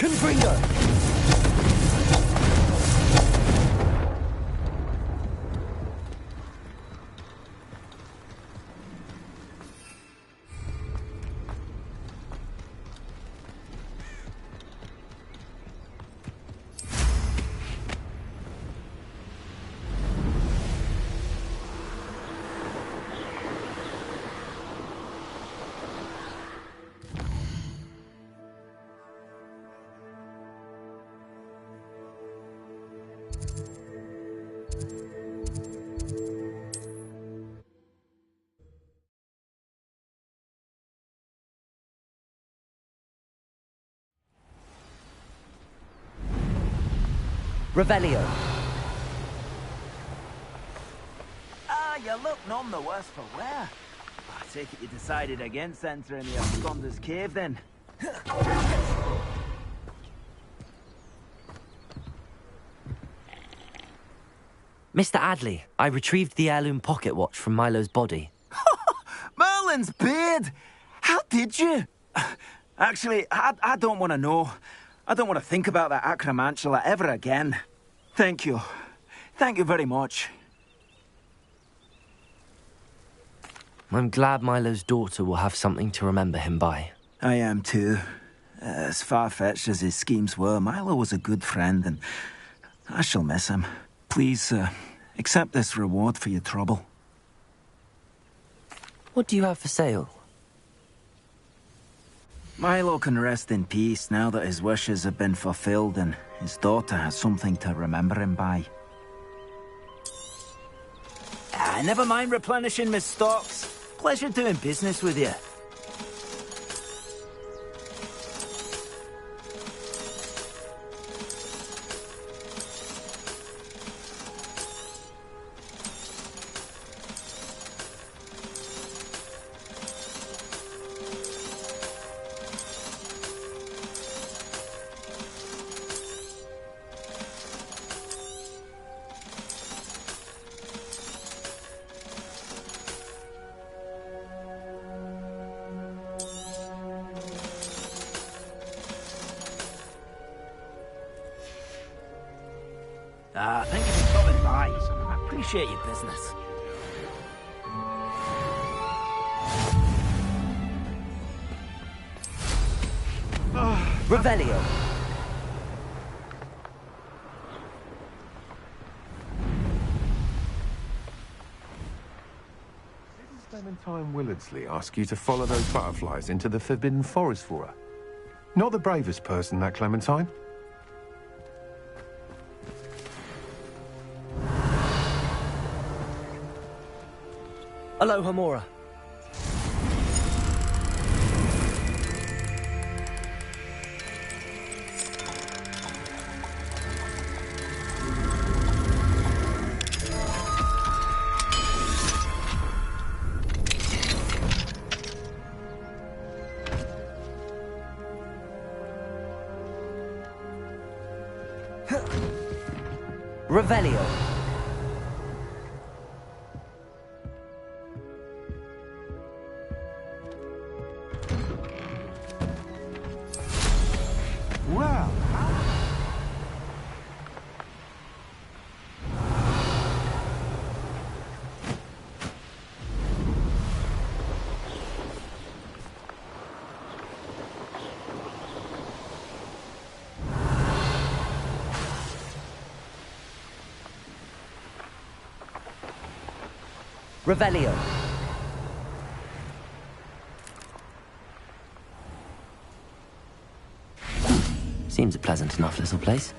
Confringo! Revelio. You look none the worse for wear. I take it you decided against entering the Absconder's Cave, then? Mr. Adley, I retrieved the heirloom pocket watch from Milo's body. Merlin's beard! How did you? Actually, I don't want to know. I don't want to think about that acromantula ever again. Thank you. Thank you very much. I'm glad Milo's daughter will have something to remember him by. I am too. As far-fetched as his schemes were, Milo was a good friend, and I shall miss him. Please, accept this reward for your trouble. What do you have for sale? Milo can rest in peace now that his wishes have been fulfilled and his daughter has something to remember him by. Never mind replenishing my stocks. Pleasure doing business with you. Thank you for stopping by. I appreciate your business. Revelio. Didn't Clementine Willardsley ask you to follow those butterflies into the Forbidden Forest for her? Not the bravest person, that Clementine. Aloha Mora. Revelio. Well, Revelio. Seems a pleasant enough little place.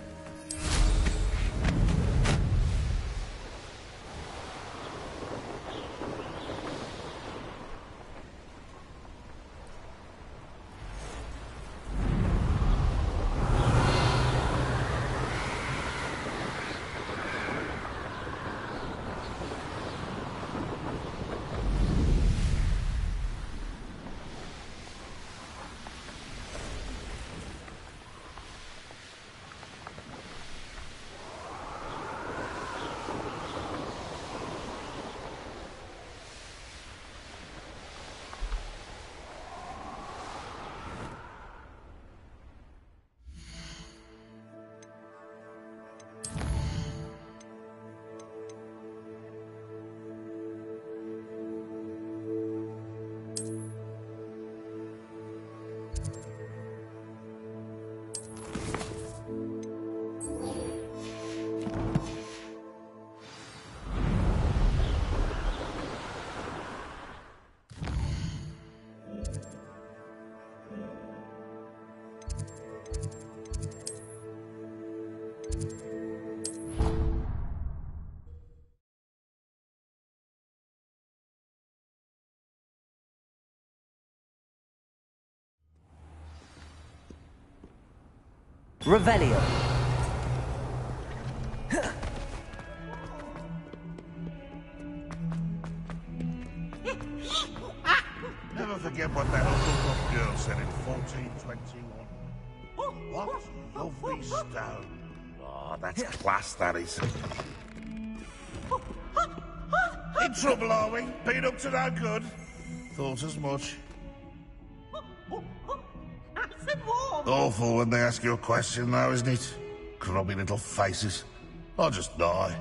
Revelio. Never forget what that Hufflepuff girl said in 1421. What? Lovely stone. Oh, that's class, that is. In trouble, are we? Been up to no good? Thought as much. Awful when they ask you a question, though, isn't it? Grubby little faces. I'll just die.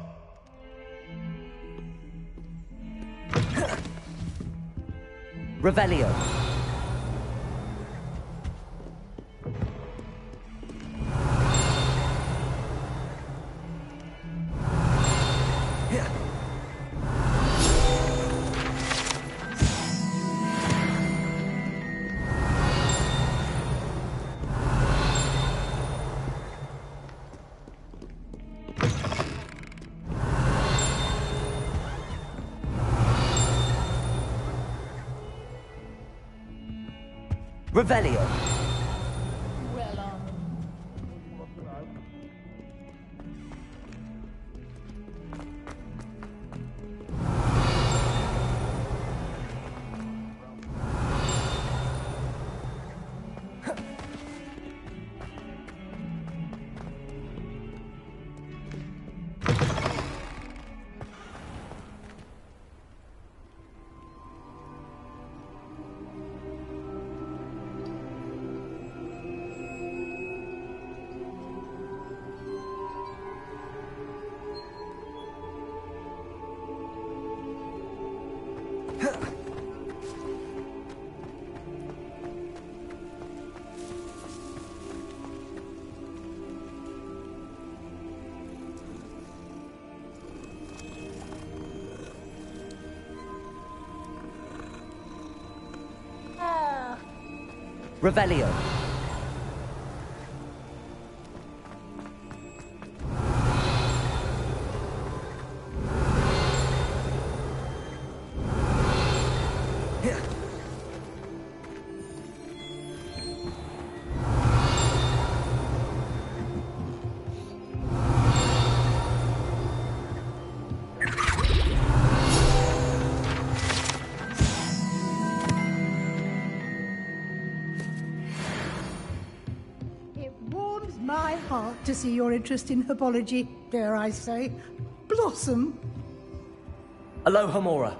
Revelio. Revelio. Revelio. My heart to see your interest in herbology, dare I say, blossom. Alohomora.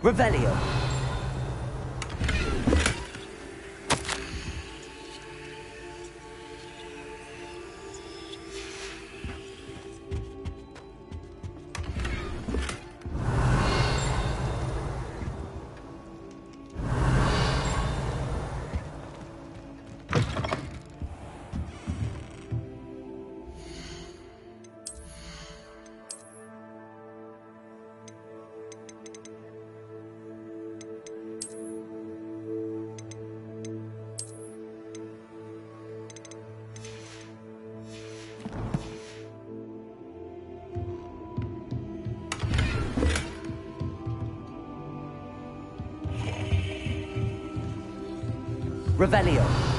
Revelio. Revelio.